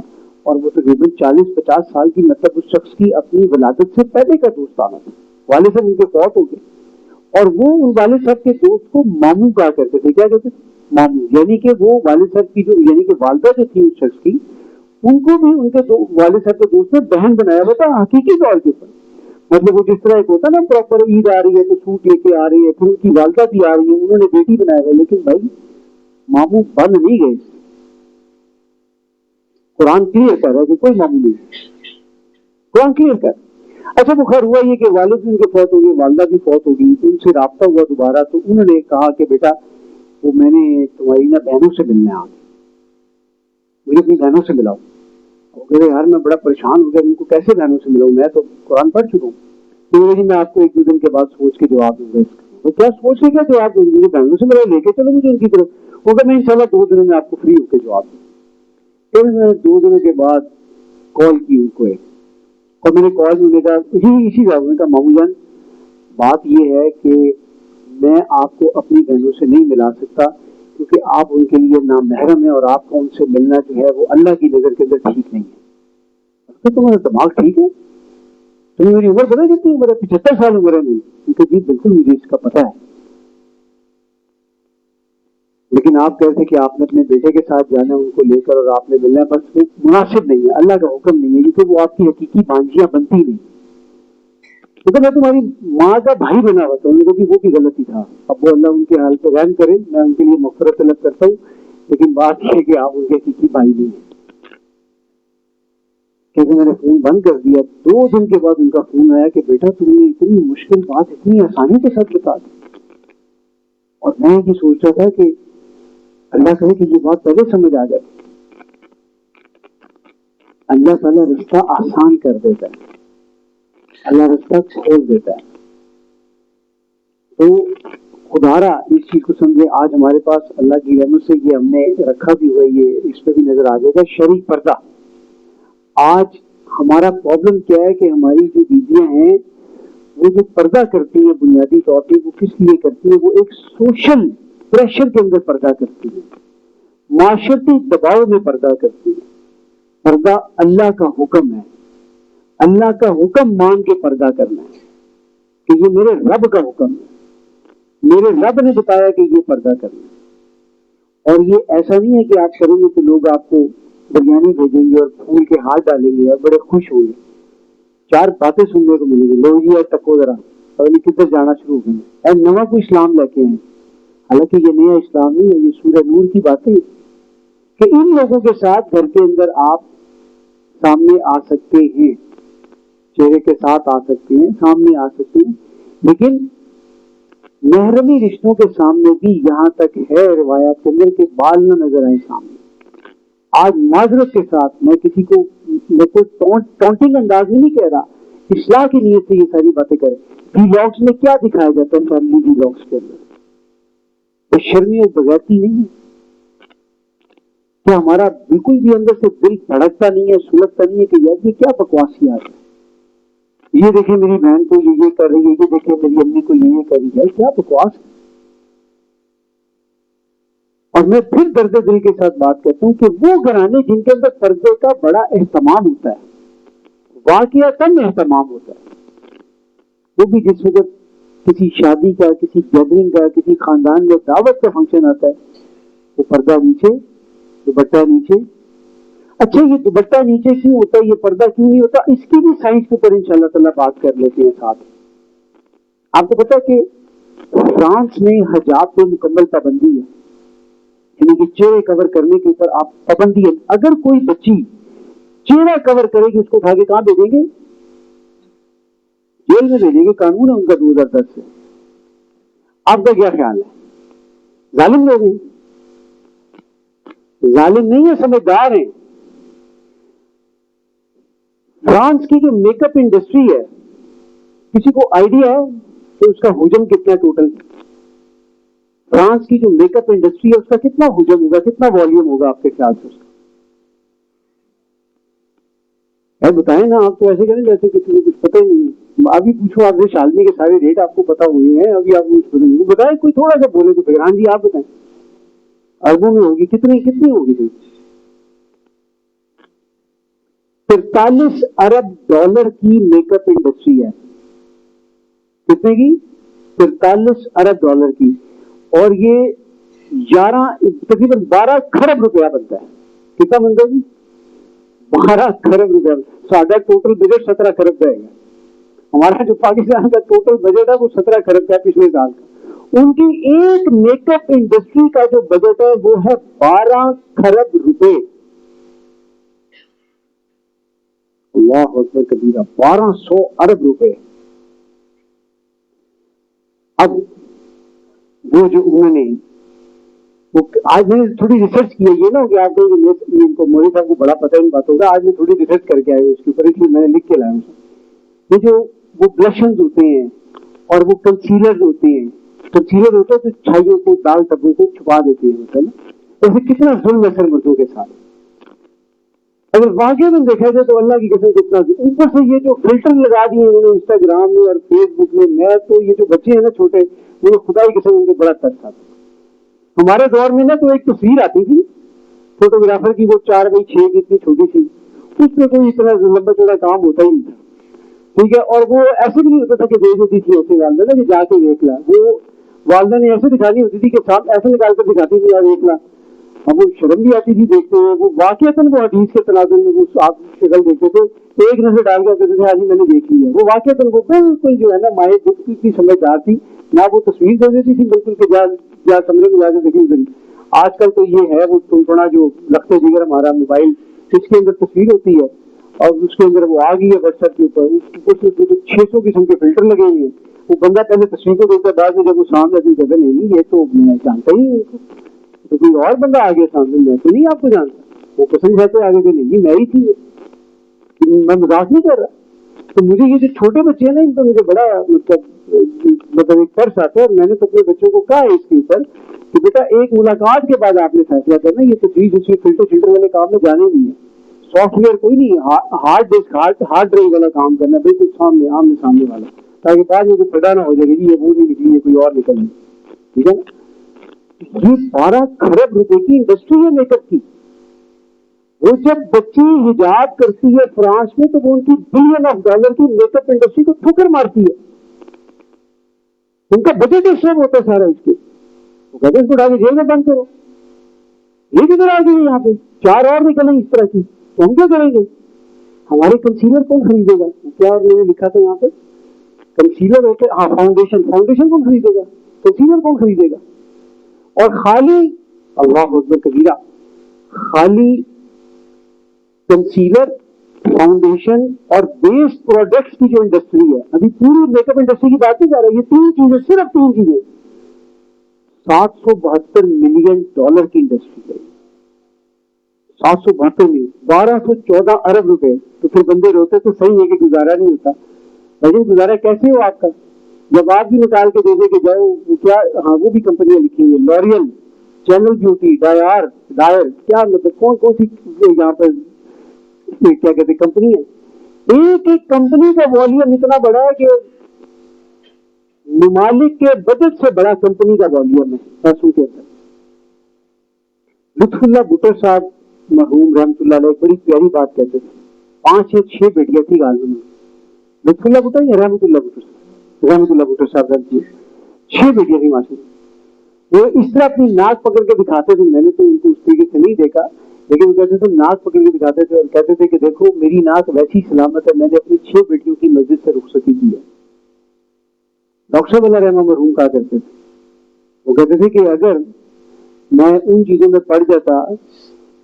Speaker 2: اور وہ تقریباً 40-50 سال کی، مطلب اس شخص کی اپنی ولادت سے پہلے کا دوستانہ تھا. والد صاحب ان کے فوت ہو گئے، اور وہ ان والد صاحب کے دوست کو ماموں کہا کرتے تھے. کیا کہتے تھے؟ ماموں. یعنی کہ وہ والد صاحب کی جو، یعنی کہ والدہ جو تھی اس شخص کی، ان کو بھی ان کے والد صاحب کے دوست نے بہن بنایا ہوا تھا حقیقی طور کے اوپر. مطلب وہ جس طرح ایک ہوتا ہے نا پراپر عید آ رہی ہے تو سوٹ لے کے آ رہی ہے، پھر ان کی والدہ بھی آ رہی ہے، انہوں نے بیٹی بنایا ہوا ہے. لیکن بھائی ماموں بن نہیں گئے. قرآن کلیئر کر رہا ہے کہ کوئی ماموں نہیں. قرآن کلیئر کر. اچھا وہ خیر ہوا یہ کہ والد بھی ان کے فوت ہو گئے، والدہ بھی فوت ہو گئی. ان سے رابطہ ہوا دوبارہ تو انہوں نے کہا کہ بیٹا وہ میں نے تمہاری نا بہنوں سے ملنا ہے، مجھے اپنی بہنوں سے ملاؤ. یار میں بڑا پریشان ہو گیا، ان کو کیسے بہنوں سے ملاؤں، میں تو قرآن پڑھ چکا ہوں. تو میں آپ کو 1-2 دن کے بعد سوچ کے جواب دوں گا. اس کا کیا سوچ کے کیا جواب دوں گی؟ مجھے بہنوں سے ملاؤ، لے کے چلو مجھے ان کی طرف. وہ کہ میں انشاءاللہ 2 دنوں میں آپ کو فری ہو کے جواب دوں. پھر میں نے 2 دنوں کے بعد کال کی ان کو، اور میں نے کال میں کہا اسی بات میں کہا مامو جان بات یہ ہے کہ میں آپ کو اپنی بہنوں سے نہیں ملا سکتا کیونکہ آپ ان کے لیے نامحرم ہیں، اور آپ کو ان سے ملنا جو ہے وہ اللہ کی نظر کے اندر ٹھیک نہیں ہے. تمہارا دماغ ٹھیک ہے؟ تمہیں میری عمر پتا کتنی عمر ہے؟ 75 سال عمر ہے میری. کیونکہ جی بالکل مجھے اس کا پتا ہے. لیکن آپ کہتے کہ آپ نے اپنے بیٹے کے ساتھ جانا ہے ان کو لے کر اور آپ نے ملنا ہے، بس وہ مناسب نہیں ہے، اللہ کا حکم نہیں ہے، کیونکہ وہ آپ کی حقیقی بانجیاں بنتی نہیں. کیونکہ میں تمہاری ماں کا بھائی بنا ہوا تھا. انہوں نے کہا وہ بھی غلطی تھا. اب وہ اللہ ان کے حال پہ رحم کرے، میں ان کے لیے مغفرت طلب کرتا ہوں. لیکن بات یہ ہے کہ آپ ان کے حقیقی بھائی نہیں ہیں. کیونکہ میں نے فون بند کر دیا. 2 دن کے بعد ان کا فون آیا کہ بیٹا تم نے اتنی مشکل بات اتنی آسانی کے ساتھ بتا دی. اور میں یہ سوچ رہا تھا کہ اللہ کرے کہ یہ بات پہلے سمجھ آ جائے. اللہ تعالیٰ رستہ آسان کر دیتا ہے، اللہ رستہ کھول دیتا ہے. تو خدارا اس چیز کو سمجھے. آج ہمارے پاس اللہ کی رحمت سے یہ ہم نے رکھا بھی ہوا، یہ اس پہ بھی نظر آ جائے گا، شرعی پردہ. آج ہمارا پرابلم کیا ہے کہ ہماری جو بیویاں ہیں وہ جو پردہ کرتی ہیں بنیادی طور پہ وہ کس لیے کرتی ہیں؟ وہ ایک سوشل پریشر کے اندر پردہ کرتی ہیں، معاشرتی دباؤ میں پردہ کرتی ہیں. پردہ اللہ کا حکم ہے، اللہ کا حکم مان کے پردہ کرنا ہے کہ یہ میرے رب کا حکم ہے، میرے رب نے بتایا کہ یہ پردہ کرنا ہے. اور یہ ایسا نہیں ہے کہ آپ کریں گے تو لوگ آپ کو بریانی بھیجیں گے اور پھول کے ہاتھ ڈالیں گے اور بڑے خوش ہوں گے. 4 باتیں سننے کو ملیں گی، لو جی اور ٹکو ذرا اور کدھر جانا شروع ہو گئے، نواں کوئی اسلام لے کے ہیں. حالانکہ یہ نیا اسلام نہیں ہے، یہ سورہ نور کی باتیں کہ ان لوگوں کے ساتھ گھر کے اندر آپ سامنے آ سکتے ہیں، چہرے کے ساتھ آ سکتے ہیں، سامنے آ سکتے ہیں. لیکن محرمی رشتوں کے سامنے بھی یہاں تک ہے روایات کے اندر کہ بال نہ نظر آئے سامنے. آج معذرت کے ساتھ میں کسی کو ٹونٹنگ انداز میں نہیں کہہ رہا، اصلاح کی نیت سے یہ ساری باتیں کریں. ویلاگس میں کیا دکھایا جاتا ہے فیملی ویلاگس کے اندر؟ شرمی اور بغیرتی نہیں ہے کہ ہمارا بالکل بھی اندر سے دل دھڑکتا نہیں ہے، سلگتا نہیں ہے کہ یار یہ کیا بکواسیات ہے؟ یہ دیکھیں میری بہن کو یہ کر رہی ہے، یہ دیکھیں میری امی کو یہ کر رہی ہے، کیا بکواس ہے؟ اور میں پھر درد دل کے ساتھ بات کرتا ہوں کہ وہ گھرانے جن کے اندر پردے کا بڑا اہتمام ہوتا ہے، واقعتاً اہتمام ہوتا ہے، وہ بھی جس وقت کسی شادی کا، کسی گیدرنگ کا، کسی خاندان میں دعوت کا فنکشن آتا ہے، وہ پردہ نیچے، دوپٹہ نیچے. اچھا یہ دوپٹہ نیچے کیوں ہوتا ہے، یہ پردہ کیوں نہیں ہوتا؟ اس کی بھی سائنس کے اوپر انشاءاللہ تعالیٰ بات کر لیتے ہیں ساتھ. آپ کو پتا کہ فرانس میں حجاب پہ مکمل پابندی ہے. یعنی کہ چہرے کور کرنے کے اوپر آپ پابندی ہے. اگر کوئی بچی چہرہ کور کرے گی اس کو اٹھا کے کہاں بھیجیں گے؟ جیل میں بھیجیں گے. قانون ہے ان کا 2010 سے. آپ کا کیا خیال ہے؟ ظالم لوگ ہیں؟ ظالم نہیں ہے، سمجھدار ہیں. فرانس کی جو میک اپ انڈسٹری ہے، کسی کو آئیڈیا ہے کہ اس کا حجم کتنا ہے ٹوٹل؟ فرانس کی جو میک اپ انڈسٹری ہے اس کا کتنا حجم ہوگا، کتنا والیوم ہوگا آپ کے خیال سے اس کا؟ بتائیں نا. آپ تو ایسے کریں جیسے کسی کو کچھ پتہ ہی نہیں ہے. ابھی پوچھو آپ سے شالمی کے سارے ریٹ آپ کو پتا ہوئے ہیں، ابھی آپ کچھ پتہ نہیں. بتائیں کوئی تھوڑا سا بولے تو پھر. ہاں جی آپ بتائیں. اربوں میں ہوگی. کتنی ہوگی پھر؟ 43 ارب ڈالر کی میک اپ انڈسٹری ہے. کتنے کی؟ 43 ارب ڈالر کی. اور یہ تقریباً 12 کھرب روپیہ بنتا ہے. کتنا بنتا ہے جی؟ 12 کھرب روپیہ. ساڈا ٹوٹل بجٹ 17 کھرب کا ہے. ہمارا جو پاکستان کا ٹوٹل بجٹ ہے وہ 17 کھرب کا ہے پچھلے سال کا. ان کی ایک میک اپ انڈسٹری کا جو بجٹ ہے وہ ہے 12 کھرب روپے. اللہ اکبر کبیرہ. 1200 ارب روپے. اب وہ جو انہوں نے آج میں نے تھوڑی ریسرچ کی ہے. یہ نا کہ آپ کو مودی صاحب کو بڑا پتہ ان باتوں کا. آج میں تھوڑی ریسرچ کر کے آئے اس کے اوپر، اس لیے میں نے لکھ کے لایا. یہ جو وہ بلشنز ہوتے ہیں اور وہ کنسیلر ہوتے ہیں، کنسیلر ہوتا ہے تو چھائیوں کو، دال دبوں کو چھپا دیتے ہیں ہوتا ہے نا. ایسے کتنا ظلم ہے سر مردوں کے ساتھ. اگر واقعی میں دیکھا جائے تو اللہ کی قسم کتنا. اوپر سے یہ جو فلٹر لگا دیے انہوں نے انسٹاگرام میں اور فیس بک میں تو یہ جو بچے ہیں نا چھوٹے، مجھے خدا کی قسم ان کو بڑا ترس آتا. ہمارے دور میں نا تو ایک تصویر آتی تھی فوٹوگرافر کی، وہ 4x6 کی اتنی چھوٹی سی. اس میں کوئی اتنا لمبا چوڑا کام ہوتا ہی نہیں تھا. ٹھیک ہے. اور وہ ایسے بھی نہیں ہوتا تھا کہ دے دیتی تھی ایسے والدہ نا کہ جا کے دیکھ لا. وہ والدہ نے ایسے دکھانی ہوتی تھی کہ ساتھ ایسے نکال کر دکھاتی تھی، یار دیکھ لا. اب وہ شرم بھی آتی تھی دیکھتے ہوئے. وہ واقعات وہ حدیث کے تناظر میں وہ آپ شکل دیکھتے تھے، ایک نظر ڈال کے کہتے تھے آج میں نے دیکھ لی ہے. وہ واقعات وہ بالکل جو ہے نا مائع کی سمجھدار تھی. نہ وہ تصویر دے دیتی تھی بالکل کہ جا کمرے میں جا کے دیکھیں ادھر. آج کل تو یہ ہے وہ ٹنٹنا جو لگتے جگر ہمارا موبائل، اس کے اندر تصویر ہوتی ہے اور اس کے اندر وہ آ گئی ہے واٹس ایپ کے اوپر 600 قسم کے فلٹر لگے ہوئے ہیں. وہ بندہ پہلے تصویر کو دیکھتا ہے، بعد میں جب وہ سامنے آتی کہتا نہیں یہ تو میں جانتا ہی نہیں. تو کوئی اور بندہ آ گیا سامنے، میں تو نہیں آپ کو جانتا. وہ قسم کہتے آگے کہ نہیں میں ہی تھی، میں مذاق نہیں کر رہا. تو مجھے یہ جو چھوٹے بچے ہیں نا ان پر مجھے بڑا مطلب ایک ترس آتا ہے. اور میں نے تو اپنے بچوں کو کہا ہے اس کے اوپر کہ بیٹا ایک ملاقات کے بعد آپ نے فیصلہ کرنا. یہ تصویر فلٹر والے کام میں جانے نہیں ہے. سافٹ ویئر کوئی نہیں ہے، ہارڈ ڈسک ہارڈ ڈرائیو والا کام کرنا ہے، بالکل آمنے سامنے والا، تاکہ بعد میں کوئی پتا نہ ہو جائے گی یہ وہ نہیں نکلی ہے کوئی اور نکل. ٹھیک ہے. یہ 12 کھرب روپے کی انڈسٹری ہے میک اپ کی. وہ جب بچی حجاب کرتی ہے فرانس میں تو وہ ان کی بلین آف ڈالر کی میک اپ انڈسٹری کو ٹھکر مارتی ہے. ان کا بجٹ ڈسٹرب ہوتا ہے سارا اس کے. وہ کہتے ہیں اس کو اٹھا کے جیل میں بند کرو. یہ کدھر آ گئی یہاں پہ 4 اور نکلیں اس طرح کی، تو ہم کیا کریں گے؟ ہمارے کنسیلر کون خریدے گا؟ کیا میں نے لکھا تھا یہاں پہ کنسیلر ہوتے. ہاں فاؤنڈیشن کون خریدے گا؟ کنسیلر کون خریدے گا؟ اور خالی اللہ اکبر کبیرہ، خالی کنسیلر، فاؤنڈیشن اور بیس پروڈکٹس کی جو انڈسٹری ہے، ابھی پوری میک اپ انڈسٹری کی بات نہیں کر رہا. یہ 3 چیزیں، صرف 3 چیزیں 772 ملین ڈالر کی انڈسٹری ہے. 772 ملین، 1214 ارب روپے. تو پھر بندے روتے تو صحیح ہے کہ گزارا نہیں ہوتا. لیکن گزارا کیسے ہو آپ کا جب آپ بھی نکال کے دے دے کہ جاؤ کیا. ہاں وہ بھی کمپنیاں لکھی ہوئی ہیں، لوریل، چینل بیوٹی، ڈائر کیا مطلب کون سی یہاں پر کیا کہتے کمپنی ہے. ایک کمپنی کا والیوم اتنا بڑا ہے کہ ممالک کے بجٹ سے بڑا کمپنی کا والیوم ہے پیسوں کے اندر. لطف اللہ بھٹو صاحب مرحوم رحمۃ اللہ علیہ بڑی پیاری بات کہتے تھے. 5 یا 6 بیٹیاں تھی غالب میں. لطف اللہ بھٹو یا رحمۃ اللہ بھٹو صاحب 6 بیٹیاں تھی ماشاء اللہ. وہ اس طرح اپنی ناک پکڑ کے دکھاتے تھے. میں نے تو ان کو اس طریقے سے نہیں دیکھا، لیکن وہ کہتے تھے ناک پکڑ کے دکھاتے تھے اور کہتے تھے کہ دیکھو میری ناک ویسی سلامت ہے، میں نے اپنی 6 بیٹیوں کی مسجد سے رخصتی کی ہے. ڈاکٹر صاحب اللہ رحمہ مرحوم کہا کرتے تھے. وہ کہتے تھے کہ اگر میں ان چیزوں میں پڑ جاتا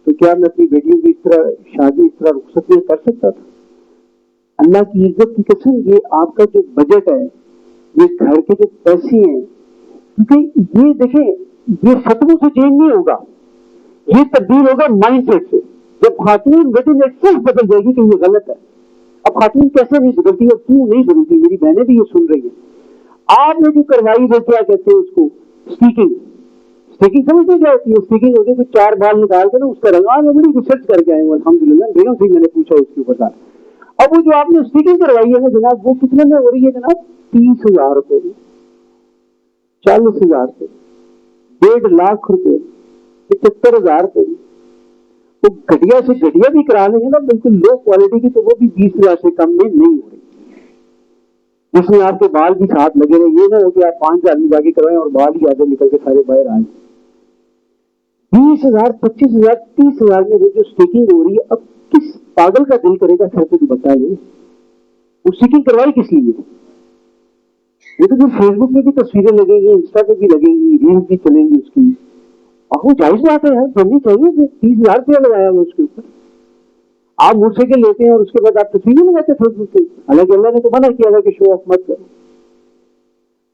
Speaker 2: تو کیا میں اپنی بیٹیوں کی اس طرح شادی اس طرح رخصت میں کر سکتا تھا؟ اللہ کی عزت کی قسم، یہ آپ کا جو بجٹ ہے، یہ گھر کے جو پیسے ہیں، کیونکہ یہ دیکھیں یہ فتووں سے چینج نہیں ہوگا، یہ تبدیل ہوگا مائنڈ سیٹ سے. جب خاتون ویڈنگ ایٹ بدل جائے گی کہ یہ غلط ہے. اب خاتون کیسے نہیں بدلتی اور کیوں نہیں بدلتی؟ میری بہنیں بھی یہ سن رہی ہیں. آپ نے جو کروائی وہ کیا کہتے ہیں اس کو، اسٹیکنگ. اسٹیکنگ سمجھتے کیا ہوتی ہے؟ اسٹیکنگ ہوتی ہے کہ 4 بال نکال کے نا اس کا رنگا. میں بڑی ریسرچ کر کے آئے ہوں الحمدللہ، بیگم سے میں نے پوچھا اس کے اوپر سارا. اب وہ جو آپ نے اسٹیکنگ کروائی ہے نا جناب، وہ کتنے میں ہو رہی ہے جناب؟ 30,000 روپے میں، 40,000 روپے، 1.5 لاکھ روپے، 75,000 روپے. وہ گھٹیا سے گھٹیا بھی کرا لیں گے نا بالکل لو کوالٹی کی، تو وہ بھی 20,000 سے کم میں نہیں ہو رہی، جس میں آپ کے بال بھی ساتھ لگے رہے. یہ نہ ہو کہ آپ 5,000 میں جا کے کروائیں اور بال ہی آدھے نکل کے سارے باہر آئیں. 20,000 25,000 30,000 میں وہ جو اسٹیکنگ ہو رہی ہے. اب کس پاگل کا دل کرے گا سر پہ دوپٹہ لے؟ وہ اسٹیکنگ کروائی کس لیے؟ یہ تو پھر فیس بک میں بھی تصویریں لگیں گی، انسٹا پہ بھی لگیں گی، ریل بھی چلیں گی اس کی. اور وہ جائز بات ہے یار، بننی چاہیے. 30,000 روپیہ لگایا ہوا اس کے اوپر. آپ مجھ سے کے لیتے ہیں اور اس کے بعد آپ تصویریں لگاتے فیس بک پہ. حالانکہ اللہ نے تو منع کیا تھا کہ شو آف مت کرو.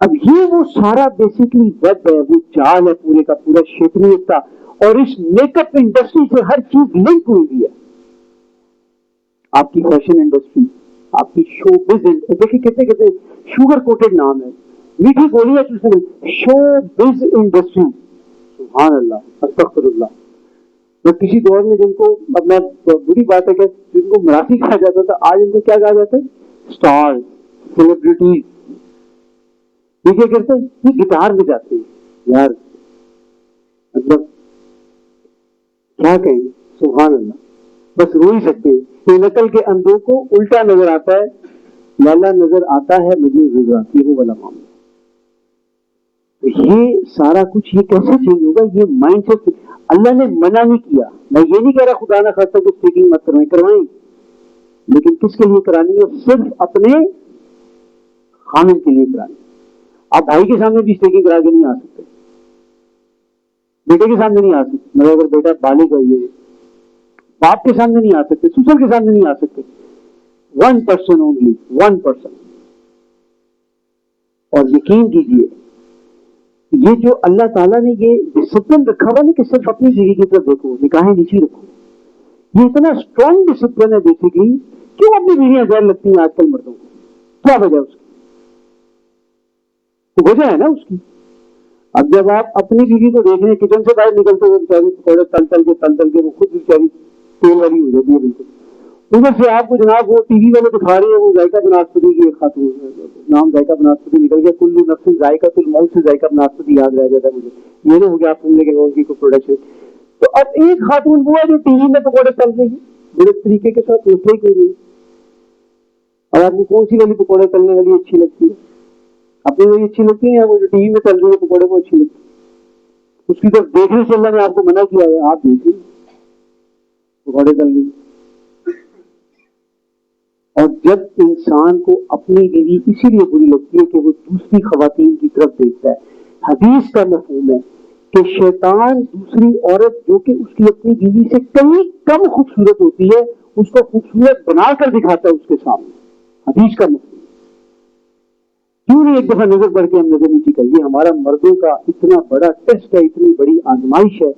Speaker 2: اب یہ وہ سارا بیسیکلی ویب ہے، وہ جال ہے پورے کا پورا شیطانیت کا. اور اس میک اپ انڈسٹری سے ہر چیز لنک ہوئی ہوئی ہے. آپ کی فیشن انڈسٹری، آپ کی شو بز، دیکھیے کتنے کتنے شوگر کوٹڈ نام ہے، میٹھی گولی ہے، شو بز انڈسٹری. سبحان اللہ، استغفر اللہ. میں کسی دور میں جن کو، اب میں بری بات ہے کہ جن کو مراسی کہا جاتا تھا، آج ان کو کیا کہا جاتا ہے؟ Star, celebrities. یہ کیا کرتے ہیں؟ یہ گٹار میں جاتے ہیں یار. مطلب کیا کہیں، سبحان اللہ. بس رو ہی سکتے ہیں. یہ نقل کے اندھوں کو الٹا نظر آتا ہے، لالا نظر آتا ہے مجھے رضا، یہ والا معاملہ. یہ سارا کچھ یہ کیسے چینج ہوگا؟ یہ مائنڈ سیٹ. اللہ نے منع نہیں کیا. میں یہ نہیں کہہ رہا خدا نہ خاصہ کہ اسٹیکنگ مت کروائیں، کروائیں، لیکن کس کے لیے کرانی ہے؟ صرف اپنے خامن کے لیے کرانی. آپ بھائی کے سامنے بھی اسٹیکنگ کرا کے نہیں آ سکتے، بیٹے کے سامنے نہیں آ سکتے. مگر اگر بیٹا بالغ ہے، باپ کے سامنے نہیں آ سکتے، سسر کے سامنے نہیں آ سکتے. 1% اونلی، 1%. اور یقین کیجیے یہ جو اللہ تعالیٰ نے یہ ڈسپلن رکھا ہوا نہیں کہ صرف اپنی بیوی کی طرف دیکھو، نکاحیں نیچی رکھو، یہ اتنا اسٹرانگ ڈسپلن ہے. بیسیکلی کیوں اپنی بیویاں غیر لگتی ہیں آج کل مردوں کو؟ کیا وجہ اس کی؟ وجہ ہے نا اس کی. اب جب آپ اپنی بیوی کو دیکھ رہے ہیں کچن سے باہر نکلتے ہوئے بیچاری پکوڑے تل کے وہ خود بیچاری تیل والی ہو جاتی ہے بالکل. ادھر سے آپ کو جناب وہ ٹی وی والے دکھا رہے ہیں وہ ذائقہ بناسپتی کی ایک خاتون، نام ذائقہ بناسپتی نکل گیا. کلو نفس ذائقہ الموت سے ذائقہ بناسپتی یاد رہ جاتا ہے مجھے. یہ نہ ہو گیا آپ سمجھے کہ ان کی کوئی پروڈکشن. تو اب ایک خاتون وہ ہے جو ٹی وی میں پکوڑے تل رہی ہے بڑے طریقے کے ساتھ، دوسرے کی نہیں. اور آپ کو کون سی والی پکوڑے تلنے والی اچھی لگتی ہے؟ اپنی والی اچھی لگتی ہے یا وہ جو ٹی وی میں تل رہی ہے پکوڑے کو اچھی لگتی ہے؟ اس کی طرف دیکھنے سے اللہ نے آپ کو منع کیا ہے. آپ دیکھیں پکوڑے تل رہی. اور جب انسان کو اپنی بیوی اسی لیے بری لگتی ہے کہ وہ دوسری خواتین کی طرف دیکھتا ہے. حدیث کا مفہوم ہے کہ شیطان دوسری عورت جو کہ اس کی اپنی بیوی سے کئی کم خوبصورت ہوتی ہے اس کو خوبصورت بنا کر دکھاتا ہے اس کے سامنے. حدیث کا مفہوم. کیوں نہیں ایک دفعہ نظر پڑ کے ہم نظر نیچی کر. یہ ہمارا مردوں کا اتنا بڑا ٹیسٹ ہے، اتنی بڑی آزمائش ہے.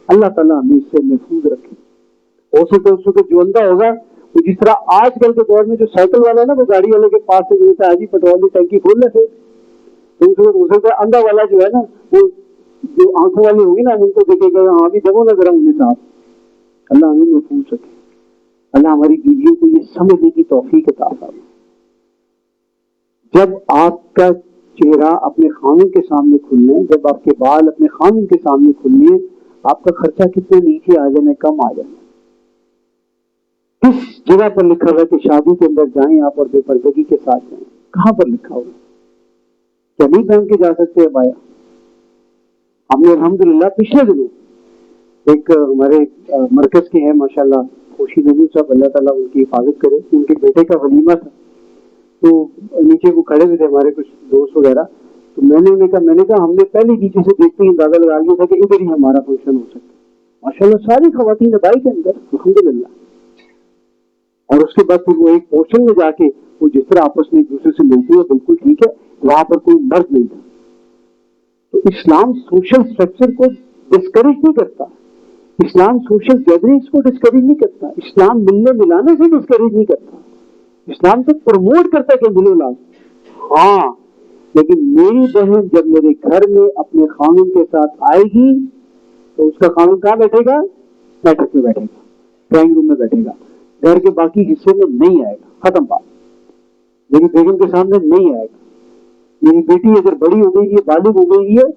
Speaker 2: اللہ تعالیٰ ہمیں اس سے محفوظ رکھے. ہو سکے اس کو جو اندھا ہوگا، جس طرح آج کل کے دور میں جو سائیکل والا ہے نا، وہ گاڑی والے کے پاس سے ملتا ہے جی پیٹرول کی ٹینکی کھول لے. تو ہو سکتا ہے اندھا والا جو ہے نا، وہ جو آنکھوں والی ہوگی نا، ان کو دیکھے گا ہاں بھی جگہ نظر آؤں گے صاحب. اللہ ہمیں محفوظ رکھے. اللہ ہماری بیویوں کو یہ سمجھنے کی توفیق عطا فرمائے. جب آپ کا چہرہ اپنے خامن کے سامنے کھلنے، جب آپ کے بال اپنے خامن کے سامنے کھلنے، آپ کا خرچہ کتنا نیچے آ جانا، کم آ جانا. کس جگہ پر لکھا ہوا کہ شادی کے اندر جائیں آپ اور بے پردگی کے ساتھ جائیں؟ کہاں پر لکھا ہوا؟ کیا نہیں پہن کے جا سکتے ہیں بایا؟ ہم نے الحمدللہ پچھلے دنوں ایک ہمارے مرکز کے ہیں ماشاءاللہ خوشی نبی صاحب، اللہ تعالیٰ ان کی حفاظت کرے، ان کے بیٹے کا ولیمہ تھا. تو نیچے وہ کھڑے ہوئے تھے ہمارے کچھ دوست وغیرہ. تو میں نے کہا ہم نے پہلے نیچے سے دیکھتے ہی اندازہ لگا لیا تھا کہ ادھر ہی ہمارا پوزیشن ہو سکتا ہے. ماشاءاللہ ساری خواتین ابائی کے اندر الحمدللہ. اور اس کے بعد پھر وہ ایک پورشن میں جا کے وہ جس طرح آپس میں ایک دوسرے سے ملتی ہے بالکل ٹھیک ہے, وہاں پر کوئی مرد نہیں تھا. تو اسلام سوشل اسٹرکچر کو ڈسکریج نہیں کرتا, اسلام سوشل گیدرنگس کو ڈسکریج نہیں کرتا, اسلام ملنے ملانے سے ڈسکریج نہیں کرتا, اسلام تو پروموٹ کرتا ہے کہ ملو لاؤ. ہاں لیکن میری بہن جب میرے گھر میں اپنے خاندان کے ساتھ آئے گی تو اس کا خاندان کہاں بیٹھے گا؟ بیٹھک میں بیٹھے گا, ڈرائنگ روم میں بیٹھے گا, گھر کے باقی حصے میں نہیں آئے گا. ختم بات. میری بیگم کے سامنے نہیں آئے گا. میری بیٹی اگر بڑی ہو گئی ہے, بالغ ہو گئی ہے,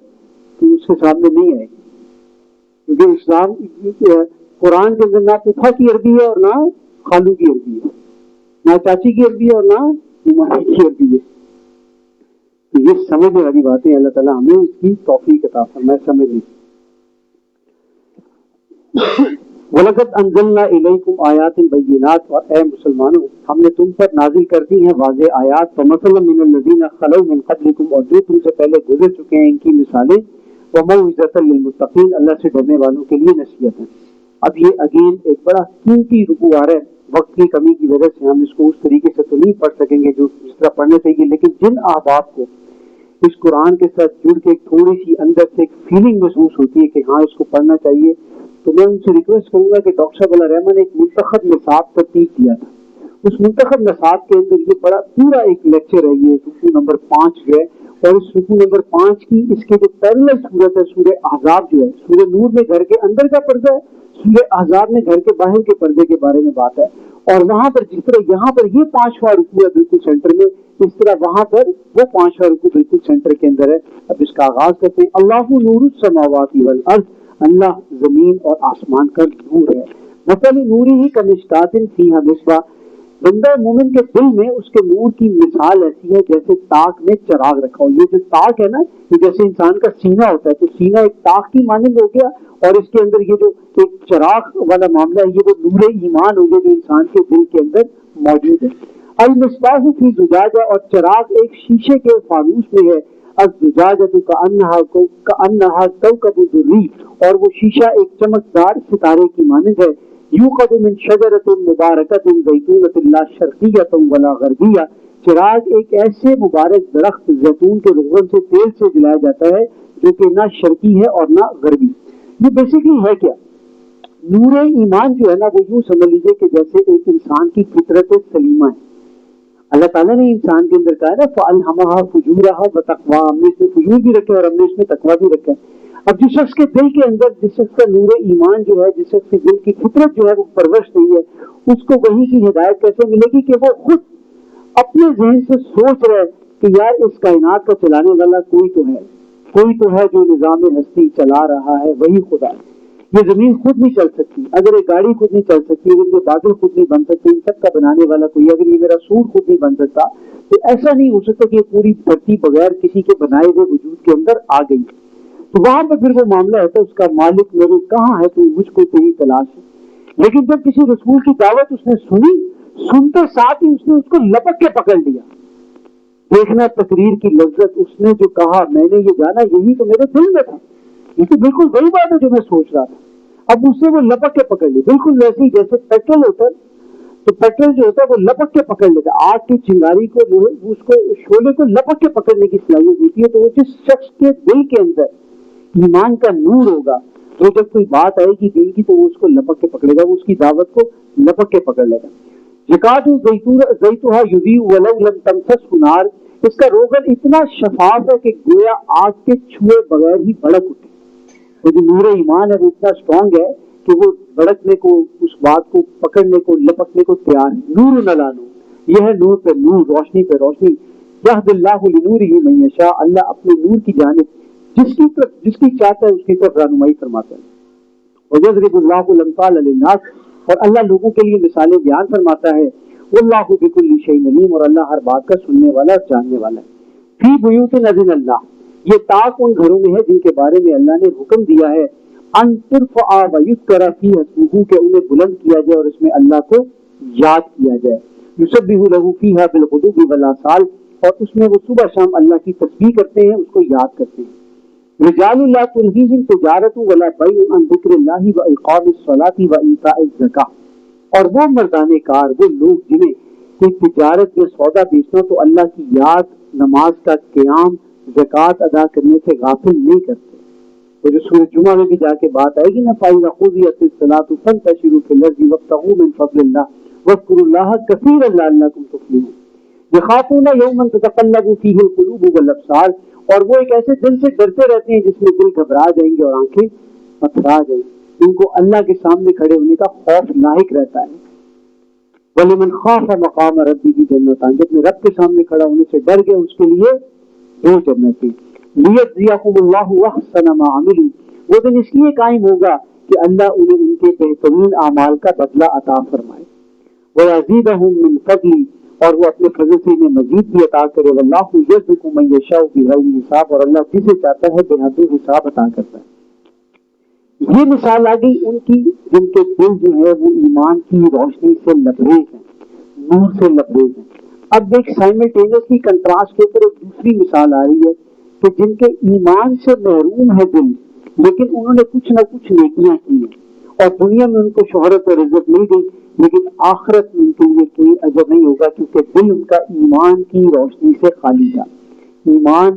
Speaker 2: تو اس کے سامنے نہیں آئے گی, کیونکہ اسلام قرآن کے اندر نہ پھوپھا کی عربی ہے اور نہ خالو کی عربی ہے, نہ چاچی کی عربی ہے اور نہ ماسی کی عربی ہے. یہ سمجھنے والی باتیں اللہ تعالیٰ ہمیں اس کی توفیق عطا فرمائے سمجھنے. وَلَقَدْ أَنزَلْنَا إِلَيْكُمْ آيَاتٍ بَيِّنَاتٍ, اور اے مسلمانوں ہم نے تم پر نازل کر دی ہیں واضح آیات. فَمَثَلًا مِّنَ الَّذِينَ خَلَوْا مِن قَبْلِكُمْ, اور جو تم سے پہلے گزر چکے ہیں ان کی مثالیں. وَمَوْعِظَةً لِّلْمُتَّقِينَ, اللہ سے ڈرنے والوں کے لیے نصیحت ہے. اب یہ اگین ایک بڑا قیمتی رکوع آ رہا ہے. وقت کی کمی کی وجہ سے ہم اس کو اس طریقے سے تو نہیں پڑھ سکیں گے جو جس طرح پڑھنے چاہیے, لیکن جن احباب کو اس قرآن کے ساتھ جڑ کے ایک تھوڑی سی اندر سے ایک فیلنگ محسوس ہوتی ہے کہ ہاں اس کو پڑھنا چاہیے, تو میں ان سے ریکویسٹ کروں گا کہ ڈاکٹر صاحب علیہ رحمٰن نے ایک منتخب نصاب ترتیب کیا تھا. اس منتخب نصاب کے اندر یہ بڑا پورا ایک لیکچر ہے, یہ رکوع نمبر 5 جو ہے, اور اس رکوع نمبر 5 کی اس کے جو پیرلل صورت ہے سورہ احزاب جو ہے, سورہ نور میں گھر کے اندر کا پردہ ہے, سورہ احزاب میں گھر کے باہر کے پردے کے بارے میں بات ہے. اور وہاں پر جس طرح یہاں پر یہ 5واں رکوع ہے بالکل سینٹر میں, اس طرح وہاں پر وہ 5واں رکوع بالکل سینٹر کے اندر ہے. اب اس کا آغاز کرتے ہیں. اللہ نور السماوات والارض, اللہ زمین اور آسمان کا نور ہے. مثل نوری ہی کمشکات فیہا مصباح, بندہ مومن کے دل میں اس کے نور کی مثال ایسی ہے جیسے تاک میں چراغ رکھا ہو. یہ جو تاک ہے نا, یہ جیسے انسان کا سینہ ہوتا ہے, تو سینہ ایک تاک کی مانند ہو گیا, اور اس کے اندر یہ جو ایک چراغ والا معاملہ ہے یہ وہ نور ایمان ہو گیا جو انسان کے دل کے اندر موجود ہے. المصباح فی زجاجہ, اور چراغ ایک شیشے کے فانوس میں ہے. الزجاجۃ کأنہا کوکب دری, اور وہ شیشہ ایک چمکدار ستارے کی مانند ہے. یوقد من شجرۃ مبارکۃ زیتونۃ لا شرقیۃ ولا غربیہ, چراغ ایک ایسے مبارک درخت زیتون کے روغن سے تیل سے جلایا جاتا ہے جو کہ نہ شرقی ہے اور نہ غربی. یہ بیسیکلی ہے کیا؟ نور ایمان جو ہے نا, وہ یوں سمجھ لیجیے کہ جیسے ایک انسان کی فطرت سلیمہ ہے. اللہ تعالیٰ نے انسان کے اندر کہا ہے نا فَأَلْهَمَهَا فُجُورَهَا وَتَقْوَاهَا, ہم نے اس میں فجور بھی رکھا ہے اور ہم نے اس میں تقویٰ بھی رکھا ہے. اب جس شخص کے دل کے اندر, جس شخص کا نور ایمان جو ہے, جس شخص کے دل کی فطرت جو ہے وہ پرورش نہیں ہے, اس کو وحی کی ہدایت کیسے ملے گی کہ وہ خود اپنے ذہن سے سوچ رہے کہ یار اس کائنات کا چلانے والا کوئی تو ہے جو نظام ہستی چلا رہا ہے, وہی خدا ہے. یہ زمین خود نہیں چل سکتی, اگر یہ گاڑی خود نہیں چل سکتی, اگر یہ بادل خود نہیں بن سکتے, ان سب کا بنانے والا کوئی, اگر یہ میرا سور خود نہیں بن سکتا, تو ایسا نہیں ہو سکتا کہ یہ پوری دھرتی بغیر کسی کے بنائے ہوئے وجود کے اندر آ گئی. تو وہاں پر پھر وہ معاملہ ہے تو اس کا مالک میرے کہاں ہے, تو مجھ کو تیری تلاش ہے. لیکن جب کسی رسول کی دعوت اس نے سنی, سنتے ساتھ ہی اس نے اس کو لپک کے پکڑ لیا. دیکھنا تقریر کی لذت, اس نے جو کہا میں نے یہ جانا, یہی تو میرے دل میں تھا, یہ تو بالکل وہی بات ہے جو میں سوچ رہا تھا. اب اس سے وہ لپک کے پکڑ لی, بالکل ویسے ہی جیسے پیٹرول ہوتا ہے, تو پیٹرول جو ہوتا ہے وہ لپک کے پکڑ لیتا ہے. آگ کی چنگاری کو جو ہے اس کو شعلے کو لپک کے پکڑنے کی صلاحیت ہوتی ہے. تو وہ جس شخص کے دل کے اندر ایمان کا نور ہوگا, وہ جب کوئی بات آئے گی دل کی تو وہ اس کو لپک کے پکڑے گا, وہ اس کی دعوت کو لپک کے پکڑ لے گا. زکات زیتونھا یضیء ولو لم تمسسہ نار, اس کا روغن اتنا شفاف ہے کہ گویا آگ کے چھوئے بغیر ہی بھڑک اٹھے. وہ جو نور ایمان ہے وہ اتنا اسٹرانگ ہے کہ وہ بھڑکنے کو, اس بات کو پکڑنے کو, لپکنے کو تیار ہے. نور علی نور, یہ ہے نور پہ نور, روشنی پہ روشنی. یہد اللہ لنورہ من یشاء, اللہ اپنے نور کی جانب جس کی چاہتا ہے اس کی طرف رہنمائی فرماتا ہے. وَيَضْرِبُ اللَّهُ الْأَمْثَالَ لِلنَّاسِ, اور اللہ لوگوں کے لیے مثالیں بیان فرماتا ہے. وَاللَّهُ بِكُلِّ شَيْءٍ عَلِيمٌ, اور اللہ ہر بات کا سننے والا اور جاننے والا ہے. فِي بُيُوتٍ أَذِنَ اللَّهُ, یہ طاق ان گھروں میں ہے جن کے بارے میں اللہ نے حکم دیا ہے ان ترفع ویذکر فیہا اسمہ, کہ انہیں بلند کیا جائے اور اس میں اللہ کو یاد کیا جائے. یسبح لہ فیہا بالغدو والآصال, اور اس میں وہ صبح شام اللہ کی تسبیح کرتے ہیں، اس کو یاد کرتے ہیں۔ رجال لا تلہیہم تجارت ولا بیع عن ذکر اللہ واقام الصلاۃ وایتاء الزکاۃ، اور وہ مردان کار، وہ لوگ جنہیں کوئی تجارت یا سودا بیچنا تو اللہ کی یاد، نماز کا قیام، زکوٰۃ ادا کرنے سے غافل نہیں کرتے۔ تو جو سورہ جمعہ میں بھی جا کے بات آئے گی نا، فَإِذَا قُضِيَتِ الصَّلَاةُ فَانتَشِرُوا فِي الْأَرْضِ وَابْتَغُوا مِن فَضْلِ اللَّهِ وَاذْكُرُوا اللَّهَ كَثِيرًا لَعَلَّكُمْ تُفْلِحُونَ۔ يَخَافُونَ يَوْمًا تَتَقَلَّبُ فِيهِ الْقُلُوبُ وَالْأَبْصَارُ، اور وہ ایک ایسے دن سے ڈرتے رہتے ہیں جس میں دل گھبرا جائیں گے اور آنکھیں پتھرا جائیں گی، ان کو اللہ کے سامنے کھڑے ہونے کا خوف لاحق رہتا ہے۔ وَلِمَنْ خَافَ مَقَامَ رَبِّهِ جَنَّتَانِ، جب میں رب کے سامنے کھڑا ہونے سے ڈر گیا اس کے لیے دو جنتیں۔ لِيَجْزِيَهُمُ اللَّهُ أَحْسَنَ مَا عَمِلُوا، وہ دن اس لیے قائم ہوگا کہ اللہ انہیں ان کے بہترین اعمال کا بدلہ عطا فرمائے۔ وَيَزِيدَهُم مِّن فَضْلِهِ، اور وہ اپنے فضل سے انہیں مزید بھی عطا کرے۔ وَاللَّهُ يَرْزُقُ مَن يَشَاءُ بِغَيْرِ حساب، اور اللہ جسے چاہتا ہے بے حد حساب عطا کرتا ہے۔ یہ مثال آ گئی ان کی جن کے دل جو ہے وہ ایمان کی روشنی سے لبریز ہیں، نور سے لبریز ہیں۔ اب ایک سائملٹینیسلی کنٹراسٹ کے اوپر ایک دوسری مثال آ رہی ہے کہ جن کے ایمان سے محروم ہے دل، لیکن انہوں نے کچھ نہ کچھ نیکیاں کی ہیں، اور دنیا میں ان کو شہرت اور عزت مل گئی، لیکن آخرت میں ان کے لیے کوئی اجر نہیں ہوگا، کیونکہ دل ان کا ایمان کی روشنی سے خالی تھا۔ ایمان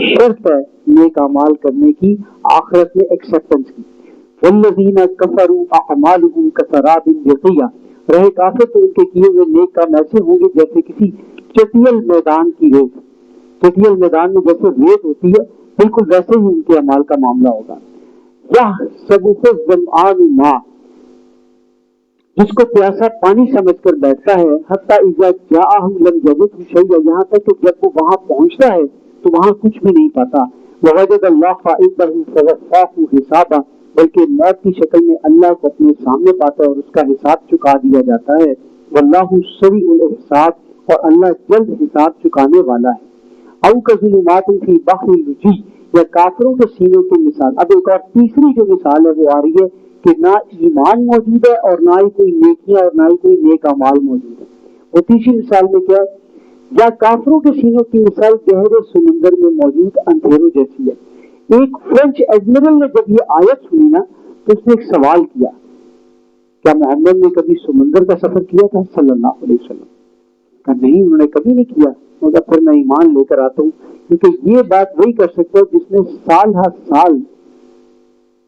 Speaker 2: شرط ہے نیک اعمال کرنے کی، آخرت میں ایکسیپٹنس کی۔ والذین کفروا اعمالهم کسراب بقیۃ، رہے کافر تو ان کے کیے ہوئے نیک کام ایسے ہوں گے جیسے کسی چٹیل میدان کی ریت، چٹیل میدان میں جیسے ریت ہوتی ہے بالکل ویسے ہی ان کے اعمال کا معاملہ ہوگا۔ یحسبہ الظمآن ماء، جس کو پیاسا پانی سمجھ کر بیٹھتا ہے، حتی اذا جاءہ لم یجدہ شیئا، یہاں تک کہ جب وہ وہاں پہنچتا ہے تو وہاں کچھ بھی نہیں پاتا۔ ووجد اللہ عنده فوفاه حسابا، بلکہ موت کی شکل میں اللہ کو اپنے سامنے پاتا ہے اور اس کا حساب چکا دیا جاتا ہے۔ واللہ سریع الحساب، اور اللہ جلد حساب چکانے والا ہے۔ او کظلمات فی بحر لجی، یا کافروں کے سینوں کی مثال۔ اب ایک اور تیسری جو مثال ہے وہ آ رہی ہے کہ نہ ایمان موجود ہے اور نہ ہی کوئی نیکیاں اور نہ ہی کوئی نیک اعمال موجود ہے۔ وہ تیسری مثال میں کیا ہے؟ یا کافروں کے سینوں کی مثال گہرے سمندر میں موجود اندھیروں جیسی ہے۔ ایک فرینچ ایڈمرل نے جب یہ آیت سنی نا تو اس نے ایک سوال کیا، کیا محمد نے کبھی سمندر کا سفر کیا تھا صلی اللہ علیہ وسلم؟ کہ نہیں، انہوں نے کبھی نہیں کیا۔ مگر پھر میں ایمان لے کر آتا ہوں، کیونکہ یہ بات وہی کر سکتا ہے جس نے سال ہر سال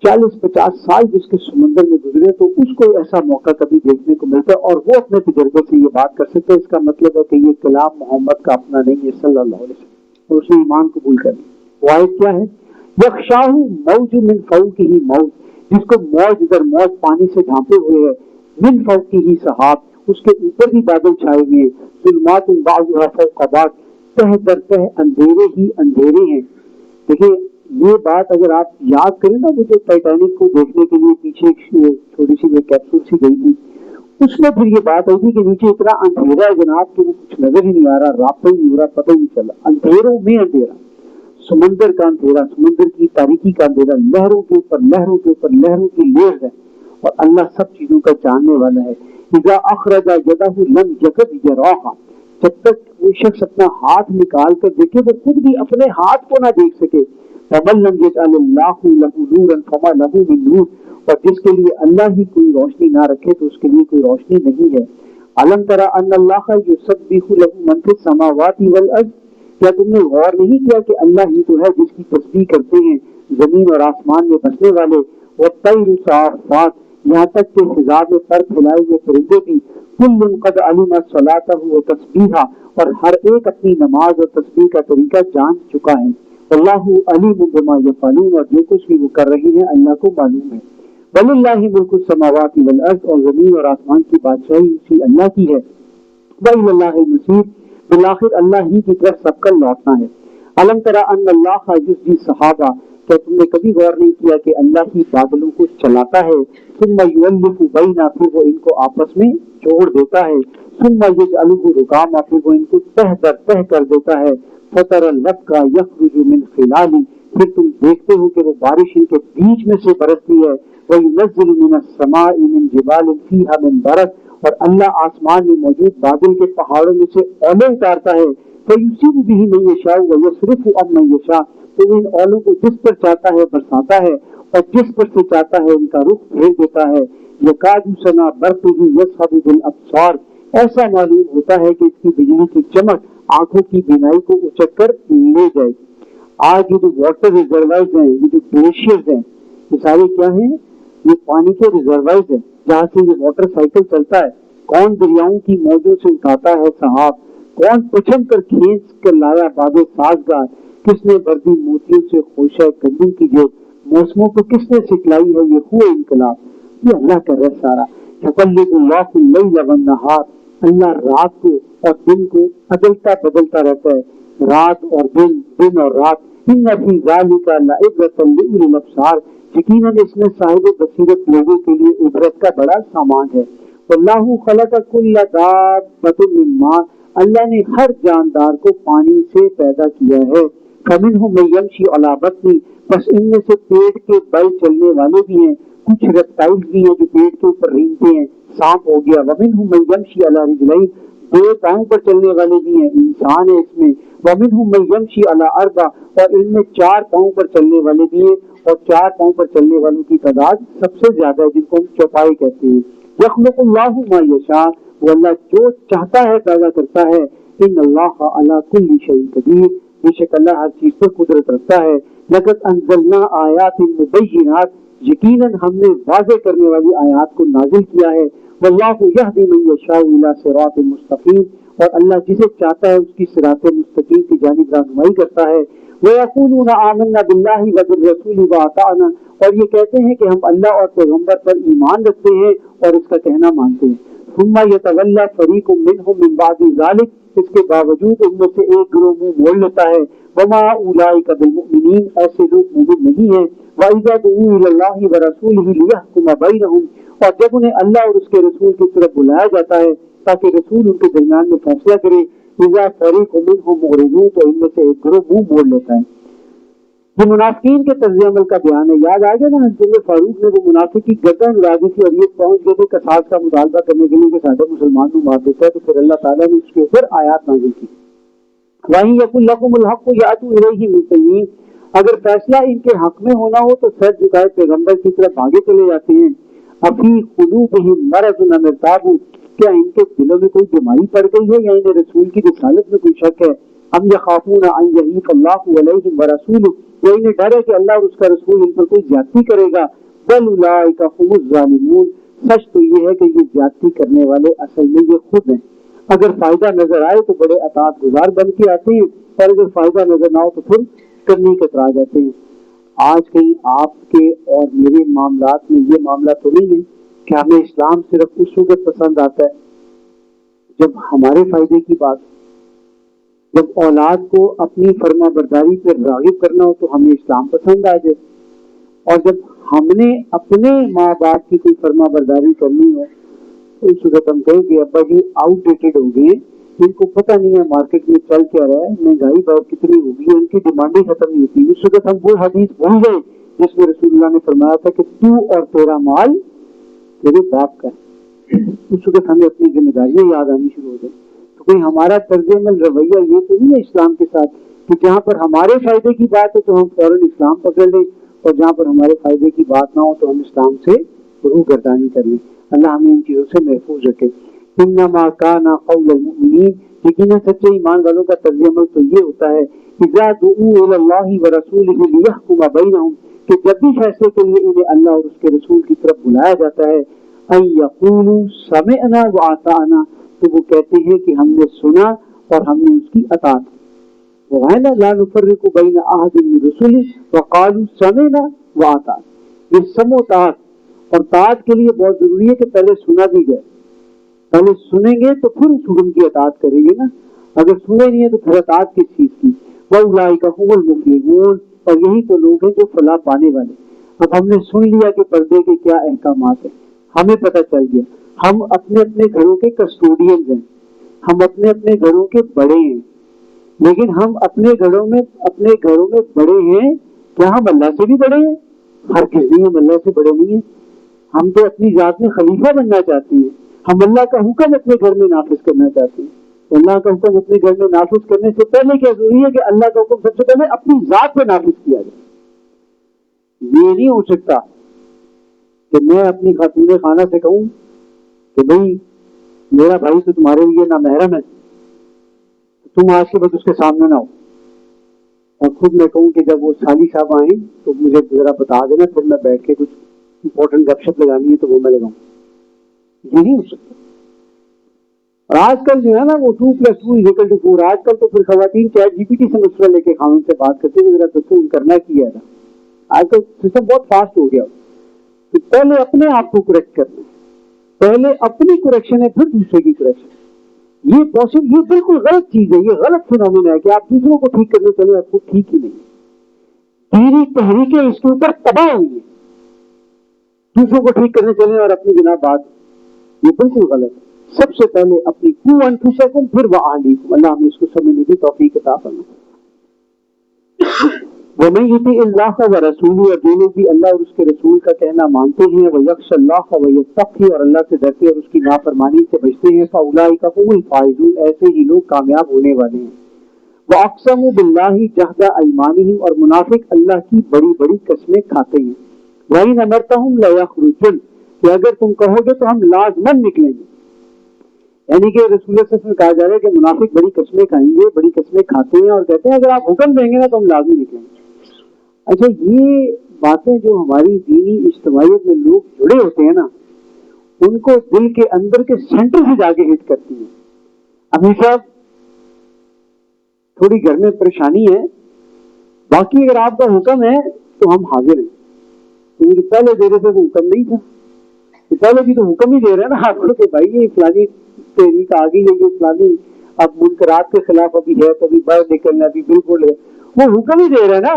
Speaker 2: 40-50 سال جس کے سمندر میں گزرے، تو اس کو ایسا موقع کبھی دیکھنے کو ملتا ہے اور وہ اپنے تجربے سے یہ بات کر سکتا ہے۔ اس کا مطلب ہے کہ یہ کلام محمد کا اپنا نہیں ہے صلی اللہ علیہ وسلم، اور اس نے ایمان قبول کر لیا۔ وہ آیت کیا ہے؟ یغشاہ موج من فوقہ موج، جس کو موج در موج پانی سے ڈھانپے ہوئے ہے، من فوقہ سحاب، اس کے اوپر بھی بادل چھائے ہوئے ہیں، ظلمات بعضها فوق بعض، تہ در تہ اندھیرے ہی اندھیرے ہیں۔ دیکھیں یہ بات اگر آپ یاد کریں نا، وہ جو ٹائٹینک کو دیکھنے کے لیے پیچھے چھوٹی سی وہ کیپسول سی گئی تھی، اس میں پھر یہ بات آئی تھی کہ نیچے اتنا اندھیرا ہے جناب کہ وہ کچھ نظر ہی نہیں آ رہا، رابطہ ہی نہیں ہو رہا، پتہ ہی نہیں چل رہا، اندھیروں میں اندھیرا، سمندر کا اندھیرا، سمندر کی تاریکی کا اندھیرا، لہروں کے اوپر لہروں کے اوپر لہروں کی لہر ہے، اور اللہ سب چیزوں کا جاننے والا ہے۔ اذا اخرج یدہ لم یکد یراہا، جب تک وہ شخص اپنا ہاتھ نکال کر دیکھے وہ خود بھی اپنے ہاتھ کو نہ دیکھ سکے۔ فمن لم یجعل اللہ لہ نورا فما لہ من نور، اور جس کے لیے اللہ ہی کوئی روشنی نہ رکھے تو اس کے لیے کوئی روشنی نہیں ہے۔ علم تری ان اللہ یسبح لہ من فی السماوات والارض، کیا تم نے غور نہیں کیا کہ اللہ ہی تو ہے جس کی تسبیح کرتے ہیں زمین اور آسمان میں بسنے والے، والطیر صافات، یہاں تک کہ فضا میں پر پھیلائے ہوئے پرندے بھی، کل قد علم صلاتہ و تسبیحہ، اور ہر ایک اپنی نماز اور تسبیح کا طریقہ جان چکا ہے۔ اللہ علیم بما یفعلون، اور جو کچھ بھی وہ کر رہے ہیں اللہ کو معلوم ہے۔ وللہ ملک السماوات والارض، اور زمین اور آسمان کی بادشاہی اسی اللہ کی ہے۔ وإلی اللہ المصیر، بالآخر اللہ ہی کی طرف سب کا لوٹنا ہے۔ علم تری ان اللہ یزجی السحابہ، کیا تم نے کبھی غور نہیں کیا کہ اللہ ہی بادلوں کو چلاتا ہے، ثم یؤلف بینہ، پھر وہ ان کو آپس میں جوڑ دیتا ہے، ثم یجعلہ رکاما، پھر وہ ان کو تہ در تہ کر دیتا ہے، فتری الودق یخرج من خلالہ، پھر تم دیکھتے ہو کہ وہ بارش ان کے بیچ میں سے برستی ہے، وینزل من السماء من جبال فیہا من برد، اور اللہ آسمان میں موجود بادل کے پہاڑوں میں سے اولے اتارتا ہے، فَيُصِيبُ بِهِ مَن يَشَاءُ وَيَصْرِفُ عَن مَن يَشَاءُ، تو ان اولوں کو جس پر چاہتا ہے برساتا ہے اور جس پر سے چاہتا ہے ان کا رخ پھیر دیتا ہے. یکاد سنا برقہ یذھب بالابصار، ایسا معلوم ہوتا ہے کہ اس کی بجلی کی چمک آنکھوں کی بینائی کو اچک کر لے جائے گی. آج یہ جو واٹر ریزروائرز ہیں، یہ جو گلیشیئرز ہیں، یہ سارے کیا ہیں؟ یہ پانی کے ریزروائرز ہیں جہاں سے یہ واٹر سائیکل چلتا ہے. کون دریاؤں کی موجوں سے اٹھاتا ہے سحاب، کون پچھم کر کھینچ کر لایا باد سازگار، کس نے بردی موتیوں سے خوشہ گندم کی جیب، موسموں کو کس نے سکھلائی ہے یہ ہوئے انقلاب. یہ اللہ کا رہ سارا. یقلب اللہ اللیل والنہار، اللہ رات کو اور دن کو عدلتا بدلتا رہتا ہے، رات اور دن، دن اور رات. ان فی ذلک لعبرۃ لأولی الابصار، یقیناً اس میں صاحب بصیرت لوگوں کے لیے عبرت کا بڑا سامان ہے. واللہ خلق کل دابۃ من ماء، اللہ نے ہر جاندار کو پانی سے پیدا کیا ہے. فمنہم من یمشی علی بطنہ، بس ان میں سے پیٹ کے بل چلنے والے بھی ہیں. کچھ ریپٹائلز بھی ہیں جو پیٹ کے اوپر رینگتے ہیں، سانپ ہو گیا. ومنہم من یمشی علی رجلین، دو پاؤں پر چلنے والے بھی ہیں، انسان ہے اس میں. ومنہم من یمشی علی اربع، اور ان میں 4 پاؤں پر چلنے والے بھی ہیں، اور 4 پاؤں پر چلنے والوں کی تعداد سب سے زیادہ ہے، جن کو ہم چوپائے کہتے ہیں. یخلق اللہ ما یشاء، وہ اللہ جو چاہتا ہے پیدا کرتا ہے. ان اللہ علی کل شیء قدیر، بے شک اللہ ہر چیز پر قدرت رکھتا ہے. لقد انزلنا آیات مبینات، یقیناً ہم نے واضح کرنے والی آیات کو نازل کیا ہے. واللہ یہدی من یشاء الی صراط مستقیم، اور اللہ جسے چاہتا ہے اس کی صراط مستقیم کی جانب رہنمائی کرتا ہے. وَيَقُولُونَ آمَنَّا بِاللَّهِ وَبِالرَّسُولِ وَأَطَعْنَا، اور یہ کہتے ہیں کہ ہم اللہ اور پیغمبر پر ایمان رکھتے ہیں اور اس کا کہنا مانتے ہیں. ثُمَّ يَتَوَلَّى فَرِيقٌ مِّنْهُم مِّن بَعْدِ ذَلِكَ، اس کے باوجود ان میں سے ایک گروہ منہ موڑ لیتا ہے. وَمَا أُولَٰئِكَ بِالْمُؤْمِنِينَ، ایسے لوگ مومن نہیں ہیں. وَإِذَا دُعُوا إِلَى اللَّهِ وَرَسُولِهِ لِيَحْكُمَ بَيْنَهُمْ، اور جب انہیں اللہ اور اس کے رسول کی طرف بلایا جاتا ہے تاکہ رسول ان کے درمیان میں فیصلہ کرے. اذا فریق منهم معرضون، تو ان میں سے ایک گروہ منہ موڑ لیتا ہے. یہ منافقین کے طرز عمل کا بیان ہے. یاد آ گیا نا، حضرت فاروق نے وہ منافق کی گردن اڑا دی تھی اور یہ پہنچ گئے تھے قصاص کا مطالبہ کرنے کے لیے کہ سارے مسلمان کو مار دیتا ہے. تو پھر اللہ تعالیٰ نے اس کے اوپر آیات نازل کی. وَإِن يَكُن لَّكُمُ الْحَقُّ يَأْتُوا إِلَيْهِ مُذْعِنِينَ، اگر فیصلہ ان کے حق میں ہونا ہو تو سر جھکائے پیغمبر کی طرف آگے چلے جاتے ہیں. افی قلوبہم مرض ام ارتابوا، کیا ان کے دلوں میں کوئی بیماری پڑ گئی ہے یا انہیں رسول کی رسالت میں کوئی شک ہے. ام یخافون ان یحیف اللہ علیہم ورسولہ، یا انہیں ڈر ہے کہ اللہ اور اس کا رسول ان پر کوئی زیادتی کرے گا. بل اولئک هم الظالمون، سچ تو یہ ہے کہ یہ زیادتی کرنے والے اصل میں یہ خود ہیں. اگر فائدہ نظر آئے تو بڑے اطاعت گزار بن کے آتے ہیں، اور اگر فائدہ نظر نہ ہو تو پھر کرنے کترا جاتے ہیں. آج کہیں آپ کے اور میرے معاملات میں یہ معاملہ تو نہیں ہے کہ ہمیں اسلام صرف اس وقت پسند آتا ہے جب ہمارے فائدے کی بات، جب اولاد کو اپنی فرما برداری پر راغب کرنا ہو تو ہمیں اسلام پسند آ جائے، اور جب ہم نے اپنے ماں باپ کی کوئی فرما برداری کرنی ہو تو اس وقت ہم کہیں کہ ابا جی آؤٹ ڈیٹڈ ہو گئے، ان کو پتہ نہیں ہے مارکیٹ میں چل کیا رہا ہے، مہنگائی بہت کتنی ہوگی، ان کی ڈیمانڈیں ختم نہیں ہوتی. اس وقت ہم وہ حدیث بھول گئے جس میں رسول اللہ نے فرمایا تھا کہ تو اور تیرا مال تیرے باپ کا ہے. اس وقت ہمیں اپنی ذمہ داریاں یاد آنی شروع ہو گئی. تو کوئی ہمارا طرز عمل رویہ یہ تو نہیں ہے اسلام کے ساتھ کہ جہاں پر ہمارے فائدے کی بات ہے تو ہم فوراً اسلام پکڑ لیں، اور جہاں پر ہمارے فائدے کی بات نہ ہو تو ہم اسلام سے روح گردانی کر لیں. اللہ ہمیں ان چیزوں سے محفوظ رکھے. انما کان قول المؤمنین، یقیناً سچے ایمان والوں کا طرز عمل تو یہ ہوتا ہے اذا دعوا الی اللہ ورسولہ لیحکم بینہم، کہ جب بھی فیصلے کے لیے انہیں اللہ اور اس کے رسول کی طرف بلایا جاتا ہے ان یقولوا سمعنا واطعنا، تو وہ کہتے ہیں کہ ہم نے سنا اور ہم نے اس کی اطاعت. وَأَنَا لَا نُفَرِّقُ بَيْنَ أَحَدٍ مِّن رُّسُلِهِ وَقَالُوا سَمِعْنَا وَأَطَعْنَا. یہ سمع و طاعت، اور طاعت کے لیے بہت ضروری ہے کہ پہلے سنا بھی جائے. پہلے سنیں گے تو پھر اس حکم کی اطاعت کریں گے نا، اگر سنے نہیں ہے تو پھر اطاعت کس چیز کی. وَأُولَٰئِكَ هُمُ الْمُفْلِحُونَ، اور یہی تو لوگ ہیں جو فلاح پانے والے. اب ہم نے سن لیا کہ پردے کے کیا احکامات ہیں، ہمیں پتہ چل گیا. ہم اپنے اپنے گھروں کے کسٹوڈینز ہیں، ہم اپنے اپنے گھروں کے بڑے ہیں، لیکن ہم اپنے گھروں میں بڑے ہیں، کیا ہم اللہ سے بھی بڑے ہیں؟ ہر کسی ہم اللہ سے بڑے نہیں ہیں. ہم تو اپنی ذات میں خلیفہ بننا چاہتے ہیں، ہم اللہ کا حکم اپنے گھر میں نافذ کرنا چاہتے ہیں. تو اللہ کا حکم اپنے گھر میں نافذ کرنے سے پہلے کیا ضروری ہے کہ اللہ کا حکم سب سے پہلے اپنی ذات پہ نافذ کیا جائے. یہ نہیں ہو سکتا کہ میں اپنی خاتون خانہ سے کہوں کہ بھئی میرا بھائی تو تمہارے لیے نامحرم ہے، تم آج کے بعد اس کے سامنے نہ ہو، اور خود میں کہوں کہ جب وہ سالی صاحب آئیں تو مجھے ذرا بتا دینا، پھر میں بیٹھ کے کچھ امپورٹنٹ گپ شپ لگانی ہے تو وہ میں لگاؤں. یہ نہیں ہو سکتا. اور آج کل جو ہے نا وہ 2+2=4. آج کل تو پھر خواتین چیٹ GPT سے مشورہ لے کے خاوند سے بات کرتے ہیں ذرا تو کرنا کیا تھا. آج کل سسٹم بہت فاسٹ ہو گیا. تو پہلے اپنے آپ کو کریکٹ کرنا، پہلے اپنی کریکشن ہے پھر دوسرے کی کریکشن. یہ بالکل غلط چیز ہے، یہ غلط فینومینا ہے کہ آپ دوسروں کو ٹھیک کرنے چلے، آپ کو ٹھیک ہی نہیں. پوری تحریکیں اس کے اوپر تباہ ہوئی ہیں، دوسروں کو ٹھیک کرنے چلے اور اپنی جناب بات، یہ بالکل غلط ہے. سب سے پہلے اپنی قو انفسکم پھر وأہلیکم. اللہ ہمیں اس کو سمجھنے کی توفیق عطا فرمائے. وَمَن يُطِعِ اللَّهَ وَرَسُولَهُ، اور جو لوگ بھی اللہ اور اس کے رسول کا کہنا مانتے ہیں، وَيَخْشَ اللَّهَ وَيَتَّقِي، اور اللہ سے ڈرتے اور اس کی نافرمانی سے بچتے ہیں، فَأُولَٰئِکَ هُمُ الْفَائِزُونَ، ایسے ہی لوگ کامیاب ہونے والے ہیں. وَأَقْسَمُوا بِاللَّهِ جَهْدَ أَيْمَانِهِمْ، اور منافق اللہ کی بڑی بڑی قسمیں کھاتے ہیں. وَإِنْ أَمَرْتَهُمْ لَيَخْرُجُنَّ، کہ اگر تم کہو گے تو ہم لازماً نکلیں گے. یعنی کہ رسول اللہ صلی اللہ علیہ وسلم کہا جا رہا ہے کہ منافق بڑی قسمیں کھائیں گے، بڑی قسمیں کھاتے ہیں، اور کہتے ہیں اگر آپ حکم دیں گے نا تو ہم لازمی نکلیں گے. اچھا، یہ باتیں جو ہماری دینی اجتماعیت میں لوگ جڑے ہوتے ہیں نا، ان کو دل کے اندر کے سینٹر سے جا کے ہٹ کرتی ہیں. امیر صاحب تھوڑی گھر میں پریشانی ہے، باقی اگر آپ کا حکم ہے تو ہم حاضر ہیں. تو مجھے پہلے دے رہے تھے وہ حکم نہیں تھا، تو پہلے بھی تو حکم ہی دے رہے ہیں نا آپ کو کہ بھائی یہ فلانی تحریک آ گئی ہے، یہ فلانی اب منکرات کے خلاف ابھی ہے، کبھی باہر نکلنا، ابھی بالکل ہے، وہ حکم ہی دے رہے ہیں نا.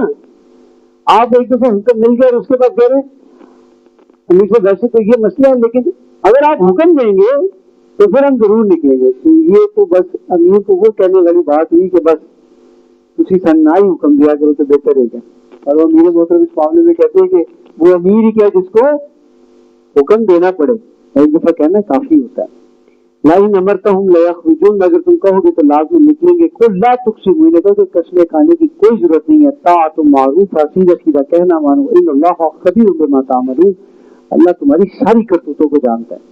Speaker 2: آپ ایک دفعہ حکم مل گیا اور اس کے بعد کہہ رہے ہیں ویسے تو یہ مسئلہ ہے، لیکن اگر آپ حکم دیں گے تو پھر ہم ضرور نکلیں گے. تو یہ تو بس امیر کو وہ کہنے والی بات ہوئی کہ بس اسی سن نہ ہی حکم دیا کرو تو بہتر ہے گا. اور وہ امیر محترم اس معاملے میں کہتے ہیں کہ وہ امیر ہی کیا جس کو حکم دینا پڑے، ایک دفعہ کہنا کافی ہوتا ہے. لَإِنْ أَمَرْتَهُمْ لَيَخْرُجُونَ، اگر تم کہو گے تو لازم نکلیں گے. قُلْ لَا تُقْسِمُوا، انہیں کہو کہ قسمیں کھانے کی کوئی ضرورت نہیں ہے. طاعۃ معروف، سیدھا سیدھا کہنا مانو. إِنَّ اللَّهَ خَبِيرٌ بِمَا تَعْمَلُونَ، اللہ تمہاری ساری کرتوتوں کو جانتا ہے.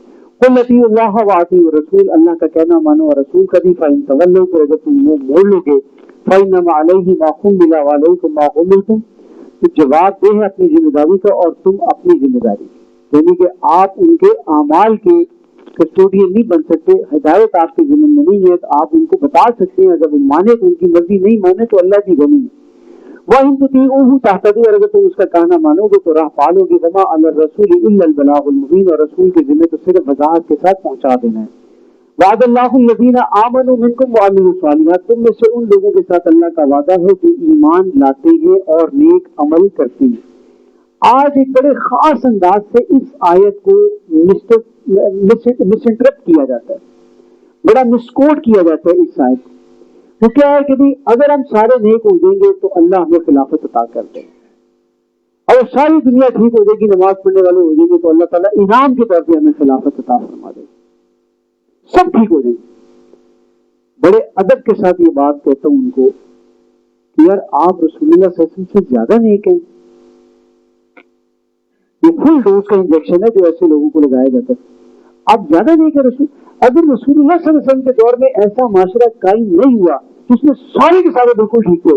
Speaker 2: قُلْ أَطِیعُوا اللَّهَ وَأَطِیعُوا الرَّسُولَ، اللہ کا کہنا مانو اور رسول کا بھی. فَإِن تَوَلَّوْا، پھر اگر تم منہ موڑ لو گے، فَإِنَّمَا عَلَيْهِ مَا حُمِّلَ وَعَلَيْكُم مَّا حُمِّلْتُم، تو جواب دے ہے اپنی ذمہ داری کا اور تم اپنی ذمہ داری. یعنی کہ آپ ان کے اعمال کے کسٹوڈین نہیں بن سکتے. ہدایت آپ کے ذمہ میں نہیں ہے، تو آپ ان کو بتا سکتے ہیں، اگر وہ مانے تو ان کی مرضی، نہیں مانے تو اللہ کی غنی ہے. وَإِن تُطِيعُوهُ تَهْتَدُوا، اگر تم اس کا کہنا مانو گے تو راہ پالو گے. وَمَا عَلَى الرَّسُولِ إِلَّا الْبَلَاغُ الْمُبِينُ، اور رسول کے ذمہ تو صرف وضاحت کے ساتھ پہنچا دینا ہے. وَعَدَ اللَّهُ الَّذِينَ آمَنُوا مِنكُمْ وَعَمِلُوا الصَّالِحَاتِ، تم میں سے ان لوگوں کے ساتھ اللہ کا وعدہ ہے جو ایمان لاتے ہیں اور نیک عمل کرتے ہیں. آج ایک بڑے خاص انداز سے اس آیت کو مس انٹرپٹ کیا جاتا ہے، بڑا مسکوٹ کیا جاتا ہے اس آیت کو. وہ کیا ہے کہ بھی اگر ہم سارے نیک ہو جائیں گے تو اللہ ہمیں خلافت عطا کرتے ہیں، اور ساری دنیا ٹھیک ہو جائے گی، نماز پڑھنے والے ہو جائیں گے تو اللہ تعالیٰ انعام کے طور پہ ہمیں خلافت عطا فرما دے گا، سب ٹھیک ہو جائیں گے. بڑے ادب کے ساتھ یہ بات کہتا ہوں ان کو کہ یار آپ رسول اللہ صلی اللہ علیہ وسلم سے زیادہ نیک ہیں. یہ فل ڈوز کا انجیکشن ہے جو ایسے لوگوں کو لگایا جاتا ہے. آپ زیادہ نہیں کہ رسول، اگر رسول اللہ صلی اللہ علیہ وسلم کے دور میں ایسا معاشرہ قائم نہیں ہوا جس میں سارے کے سارے بالکل ٹھیک ہو،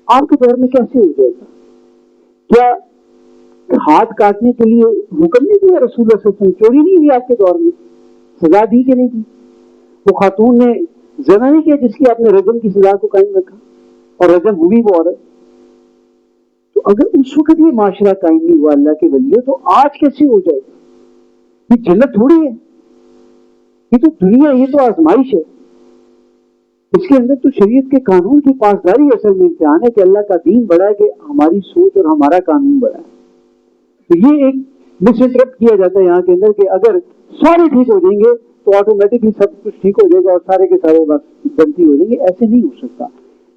Speaker 2: آپ کے دور میں کیسے ہو جائے گا؟ کیا ہاتھ کاٹنے کے لیے حکم نہیں دیا رسول اللہ صلی اللہ علیہ وسلم؟ چوری نہیں ہوئی آپ کے دور میں؟ سزا دی کہ نہیں دی؟ وہ خاتون نے زنا نہیں کیا جس کی آپ نے رجم کی سزا کو قائم رکھا، اور رجم ہوئی وہ عورت. تو اگر اس وقت یہ معاشرہ قائم نہیں ہوا اللہ کے ولیوں، تو آج کیسے ہو جائے گا؟ یہ جنت تھوڑی ہے، یہ تو دنیا، یہ تو آزمائش ہے. اس کے اندر تو شریعت کے قانون کی پاسداری اصل میں امتحان ہے کہ اللہ کا دین بڑا ہے کہ ہماری سوچ اور ہمارا قانون بڑا ہے. تو یہ ایک مس انٹرپٹ کیا جاتا ہے یہاں کے اندر کہ اگر سارے ٹھیک ہو جائیں گے تو آٹومیٹکلی سب کچھ ٹھیک ہو جائے گا اور سارے کے سارے بس گنتی ہو جائیں گے. ایسے نہیں ہو سکتا.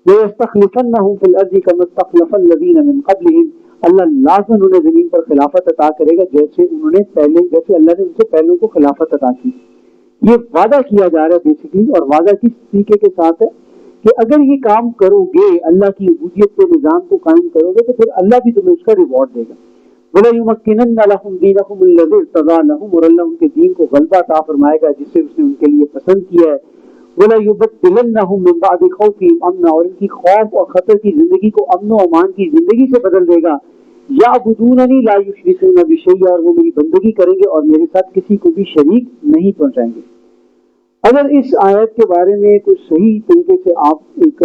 Speaker 2: لَيَسْتَخْلِفَنَّهُمْ فِي الْأَرْضِ كَمَا اسْتَخْلَفَ الَّذِينَ مِنْ قَبْلِهِمْ، اللہ لازم انہیں زمین پر خلافت عطا کرے گا جیسے اللہ نے ان سے پہلوں کو خلافت عطا کی. یہ وعدہ کیا جا رہا ہے بیسکلی، اور وعدہ کس طریقے کے ساتھ ہے کہ اگر یہ کام کرو گے، اللہ کی عبودیت کے نظام کو قائم کرو گے، تو پھر اللہ بھی تمہیں اس کا ریوارڈ دے گا. وَلَيُمَكِّنَنَّ لَهُمْ دِينَهُمُ الَّذِي ارْتَضَىٰ لَهُمْ، اور اللہ ان کے دین کو غلبہ عطا فرمائے گا جسے اس نے ان کے لیے پسند کیا ہے. وَلَيُبَدِّلَنَّهُم مِّن بَعْدِ خَوْفِهِمْ أَمْنًا، اور ان کی خوف اور خطر کی زندگی کو امن و امان کی زندگی سے بدل دے گا. يَعْبُدُونَنِي لَا يُشْرِكُونَ بِي شَيْئًا، اور وہ میری بندگی کریں گے اور میرے ساتھ کسی کو بھی شریک نہیں پہنچائیں گے. اگر اس آیت کے بارے میں کچھ صحیح طریقے سے آپ ایک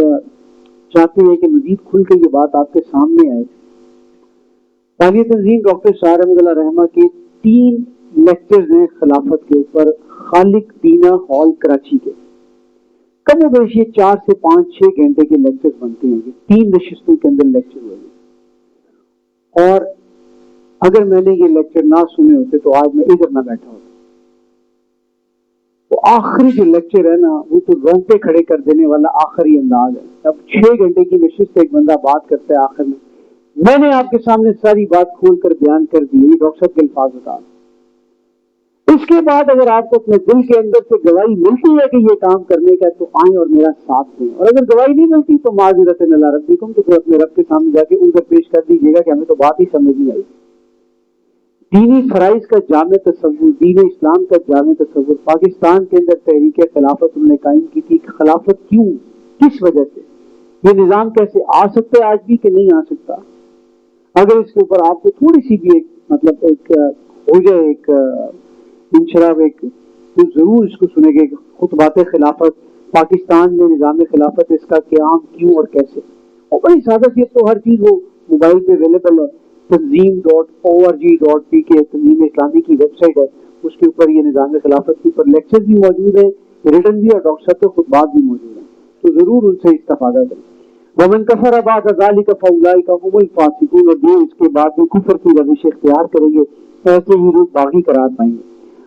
Speaker 2: چاہتے ہیں کہ مزید کھل کے یہ بات آپ کے سامنے آئے، تعلیمی تنظیم ڈاکٹر شاہ احمد اللہ رحمہ کے 3 لیکچرز ہیں خلافت کے اوپر، خالق دینا ہال کراچی کے. کم و بیش یہ 4 سے 5-6 گھنٹے کے لیکچرز بنتے ہیں، یہ 3 نشستوں کے اندر لیکچر ہوئے ہیں. اور اگر میں نے یہ لیکچر نہ سنے ہوتے تو آج میں ادھر نہ بیٹھا ہوتا. تو آخری جو لیکچر ہے نا، وہ تو رونگٹے کھڑے کر دینے والا آخری انداز ہے. اب 6 گھنٹے کی نشست سے ایک بندہ بات کرتا ہے، آخر میں نے آپ کے سامنے ساری بات کھول کر بیان کر دی. یہ ڈاکٹر صاحب کے الفاظ بتا. اس کے بعد اگر آپ کو اپنے دل کے اندر سے گواہی ملتی ہے کہ یہ کام کرنے کا، تو آئیں اور میرا ساتھ دیں. اور اگر گواہی نہیں ملتی تو معذرت اللہ ربکم، تو پھر اپنے رب کے سامنے جا کے عذر پیش کر دیجیے گا کہ ہمیں تو بات ہی سمجھ نہیں آئی. دینی فرائض کا جامع تصور، دین اسلام کا جامع تصور. پاکستان کے اندر تحریک خلافت انہوں نے قائم کی تھی. خلافت کیوں، کس وجہ سے، یہ نظام کیسے آ سکتا ہے آج بھی کہ نہیں آ سکتا. اگر اس کے اوپر آپ کو تھوڑی سی بھی ایک ہو جائے ایک انشراف، تو ضرور اس کو سنیں گے. خطبات خلافت، پاکستان میں نظام خلافت، اس کا قیام کیوں اور کیسے. اور بڑی سادہ سی تو ہر چیز وہ موبائل پہ اویلیبل ہے. تنظیم.org.pk تنظیم اسلامی کی ویب سائٹ ہے، اس کے اوپر یہ نظام خلافت کے اوپر لیکچر بھی موجود ہیں، ریٹن بھی، اور ڈاکٹر صاحب کے خطبات بھی موجود ہیں. تو ضرور ان سے استفادہ کریں. ومن کفر بعد ذلك فاولئک هم الفاسقون، اور جو اس کے بعد میں کفر کی روش اختیار کریں گے ایسے ہی لوگ باغی قرار پائیں گے.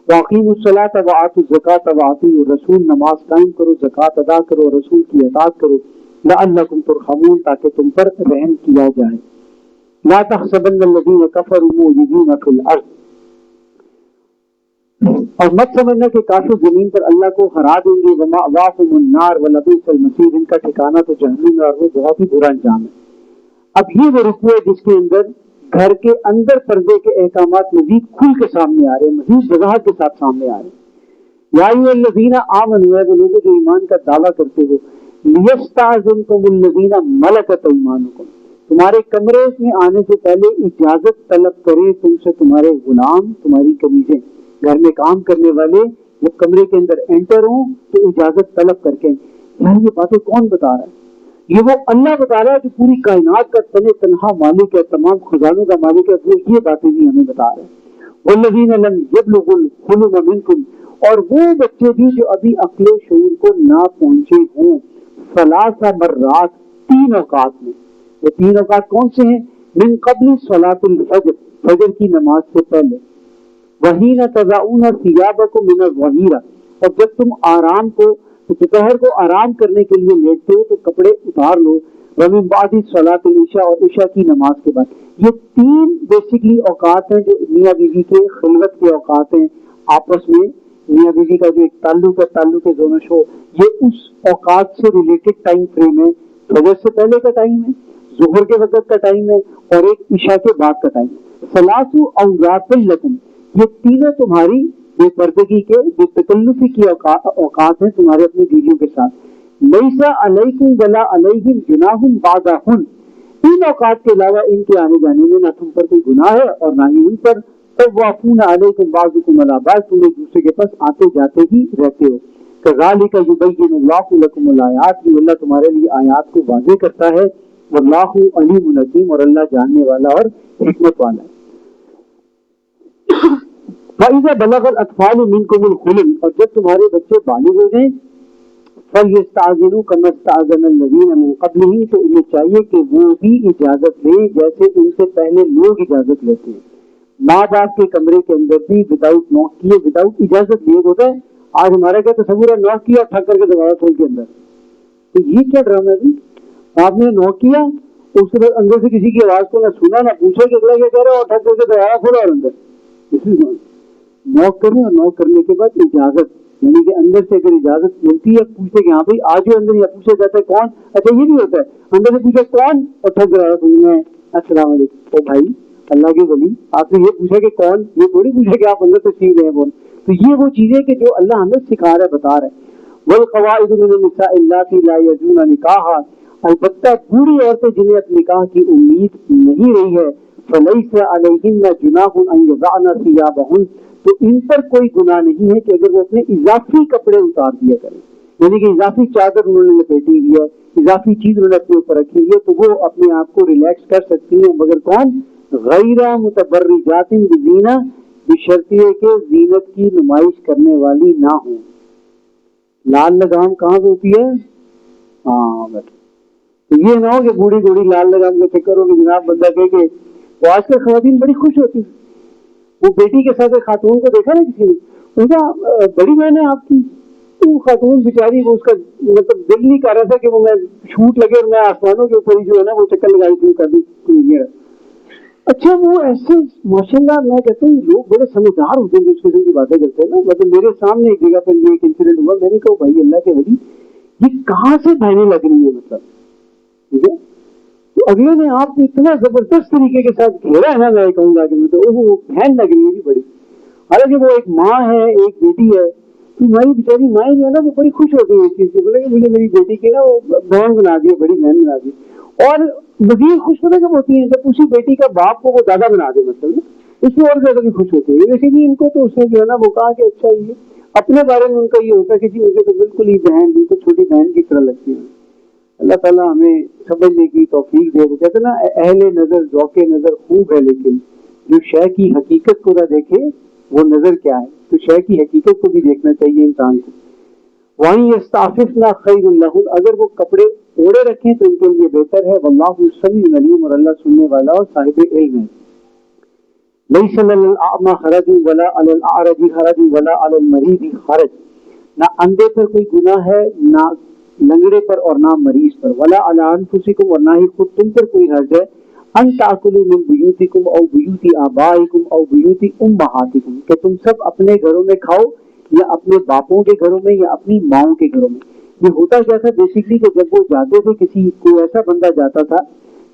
Speaker 2: واقیموا الصلاۃ وآتوا الزکاۃ واطیعوا الرسول، نماز قائم کرو، زکوٰۃ ادا کرو، اور رسول کی اطاعت کرو. لعلکم ترحمون، تاکہ تم پر رحم کیا جائے. لا تحسبن الذین کفروا معجزین فی الارض، اور مت سمجھنا کہ کافر زمین پر اللہ کو ہرا دیں گے. ومأواہم النار ولبئس المصیر، ان کا ٹھکانہ تو جہنم ہے اور وہ بہت ہی برا انجام ہے. اب یہ وہ رکوع ہے جس کے اندر گھر کے اندر پردے کے احکامات مزید کھل کے سامنے آ رہے ہیں، مزید وضاحت کے ساتھ سامنے آ رہے ہیں. یا ایھا الذین آمنوا، اے وہ لوگوں جو ایمان کا دعویٰ کرتے ہو، لیستأذنکم الذین ملکت ایمانکم، تمہارے کمرے میں آنے سے پہلے اجازت طلب کرے تم سے تمہارے غلام، تمہاری کنیزیں، گھر میں کام کرنے والے جب کمرے کے اندر انٹر ہوں تو اجازت طلب کر کے. یعنی یہ باتیں کون بتا رہا ہے؟ یہ وہ اللہ بتا رہا ہے جو پوری کائنات کا تنہا مالک ہے، تمام خزانوں کا مالک ہے. وہ یہ باتیں بھی ہمیں بتا رہے ہیں. والذین لم یبلغوا الحلم منکم، اور وہ بچے بھی جو ابھی عقل و شعور کو نہ پہنچے ہوں. ثلاث مرات، 3 اوقات میں. وہ 3 اوقات کون سے ہیں؟ من قبل صلاۃ الفجر، فجر کی نماز سے پہلے. وحین تضعون ثیابکم من الظہیرہ، اور جب تم آرام کو دوپہر کو آرام کرنے کے لیے لیٹتے ہو تو کپڑے اتار لو. ومن بعد صلاۃ العشاء، اور عشاء کی نماز کے بعد. یہ 3 بیسکلی اوقات ہیں جو میاں بیوی کے خلوت کے اوقات ہیں. آپس میں میاں بیوی کا جو ایک تعلق ہے، تعلق زونش ہو، یہ اس اوقات سے ریلیٹڈ ٹائم فریم ہے. فجر سے پہلے کا ٹائم ہے، ظہر کے وقت کا ٹائم ہے، اور ایک عشاء کے بعد کا ٹائم. ثلاث اوقات لکم، یہ تینوں تمہاری بے پردگی کے، بے تکلفی کی اوقات ہیں تمہارے اپنی بیویوں کے ساتھ. لیس علیکم ولا علیہم جناح بعدہن، 3 اوقات کے علاوہ ان کے آنے جانے میں نہ تم پر کوئی گناہ ہے اور نہ ہی ان پر. طوافون علیکم بعضکم علی بعض، تم ایک دوسرے کے پاس آتے جاتے ہی رہتے ہو. کذالک یبین اللہ لکم الآیات، یہ اللہ تمہارے لیے آیات کو واضح کرتا ہے. واللہ علیم حکیم، اور اللہ جاننے والا اور حکمت والا ہے. فَإِذَا بَلَغَ الْأَطْفَالُ مِنْكُمُ الْحُلُمَ، اور جب تمہارے بچے بالغ ہو جائیں، فَلْيَسْتَأْذِنُوا كَمَا اسْتَأْذَنَ الَّذِينَ مِنْ قَبْلِهِمْ، تو انہیں چاہیے کہ وہ بھی اجازت لیں جیسے ان سے پہلے لوگ اجازت لیتے ہیں. ماں باپ کے کمرے کے اندر بھی وداؤٹ نوک کیے، وداؤٹ اجازت لیے ہوتا ہے. آج ہمارا کیا تصور ہے، نوک کیا ٹھک کر کے دروازہ کھول کے اندر. تو یہ کیا ڈرامہ ہے؟ آپ نے نوک کیا، اس کے بعد اندر سے کسی کی آواز کو نہ سنا نہ پوچھا کہ اگلا کیا کہہ رہا ہے، اور ٹھک کر کے دروازہ کھولا اور اندر. نوک کریں، اور نوک کرنے کے بعد اجازت یعنی کہ اندر سے اگر اجازت ملتی ہے پوچھتے کہ ہاں بھائی آ جاؤ اندر، یا پوچھا جاتا ہے کون، اچھا یہ بھی ہوتا ہے اندر سے پوچھا کون اور ٹھگ رہا ہے میں السلام علیکم، او بھائی اللہ کے ولی آپ نے یہ پوچھا کہ کون، یہ تھوڑی پوچھا کہ آپ اندر سے سیکھ رہے ہیں بول. تو یہ وہ چیزیں کہ جو اللہ ہمیں سکھا رہا ہے، بتا رہا ہے. والقواعد من النساء اللاتي لا يرجون نکاحا، البتہ بوڑھی عورتیں جنہیں اپنے نکاح کی امید نہیں رہی ہے، فلیس علیہن جناح ان یضعن ثیابہن، تو ان پر کوئی گناہ نہیں ہے کہ اگر وہ اپنے اضافی کپڑے اتار دیا کریں، یعنی کہ اضافی چادر انہوں نے لپیٹی ہوئی ہے، اضافی چیز انہوں نے اپنے اوپر رکھی ہوئی ہے، تو وہ اپنے آپ کو ریلیکس کر سکتی ہیں، مگر کون؟ غیر متبرجات بزینہ، بشرط یہ کہ زینت کی نمائش کرنے والی نہ ہوں. لال لگام کہاں پہ ہوتی ہے؟ ہاں بس تو یہ نہ ہو کہ بوڑھی بوڑھی لال لگام کا چکر ہو کہ جناب بندہ کہے کہ وہ آج کل خواتین بڑی خوش ہوتی ہیں. وہ بیٹی کے ساتھ خاتون کو دیکھا نا کسی نے، ان کا بڑی بہن ہے آپ کی، تو خاتون بیچاری وہ اس کا مطلب دل نہیں کر رہا تھا کہ وہ میں چھوٹ لگے اور میں آسمانوں کے اوپر ہی جو ہے نا وہ چکر لگائی شروع کر دی. اچھا وہ ایسے ماشاء اللہ میں کہتا ہوں لوگ بڑے سمجھدار ہوتے ہیں جو اس قسم کی باتیں کرتے ہیں نا. مطلب میرے سامنے ایک جگہ پر یہ ایک انسیڈنٹ ہوا، میں نے کہا بھائی اللہ کے ولی یہ کہاں سے بہنے لگ رہی ہے، مطلب ٹھیک ہے تو اگلے نے آپ کو اتنا زبردست طریقے کے ساتھ گھیرا ہے نا، میں کہوں گا کہ مطلب وہ بہن لگ رہی ہے جی بڑی، حالانکہ وہ ایک ماں ہے ایک بیٹی ہے. تو ہماری بیچاری مائیں جو ہے نا وہ بڑی خوش ہوتی ہے اس چیز سے، بولے کہ مجھے میری بیٹی کی نا وہ بہن بنا دی، بڑی بہن بنا دی. اور مزید خوش پتہ کب ہوتی ہے جب اسی بیٹی کا باپ کو وہ دادا بنا دے، مطلب نا اس میں اور زیادہ بھی خوش ہوتے ہیں. ویسے بھی ان کو تو اس نے جو ہے نا وہ کہا کہ اچھا یہ اپنے بارے میں ان کا یہ ہوتا ہے کہ جی مجھے تو بالکل ہی بہن بالکل چھوٹی بہن کی طرح لگتی ہے. اللہ تعالیٰ ہمیں سمجھنے کی توفیق دے. وہ کہتے ہیں نا اہل نظر ذوق نظر خوب ہے، لیکن جو شے کی حقیقت کو نہ دیکھے وہ نظر کیا ہے. تو شے کی حقیقت کو بھی دیکھنا چاہیے انسان کو. وہیں یستعففن خیر لہن، اگر وہ کپڑے اوڑے رکھیں تو ان کے لیے بہتر ہے. واللہ سمیع علیم، اور اللہ سننے والا اور صاحب علم ہے. لیس علی الاعمى حرج ولا علی الاعرج حرج ولا علی المریض حرج، نہ اندھے پر کوئی گناہ ہے، نہ لنگڑے پر اور نہ مریض پر. ولا علی انفسکم، اور نہ ہی خود تم پر کوئی حرج ہے. ان تاکلوا من بیوتکم او بیوت آبائکم او بیوت امہاتکم، کہ تم سب اپنے گھروں میں کھاؤ یا اپنے باپوں کے گھروں میں یا اپنی ماؤں کے گھروں میں. یہ ہوتا کیا تھا بیسکلی کہ جب وہ جاتے تھے کسی کوئی ایسا بندہ جاتا تھا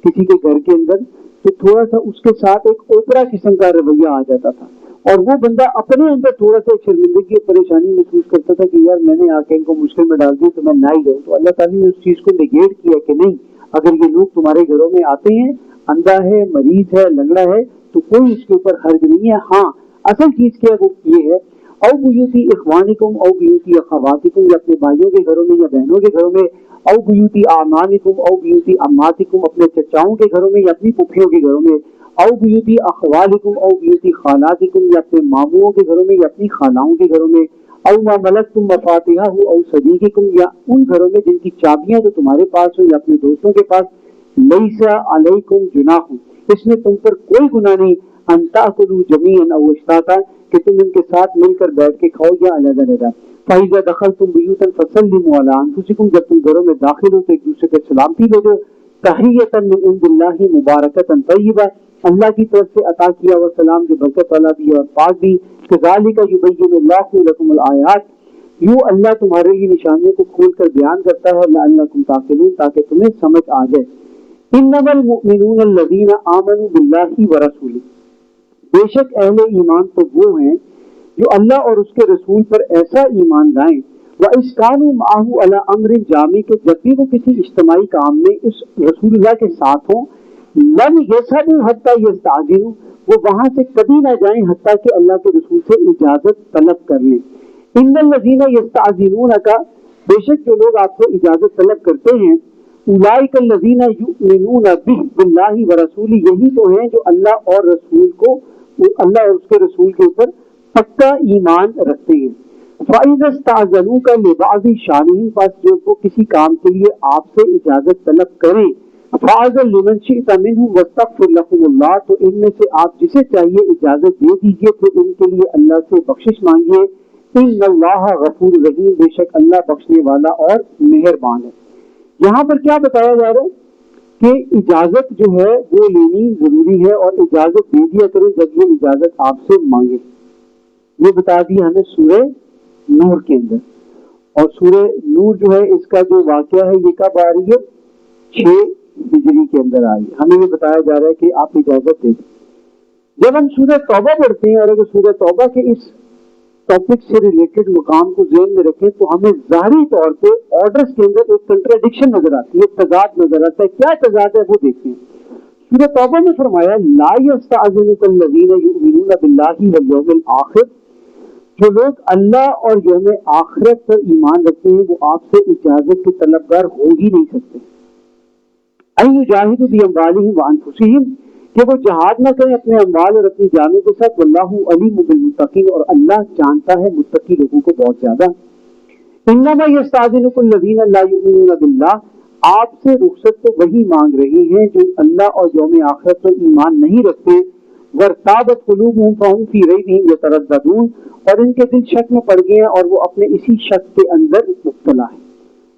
Speaker 2: کسی کے گھر کے اندر تو تھوڑا سا اس کے ساتھ ایک اوپرا قسم کا رویہ آ جاتا تھا، اور وہ بندہ اپنے اندر تھوڑا سا شرمندگی اور پریشانی محسوس کرتا تھا کہ یار میں نے آ کے ان کو مشکل میں ڈال دی تو میں نہ ہی جاؤں. تو اللہ تعالیٰ نے اس چیز کو نیگیٹ کیا کہ نہیں، اگر یہ لوگ تمہارے گھروں میں آتے ہیں، اندھا ہے، مریض ہے، لنگڑا ہے، تو کوئی اس کے اوپر حرج نہیں ہے. ہاں اصل چیز کیا وہ یہ ہے، او بیوتی اخوانکم او بیوتی اخواتکم، یا اپنے بھائیوں کے گھروں میں یا بہنوں کے گھروں میں، او بیوتی اعمامکم او بیوتی اماتکم، اپنے چچاؤں کے گھروں میں یا اپنی پھوپھیوں کے گھروں میں، او بیوتی اخوالکم او بیوتی خالاتکم، یا اپنے ماموں کے گھروں میں یا اپنی خالاؤں کے گھروں میں، او ما ملکتم مفاتحہ او صدیقکم، یا ان گھروں میں جن کی چابیاں تو تمہارے پاس ہو یا اپنے دوستوں کے پاس. لیس علیکم جناح، اس میں تم پر کوئی گناہ نہیں، ان تاکلوا جمیعا او اشتاتا، کہ تم ان کے ساتھ مل کر بیٹھ کے کھاؤ یا علیحدہ علیحدہ. فَإِذَا دَخَلْتُمْ بُيُوتًا فَسَلِّمُوا عَلَىٰ أَنفُسِكُمْ، جب تم گھروں میں داخل ہو تو ایک دوسرے پہ سلامتی بھیجو. تحیۃ من عند اللہ مبارکۃ طیبہ، اللہ کی طرف سے عطا کیا ہوا سلام جو برکت والا بھی ہے اور پاک بھی. کذالک یبین اللہ لکم الآیات، یوں اللہ تمہارے لیے نشانیوں کو کھول کر بیان کرتا ہے. لعلکم تعقلون، تاکہ تمہیں سمجھ آ جائے. انما المؤمنون الذین آمنوا باللہ ورسولہ، بے شک اہل ایمان تو وہ ہیں جو اللہ اور اس کے رسول پر ایسا ایمان لائیں. وَإِذْ كَانُوا مَعَهُ عَلَىٰ أَمْرٍ جَامِعٍ، کہ جب بھی وہ کسی اجتماعی کام میں اس رسول اللہ کے ساتھ ہوں، لَمْ يَذْهَبُوا حَتَّىٰ يَسْتَأْذِنُوا، وہ وہاں سے کبھی نہ جائیں حتیٰ کہ اللہ کے رسول سے اجازت طلب کر لیں. إِنَّ الَّذِينَ يَسْتَأْذِنُونَكَ، بے شک جو لوگ آپ سے اجازت طلب کرتے ہیں، أُولَٰئِكَ الَّذِينَ يُؤْمِنُونَ بِاللَّهِ وَرَسُولِهِ، یہی تو ہیں جو اللہ اور رسول کو، اللہ اور اس کے رسول کے اوپر پکا ایمان رکھتے ہیں. فَإِذَا اسْتَأْذَنُوكَ لِبَعْضِ شَأْنِهِمْ، پس جو وہ کسی کام کے لیے آپ سے اجازت طلب کریں، فَأَذِن لِمَن شِئْتَ مِنْهُمْ وَاسْتَغْفِرْ لَهُمُ اللَّهُ، تو ان میں سے آپ جسے چاہیے اجازت دے دیجیے، پھر ان کے لیے اللہ سے بخشش مانگیے. إِنَّ اللَّهَ غَفُورٌ رَحِيمٌ، بے شک اللہ بخشنے والا اور مہربان ہے. یہاں پر کیا بتایا جا رہا ہے کہ اجازت جو ہے وہ لینی ضروری ہے، اور اجازت دے دیا کریں جب یہ اجازت آپ سے مانگے. یہ بتا دیا ہمیں سورہ نور کے اندر. اور سورہ نور جو ہے اس کا جو واقعہ ہے یہ کب آ رہی ہے؟ 6 ہجری کے اندر آئی. ہمیں یہ بتایا جا رہا ہے کہ آپ اجازت دیں. جب ہم سورہ توبہ پڑھتے ہیں اور اگر سورہ توبہ کے اس ٹاپک سے ریلیٹڈ مقام کو ذہن میں رکھیں تو ہمیں ظاہری طور پہ آرڈرز کے اندر ایک کنٹراڈکشن نظر آتی ہے، تضاد نظر آتا ہے. کیا تضاد ہے وہ دیکھیں. سورہ توبہ میں فرمایا لا یستأذنک الذین یؤمنون باللہ والیوم الآخر، جو لوگ اللہ اور یوم آخرت پر ایمان رکھتے ہیں وہ آپ سے اجازت کے طلبگار ہو ہی نہیں سکتے. ان یجاہدوا باموالہم وانفسہم، کہ وہ جہاد نہ کریں اپنے اموال اور اپنی جانوں کے ساتھ. واللہ علیم بالمتقین، اور اللہ جانتا ہے متقی لوگوں کو بہت زیادہ. انما یستأذنک الذین لا یؤمنون باللہ، آپ سے رخصت تو وہی مانگ رہی ہیں جو اللہ اور یوم آخرت پر ایمان نہیں رکھتے. وارتابت قلوبہم فہم فی ریبہم یترددون، اور ان کے دل شک میں پڑ گئے ہیں اور وہ اپنے اسی شک کے اندر مبتلا ہیں.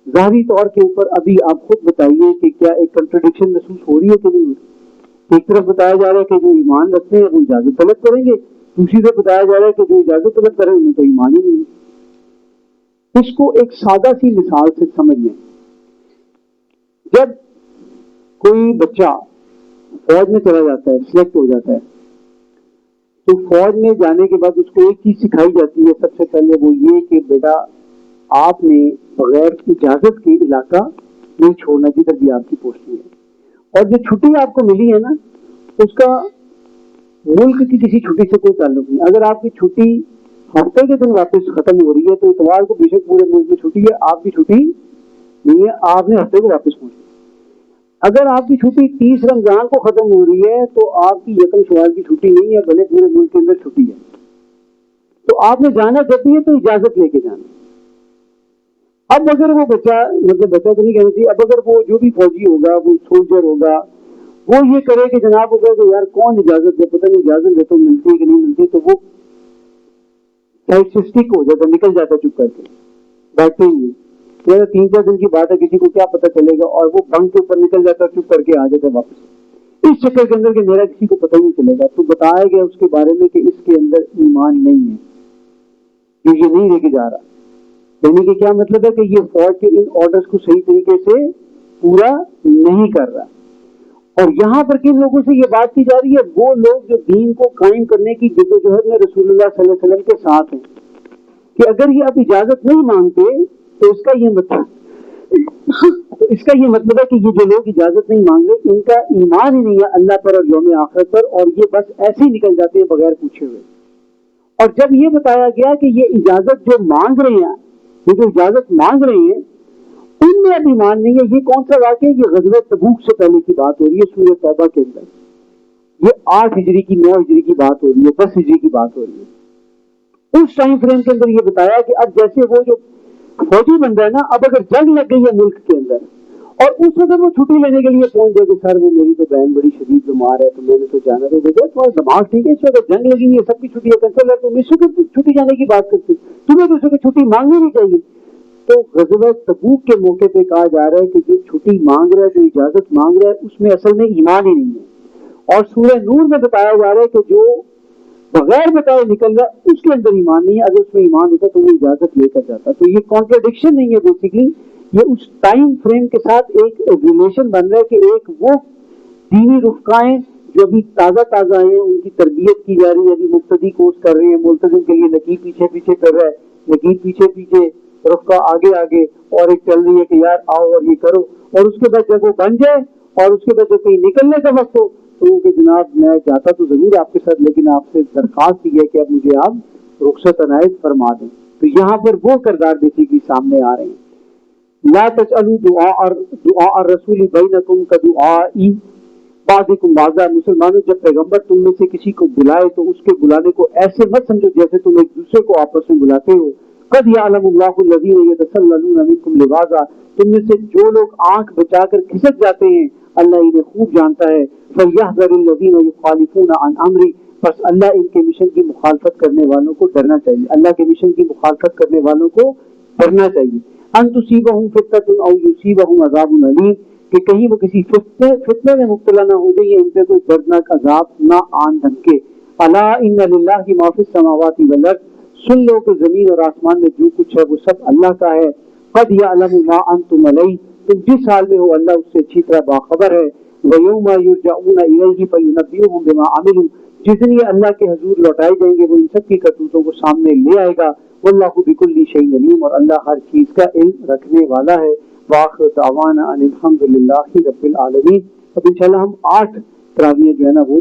Speaker 2: ظاہری طور کے اوپر ابھی آپ خود بتائیے کہ کیا ایک کنٹرڈکشن محسوس ہو رہی ہے کہ نہیں؟ ایک طرف بتایا جا رہا ہے کہ جو ایمان رکھتے ہیں وہ اجازت طلب کریں گے، دوسری طرف بتایا جا رہا ہے کہ جو اجازت طلب کریں انہیں تو ایمان ہی نہیں. اس کو ایک سادہ سی مثال سے سمجھ لیں. جب کوئی بچہ فوج میں چلا جاتا ہے، سلیکٹ ہو جاتا ہے، تو فوج میں جانے کے بعد اس کو ایک چیز سکھائی جاتی ہے سب سے پہلے، وہ یہ کہ بیٹا آپ نے بغیر اجازت کے علاقہ نہیں چھوڑنا جدھر بھی آپ کی پوسٹنگ ہے. اور جو چھٹی آپ کو ملی ہے نا اس کا ملک کی کسی چھٹی سے کوئی تعلق نہیں. اگر آپ کی چھٹی ہفتے کے دن واپس ختم ہو رہی ہے تو اتوار کو بے شک پورے ملک میں چھٹی ہے، آپ کی چھٹی نہیں ہے، آپ نے ہفتے کو واپس پہنچنا. اگر آپ کی چھٹی 30 رمضان کو ختم ہو رہی ہے تو آپ کی یکم شوال کی چھٹی نہیں ہے، بھلے پورے ملک کے اندر چھٹی ہے. تو آپ نے جانا جب بھی ہے تو اجازت لے کے جانا. اب اگر وہ بچہ، مطلب بچہ تو نہیں کہنا چاہیے، اب اگر وہ جو بھی فوجی ہوگا، وہ سولجر ہوگا، وہ یہ کرے کہ جناب ہوگا کہ یار کون اجازت دے، پتہ نہیں اجازت دے تو ملتی ہے کہ نہیں ملتی، تو وہ سائڈ سے اسٹک ہو جاتا، نکل جاتا چپ کر کے، بیٹھتے ہی نہیں. 3-4 دن کی بات ہے، کسی کو کیا پتہ چلے گا، اور وہ بنک کے اوپر نکل جاتا چپ کر کے آ جاتا واپس اس چکر کے اندر کہ میرا کسی کو پتہ ہی نہیں چلے گا. تو بتایا گیا اس کے بارے میں کہ اس کے اندر ایمان نہیں ہے، جو یہ نہیں لے کے جا رہا. یعنی کہ کیا مطلب ہے کہ یہ فوج کے ان آرڈرز کو صحیح طریقے سے پورا نہیں کر رہا. اور یہاں پر کن لوگوں سے یہ بات کی جا رہی ہے؟ وہ لوگ جو دین کو قائم کرنے کی جدوجہد میں رسول اللہ صلی اللہ علیہ وسلم کے ساتھ ہیں، کہ اگر یہ اب اجازت نہیں مانگتے تو اس کا یہ مطلب ہے کہ یہ جو لوگ اجازت نہیں مانگ رہے ان کا ایمان ہی نہیں ہے اللہ پر اور یوم آخرت پر، اور یہ بس ایسے ہی نکل جاتے ہیں بغیر پوچھے ہوئے. اور جب یہ بتایا گیا کہ یہ اجازت جو مانگ رہے ہیں، یہ جو اجازت مانگ رہے ہیں ان میں اب ایمان نہیں ہے. یہ کون سا واقعہ ہے؟ یہ غزوہ تبوک سے پہلے کی بات ہو رہی ہے سورہ توبہ کے اندر. یہ 8 ہجری کی 9 ہجری کی بات ہو رہی ہے، 10 ہجری کی بات ہو رہی ہے. اس ٹائم فریم کے اندر یہ بتایا کہ اب جیسے وہ جو فوجی بندہ ہے نا، اب اگر جنگ لگ گئی ہے ملک کے اندر اور اس وقت وہ چھٹی لینے کے لیے پہنچ جائے کہ سر وہ میری تو بہن بڑی شدید بیمار ہے تو میں نے تو جانا، تو تمہارا دماغ ٹھیک ہے، اس وقت جنگ لگی ہے، سب کی چھٹی ہے، کنسل ہے، تم اس وقت چھٹی جانے کی بات کرتے، تمہیں تو اس وقت چھٹی مانگنی نہیں چاہیے. تو غزوہ تبوک کے موقع پہ کہا جا رہا ہے کہ جو چھٹی مانگ رہا ہے، جو اجازت مانگ رہا ہے، اس میں اصل میں ایمان ہی نہیں ہے. اور سورہ نور میں بتایا جا رہا ہے کہ جو بغیر بتائے نکل رہا ہے اس کے اندر ایمان نہیں ہے، اگر اس میں ایمان ہوتا تو وہ اجازت لے کر جاتا. تو یہ کانٹرڈکشن نہیں ہے، بیسیکلی یہ اس ٹائم فریم کے ساتھ ایک ریلیشن بن رہا ہے کہ ایک وہ دینی رفقائیں جو ابھی تازہ تازہ آئے ہیں ان کی تربیت کی جا رہی ہے، ابھی مقتدی کورس کر رہے ہیں، ملتزم کے لیے نقیب پیچھے پیچھے کر رہا ہے، نقیب پیچھے پیچھے، رفقا آگے آگے، اور ایک چل رہی ہے کہ یار آؤ اور یہ کرو. اور اس کے بعد جب وہ بن جائے اور اس کے بعد جب کہیں نکلنے کا وقت ہو تو کہ جناب میں جاتا تو ضرور آپ کے ساتھ، لیکن آپ سے درخواست یہ ہے کہ اب مجھے آپ رخصت عنایت فرما دیں. تو یہاں پر وہ کردار بیسیکلی سامنے آ رہے ہیں. لا تجعلوا دعاء الرسول بینکم کدعاء بعضکم بعضا. مسلمانوں جب پیغمبر تم میں سے کسی کو بلائے تو اس کے بلانے کو ایسے مت سمجھو جیسے تم ایک دوسرے کو آپس میں بلاتے ہو. قد یعلم اللہ الذین یتسللون منکم لواذا. تم میں سے جو لوگ آنکھ بچا کر کھسک جاتے ہیں اللہ انہیں خوب جانتا ہے. فلیحذر الذین یخالفون عن امرہ. بس اللہ ان کے مشن کی مخالفت کرنے والوں کو ڈرنا چاہیے، اللہ کے مشن کی مخالفت کرنے والوں کو ڈرنا چاہیے. ان تصیبہم فتنۃ او یصیبہم عذاب علیم. کہ کہیں وہ کسی فتنے میں مبتلا نہ ہو جائے، یا ان پہ کوئی دردناک عذاب نہ آن دھمکے. الا ان للہ ما فی السماوات والارض. سن لو کہ زمین اور آسمان میں جو کچھ ہے وہ سب اللہ کا ہے. قد یعلم ما انتم علیہ، تم جس حال میں ہو اللہ اس سے اچھی طرح باخبر ہے. وَيَوْمَ يُرْجَعُونَ إِلَيْهِ فَيُنَبِّئُهُم بِمَا عَمِلُوا، جس دن یہ اللہ کے حضور لوٹائے جائیں گے وہ ان سب کی کرتوتوں کو سامنے لے آئے گا. وَاللَّهُ بِكُلِّ شَيْءٍ عَلِيمٌ، اور اللہ ہر چیز کا علم رکھنے والا ہے. وآخر دعوانا ان الحمد للہ رب العالمین. اب انشاءاللہ ہم 8 تراویح جو ہے نا وہ